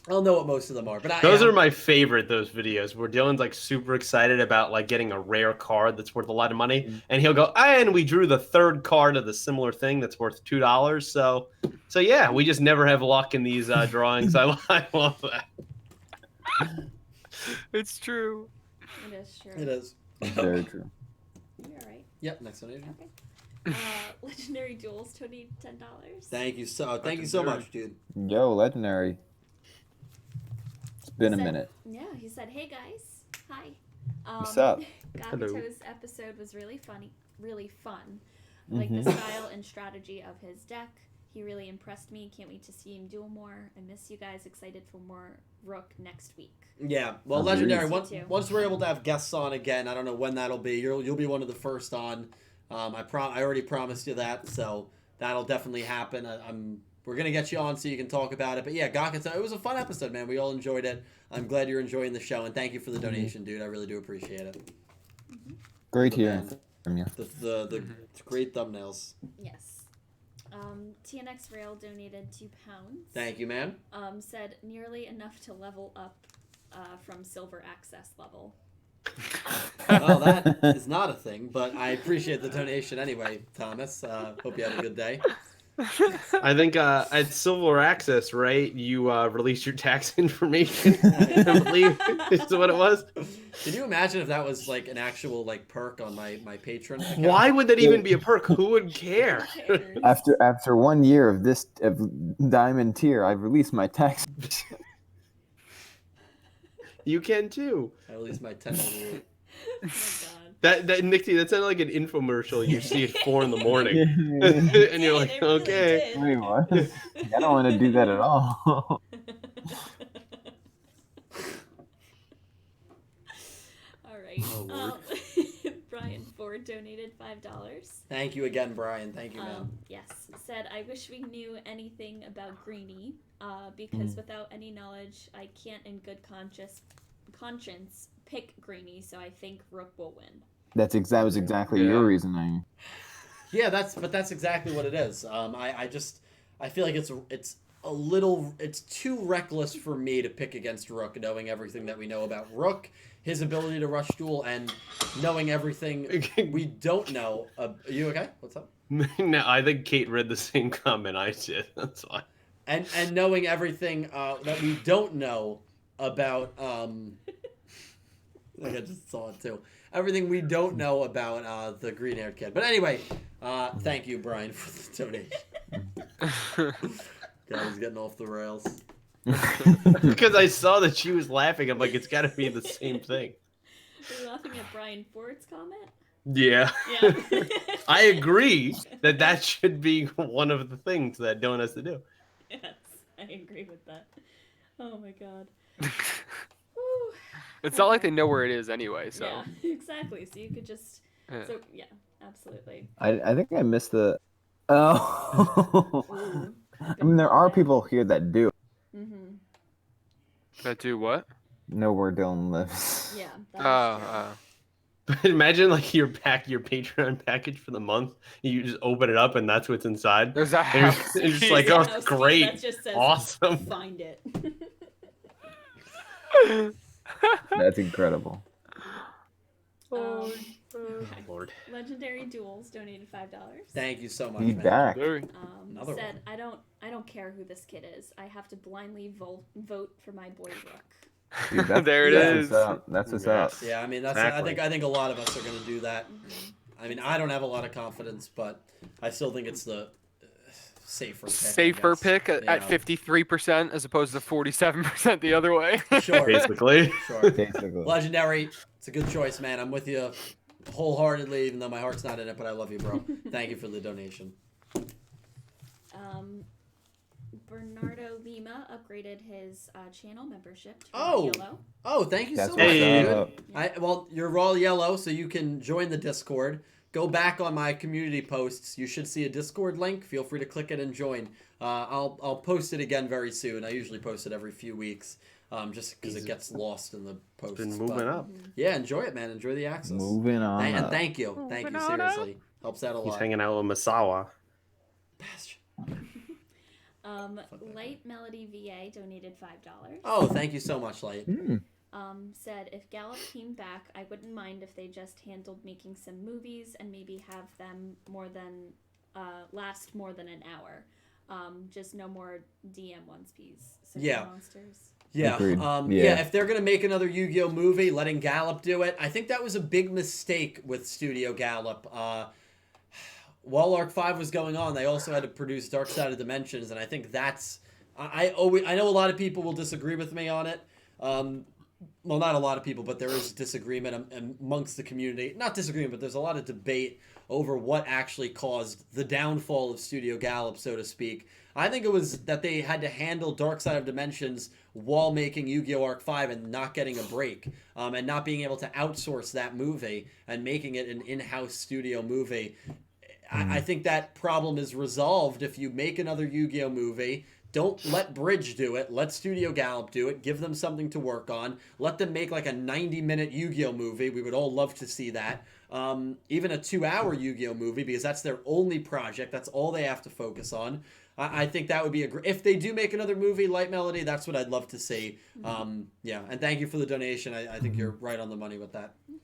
I'll know what most of them are, but Those are my favorite. Those videos where Dylan's like super excited about like getting a rare card that's worth a lot of money, and he'll go, and we drew the third card of the similar thing that's worth $2. So yeah, we just never have luck in these drawings. I love that. It's true. It is true. It is. Very true. You're right. Yep. Next one, Adrian. Okay. Legendary Duels, Tony, $10. Thank you so much, dude. Yo, legendary. It's been a minute. Yeah, he said, "Hey guys, hi." What's up? Gakuto's episode was really funny, really fun. I like the style and strategy of his deck. He really impressed me. Can't wait to see him duel more. I miss you guys. Excited for more Rook next week. Yeah, well, Agreed. Legendary. Me too. Once we're able to have guests on again, I don't know when that'll be. You'll be one of the first on. I already promised you that, so that'll definitely happen. We're gonna get you on so you can talk about it. But yeah, Gakuto, it was a fun episode, man. We all enjoyed it. I'm glad you're enjoying the show, and thank you for the donation, dude. I really do appreciate it. Great The hearing band. from you. The great thumbnails. Yes. TNX Rail donated £2. Thank you, man. Said nearly enough to level up from silver access level. Well, that is not a thing, but I appreciate the donation anyway, Thomas. Hope you have a good day. I think at Silver Access, right? You release your tax information. I believe is what it was. Can you imagine if that was like an actual like perk on my Patreon account? Why would that even be a perk? Who would care? After 1 year of this diamond tier, I've released my tax. You can too. I released my 10 rule. Oh my god. That Nick, that sounded like an infomercial you see at 4 in the morning, and you're like, It really okay. did. Wait, what? I don't want to do that at all. All right. Oh, Lord. Brian Ford donated $5. Thank you again, Brian. Thank you, man. Yes. Said, I wish we knew anything about Greenie, because without any knowledge, I can't in good conscience pick Greenie, so I think Rook will win. That was exactly Yeah. your reasoning. Yeah, that's exactly what it is. I feel like it's too reckless for me to pick against Rook, knowing everything that we know about Rook, his ability to rush duel, and knowing everything we don't know. Are you okay? What's up? No, I think Kate read the same comment I did. That's why. And knowing everything that we don't know about like I just saw it too. Everything we don't know about the green-haired kid. But anyway, thank you, Brian, for the donation. God, he's getting off the rails. Because I saw that she was laughing. I'm like, it's got to be the same thing. Are you laughing at Brian Ford's comment? Yeah. Yeah. I agree that should be one of the things that Dylan has to do. Yes, I agree with that. Oh my god. Whew. It's not like they know where it is anyway, so. Yeah, exactly. So you could just. Yeah. So yeah, absolutely. I think I missed the. Oh. Ooh. I mean, there are people here that do Mm-hmm. That do what? know where Dylan lives. Yeah. That is true. But imagine like your Patreon package for the month. You just open it up and that's what's inside. There's a And house. it's just like, Yeah, oh, no, Steve, great, that just says, awesome. Find it. That's incredible. Okay. Lord. Legendary Duels donated $5. Thank you so much, He's man. back. Another Said, I don't care who this kid is. I have to blindly vote for my boy Rook. Dude, that's, There it that's is. What's up. That's what's up. Yes. Yeah, I mean that's. Exactly. I think a lot of us are going to do that. I mean, I don't have a lot of confidence, but I still think it's the safer pick. Safer pick at 53% as opposed to 47% the other way. Sure. Basically. Sure. Basically. Legendary. It's a good choice, man. I'm with you wholeheartedly, even though my heart's not in it, but I love you, bro. Thank you for the donation. Bernardo Lima upgraded his channel membership to Oh. yellow. Oh, thank you That's so much, what's dude. up. Well, you're all yellow, so you can join the Discord. Go back on my community posts. You should see a Discord link. Feel free to click it and join. I'll post it again very soon. I usually post it every few weeks, just because it gets lost in the posts. Been moving up. Yeah, enjoy it, man. Enjoy the access. Moving on. And up. thank you. Thank you, seriously. Helps out a He's lot. hanging out with Masawa. Bastion. Light Melody VA donated $5. Oh, thank you so much, Light. Said if Gallup came back, I wouldn't mind if they just handled making some movies and maybe have them last more than an hour. Just no more DM onesies. So Yeah. Monsters. Yeah. Agreed. Yeah. If they're gonna make another Yu-Gi-Oh movie, letting Gallup do it, I think that was a big mistake with Studio Gallup. While Arc 5 was going on, they also had to produce Dark Side of Dimensions, and I think that's I know a lot of people will disagree with me on it. Well, not a lot of people, but there is disagreement amongst the community. Not disagreement, but there's a lot of debate over what actually caused the downfall of Studio Gallup, so to speak. I think it was that they had to handle Dark Side of Dimensions while making Yu-Gi-Oh! Arc 5 and not getting a break, and not being able to outsource that movie and making it an in-house studio movie. I think that problem is resolved if you make another Yu-Gi-Oh! Movie. Don't let Bridge do it. Let Studio Gallup do it. Give them something to work on. Let them make like a 90-minute Yu-Gi-Oh! Movie. We would all love to see that. Even a 2-hour Yu-Gi-Oh! Movie, because that's their only project. That's all they have to focus on. I think that would be if they do make another movie, Light Melody, that's what I'd love to see. Yeah, and thank you for the donation. I think you're right on the money with that. Yes.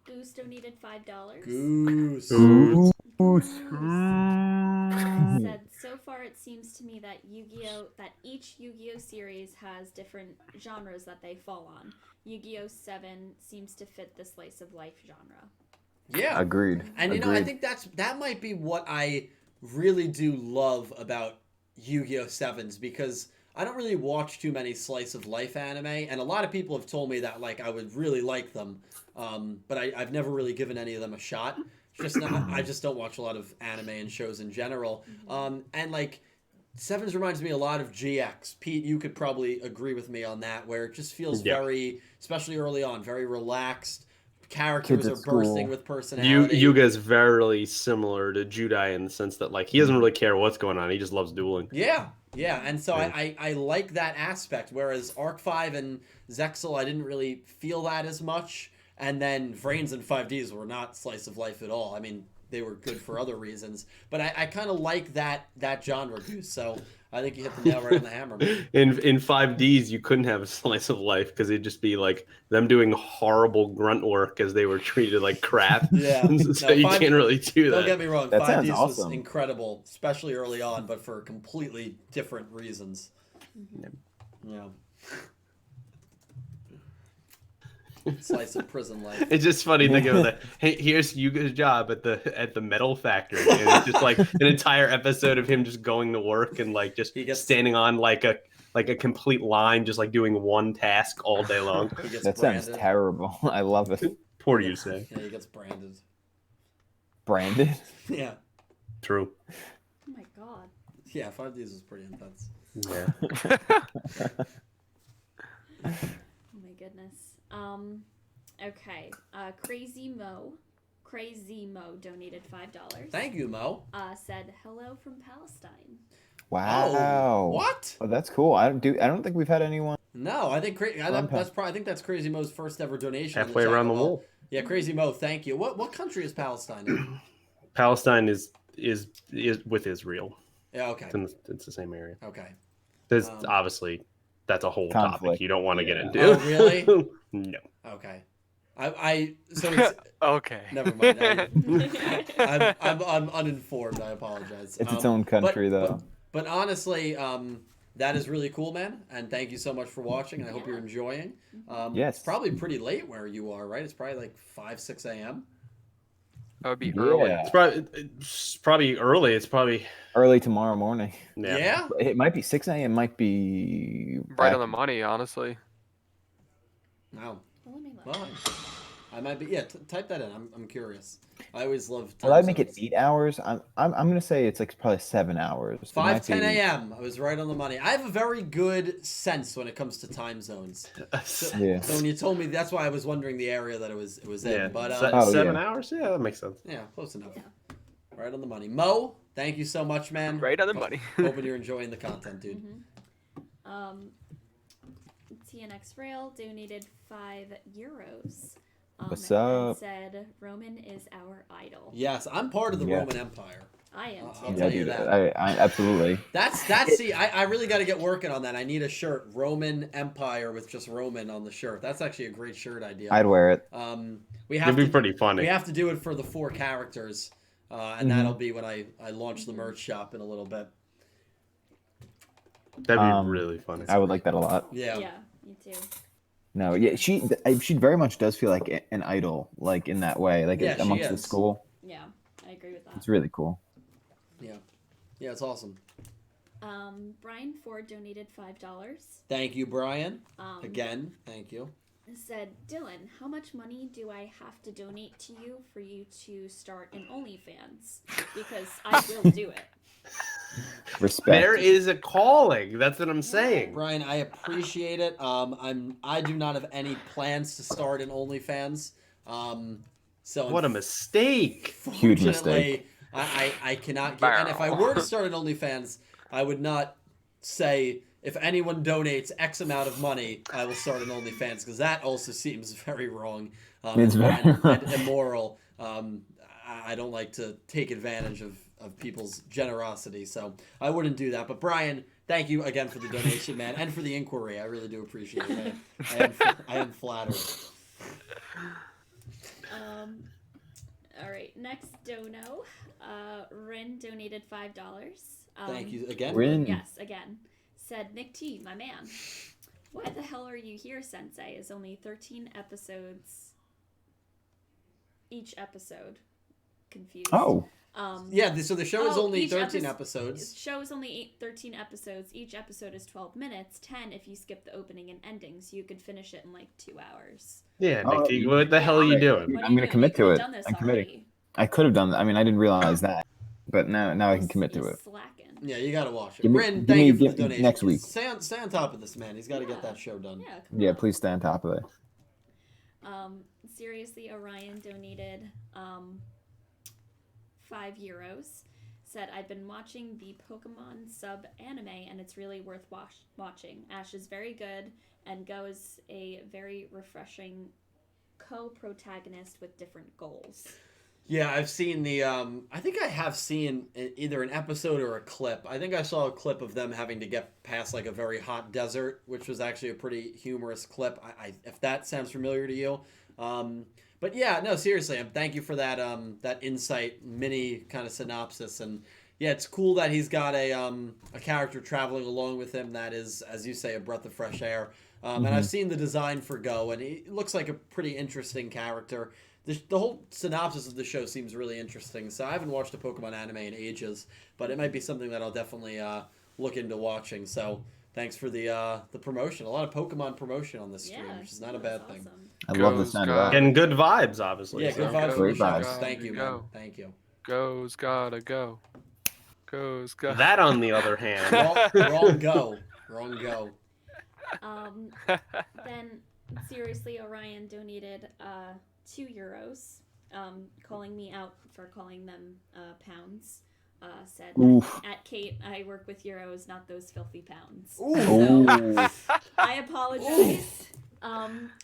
Goose donated $5. Goose. Said, so far it seems to me that each Yu-Gi-Oh series has different genres that they fall on. YuGiOh 7 seems to fit the slice of life genre. Yeah. Agreed. And you know, I think that might be what I really do love about YuGiOh 7s, because I don't really watch too many slice of life anime, and a lot of people have told me that like I would really like them, but I've never really given any of them a shot. I just don't watch a lot of anime and shows in general. And like Sevens reminds me a lot of GX. Pete, you could probably agree with me on that, where it just feels very, especially early on, very relaxed. Characters are bursting with personality. Yuga is very similar to Judai in the sense that like he doesn't really care what's going on. He just loves dueling. Yeah. And so I like that aspect, whereas Arc 5 and Zexal, I didn't really feel that as much. And then Vrains and 5Ds were not slice of life at all. I mean, they were good for other reasons. But I kind of like that genre, Goose. So I think you hit the nail right on the hammer, man. In 5Ds, you couldn't have a slice of life because it'd just be like them doing horrible grunt work as they were treated like crap. Yeah. So you can't really do that. Don't get me wrong. That 5Ds sounds awesome. was incredible, especially early on, but for completely different reasons. Yeah. Slice of prison life. It's just funny thinking of that. Hey, here's Yuga's job at the metal factory. And it's just like an entire episode of him just going to work and like just standing on like a complete line, just like doing one task all day long. That sounds terrible. I love it. Poor you say. Yeah, he gets branded. Branded? Yeah. True. Oh my god. Yeah, 5Ds was pretty intense. Yeah. Oh my goodness. Okay. Crazy Mo donated $5. Thank you, Mo. Said hello from Palestine. Wow. Oh, what? Oh, that's cool. I don't think we've had anyone. No, I think I think that's Crazy Mo's first ever donation. Halfway around the world. Yeah, Crazy Mo, thank you. What country is Palestine in? Palestine is with Israel. Yeah, okay. It's the same area. Okay. There's obviously that's a whole topic Conflict. you don't want to get into. Oh, really? No. Okay. So it's Okay. never mind. I'm uninformed. I apologize. It's its own country, though. But honestly, that is really cool, man. And thank you so much for watching. And I hope you're enjoying. Yes. It's probably pretty late where you are, right? It's probably like 5, 6 a.m. That would be early. Yeah. It's probably early. It's probably Early tomorrow morning. Yeah. It might be 6 a.m. Might be Right on the money, honestly. Wow. Well, let me look. Well, I might be. Yeah, type that in. I'm curious. I always love. Well, I'd make it 8 hours. I'm gonna say it's like probably 7 hours. It might 5:10 be- a.m. I was right on the money. I have a very good sense when it comes to time zones. So, Yeah. so when you told me, that's why I was wondering the area that it was in. yeah. But Oh, 7 yeah. hours. Yeah, that makes sense. yeah, close enough. Yeah. Right on the money. Mo, thank you so much, man. Right on the money. Hoping you're enjoying the content, dude. TNX Rail donated €5. What's and up? said Roman is our idol. Yes, I'm part of the Yeah. Roman Empire. I am I'll too. tell Yeah, you dude. that. I absolutely. That's see, I really got to get working on that. I need a shirt, Roman Empire with just Roman on the shirt. That's actually a great shirt idea. I'd wear it. We have It'd be to pretty funny. we have to do it for the 4 characters, and that'll be when I launch the merch shop in a little bit. That'd be really funny. I would like that a lot. Yeah. Yeah, me too. No, yeah, she very much does feel like an idol, like in that way, like Yeah, she amongst the is. school. Yeah, I agree with that. It's really cool. Yeah, it's awesome. Brian Ford donated $5. Thank you, Brian. Um, Again, thank you. Said, Dylan, how much money do I have to donate to you for you to start an OnlyFans? Because I will do it. Respect. There is a calling. That's what I'm saying. Brian, I appreciate it. I do not have any plans to start an OnlyFans. So What a mistake. Huge unfortunately, I cannot get. And if I were to start an OnlyFans, I would not say if anyone donates X amount of money, I will start an OnlyFans, because that also seems very wrong It's very and immoral. I don't like to take advantage of people's generosity, so I wouldn't do that. But Brian, thank you again for the donation, man, and for the inquiry. I really do appreciate it. I am flattered. All right, next dono. Rin donated $5. Thank you again. Rin. Yes, again. Said, Nick T, my man. Why the hell are you here, Sensei? Is only 13 episodes. Each episode. Confused. Oh, Yeah, so the show is only each 13 The episodes. show is only 13 episodes. Each episode is 12 minutes. 10 if you skip the opening and ending, so you could finish it in like 2 hours. Yeah, Oh, Nick, what the hell are you doing? What are I'm you gonna doing? commit You to could've it. done this I'm committing. already. I could have done that. I mean, I didn't realize that, but now I can commit to He's it. slacking. Yeah, you gotta watch it. Give me- Rin, give thank me- you for the give me donation. next week. Stay on top of this, man. He's got to get that show done. Yeah, come Yeah, on. please stay on top of it. Seriously, Orion donated €5. Said, I've been watching the Pokemon sub anime and it's really worth watching. Ash is very good and Go is a very refreshing co-protagonist with different goals. Yeah, I've seen the. I think I have seen either an episode or a clip. I think I saw a clip of them having to get past like a very hot desert, which was actually a pretty humorous clip. If that sounds familiar to you. But yeah, no, seriously, thank you for that that insight, mini kind of synopsis, and yeah, it's cool that he's got a character traveling along with him that is, as you say, a breath of fresh air. And I've seen the design for Go, and he looks like a pretty interesting character. The whole synopsis of the show seems really interesting. So I haven't watched a Pokemon anime in ages, but it might be something that I'll definitely look into watching. So thanks for the promotion. A lot of Pokemon promotion on this stream, which is not a bad thing. Awesome. I love the Goes sound of God. that. And good vibes, obviously. Yeah, good vibes. Great for the show. vibes. Thank you, man. Go. Thank you. Goes gotta go. Goes gotta. That, on the other hand, Wrong go. Wrong go. Then, seriously, Orion donated €2, calling me out for calling them pounds. said Oof. at Kate, I work with euros, not those filthy pounds. Ooh. So I apologize.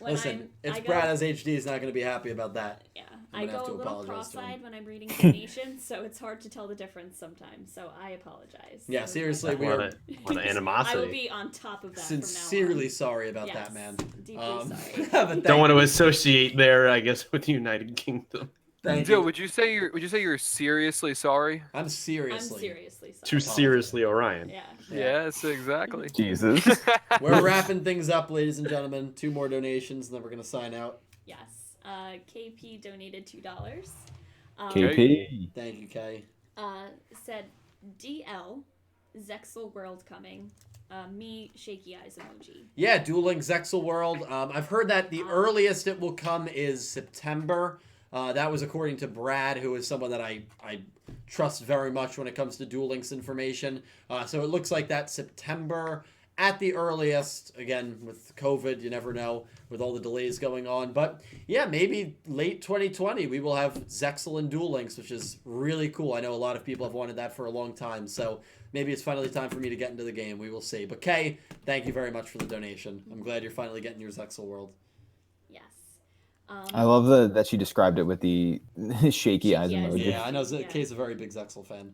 Listen, I go, Brad as HD is not going to be happy about that. Yeah, I'm I gonna have go to a little apologize to him. cross-eyed when I'm reading donations, so it's hard to tell the difference sometimes. So I apologize. Yeah, seriously, A lot of animosity. I will be on top of that. Sincerely from now on. sorry about Yes, that, man. Deeply sorry. But Don't want to associate there, I guess, with the United Kingdom. Thank Joe, you. would you say you're seriously sorry? I'm seriously. seriously sorry. Too seriously, Orion. Yeah. Yes, exactly. Jesus. We're wrapping things up, ladies and gentlemen. 2 more donations, and then we're going to sign out. Yes. KP donated $2. KP. Thank you, Kay. Said DL Zexel World coming. Me shaky eyes emoji. Yeah, dueling Zexel World. I've heard that the earliest it will come is September. That was according to Brad, who is someone that I trust very much when it comes to Duel Links information. So it looks like that September at the earliest. Again, with COVID, you never know with all the delays going on. But yeah, maybe late 2020 we will have Zexel and Duel Links, which is really cool. I know a lot of people have wanted that for a long time. So maybe it's finally time for me to get into the game. We will see. But Kay, thank you very much for the donation. I'm glad you're finally getting your Zexel World. Yes. I love that she described it with the shaky eyes emoji. Yeah, I know Kay's a very big Zexel fan.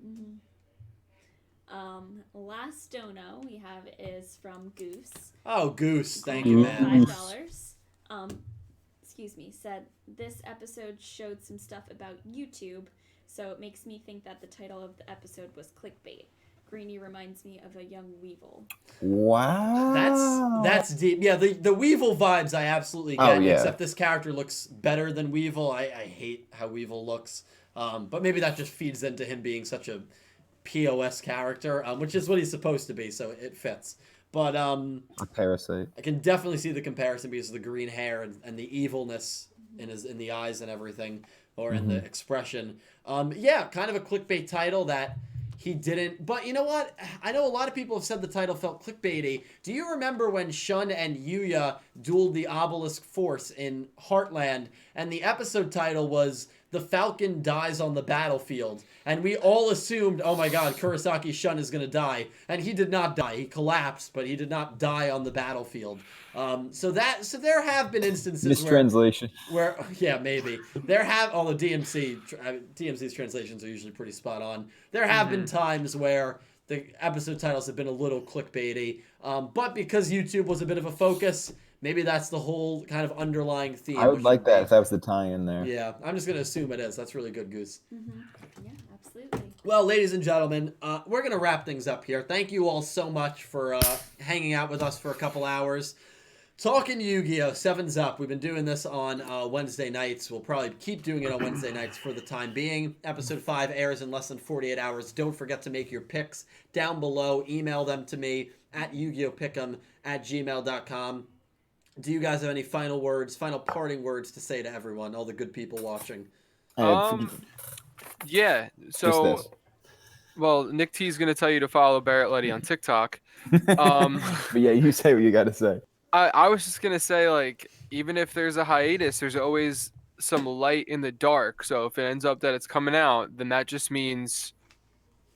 Last dono we have is from Goose. Oh, Goose, thank you, man. $5. Excuse me. Said this episode showed some stuff about YouTube, so it makes me think that the title of the episode was clickbait. Greenie reminds me of a young Weevil. Wow. That's deep. Yeah, the Weevil vibes I absolutely get. Oh, yeah. Except this character looks better than Weevil. I hate how Weevil looks. But maybe that just feeds into him being such a POS character, which is what he's supposed to be, so it fits. But A parasite. I can definitely see the comparison because of the green hair and the evilness in the eyes and everything, or in the expression. Yeah, kind of a clickbait title that he didn't. But you know what? I know a lot of people have said the title felt clickbaity. Do you remember when Shun and Yuya dueled the Obelisk Force in Heartland, and the episode title was "The Falcon Dies on the Battlefield"? And we all assumed, oh my god, Kurosaki Shun is going to die. And he did not die. He collapsed, but he did not die on the battlefield. So there have been instances Mistranslation. where yeah, maybe there have, although DMC's translations are usually pretty spot on. There have been times where the episode titles have been a little clickbaity, but because YouTube was a bit of a focus, maybe that's the whole kind of underlying theme. I would like that if that was the tie-in there. Yeah, I'm just gonna assume it is. That's really good, Goose. Yeah, absolutely. Well, ladies and gentlemen, we're going to wrap things up here. Thank you all so much for hanging out with us for a couple hours. Talking Yu-Gi-Oh! Sevens Up. We've been doing this on Wednesday nights. We'll probably keep doing it on Wednesday nights for the time being. Episode 5 airs in less than 48 hours. Don't forget to make your picks down below. Email them to me at YuGiOHPickEm@gmail.com. Do you guys have any final parting words to say to everyone, all the good people watching? Yeah, so, well, Nick T is going to tell you to follow Barrett Letty on TikTok. But yeah, you say what you got to say. I was just going to say, like, even if there's a hiatus, there's always some light in the dark. So if it ends up that it's coming out, then that just means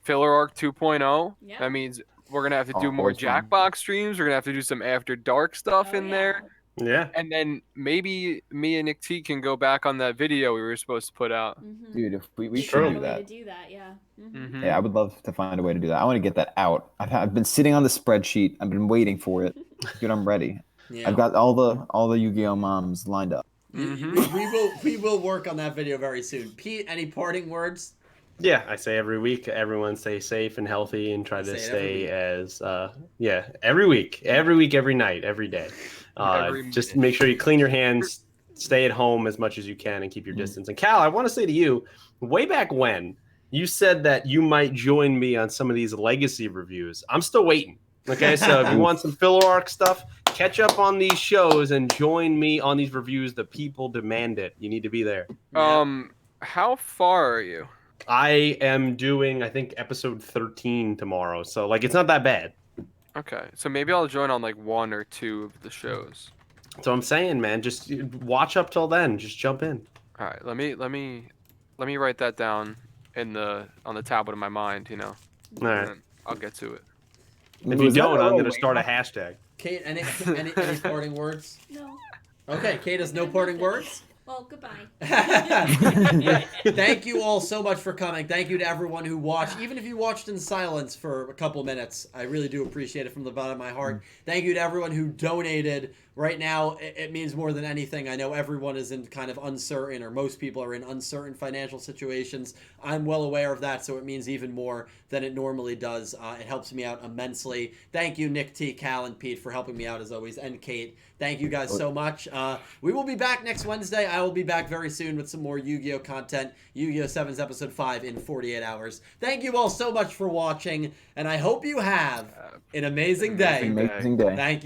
filler arc 2.0. Yeah. That means we're going to have to do Oh, more it's fun. Jackbox streams. We're going to have to do some after dark stuff in there. Yeah. And then maybe me and Nick T can go back on that video we were supposed to put out. Dude, if we Sure. should A do way to that. do that, yeah. Yeah, I would love to find a way to do that. I want to get that out. I've been sitting on the spreadsheet. I've been waiting for it. Dude, I'm ready. Yeah. I've got all the Yu-Gi-Oh moms lined up. We will work on that video very soon. Pete, any parting words? Yeah, I say every week, everyone stay safe and healthy and try to stay as, every week, every night, every day. Just make sure you clean your hands, stay at home as much as you can, and keep your distance. And Cal, I want to say to you, way back when, you said that you might join me on some of these legacy reviews. I'm still waiting. Okay, so if you want some filler arc stuff, catch up on these shows and join me on these reviews. The people demand it. You need to be there. How far are you? I am doing, I think, episode 13 tomorrow. So, like, it's not that bad. Okay, so maybe I'll join on like 1 or 2 of the shows. So I'm saying, man, just watch up till then. Just jump in. All right, let me write that down on the tablet of my mind, you know. All right. And then I'll get to it. If you don't, I'm gonna start a hashtag. Kate, any parting words? No. Okay, Kate has no parting words. Well, goodbye. Thank you all so much for coming. Thank you to everyone who watched, even if you watched in silence for a couple minutes. I really do appreciate it from the bottom of my heart. Thank you to everyone who donated. Right now, it means more than anything. I know everyone is in kind of uncertain, or most people are in uncertain financial situations. I'm well aware of that, so it means even more than it normally does. It helps me out immensely. Thank you, Nick T, Cal, and Pete, for helping me out as always, and Kate. Thank you guys so much. We will be back next Wednesday. I will be back very soon with some more Yu-Gi-Oh content. Yu-Gi-Oh! 7's Episode 5 in 48 hours. Thank you all so much for watching, and I hope you have an amazing day. Amazing day. Thank you.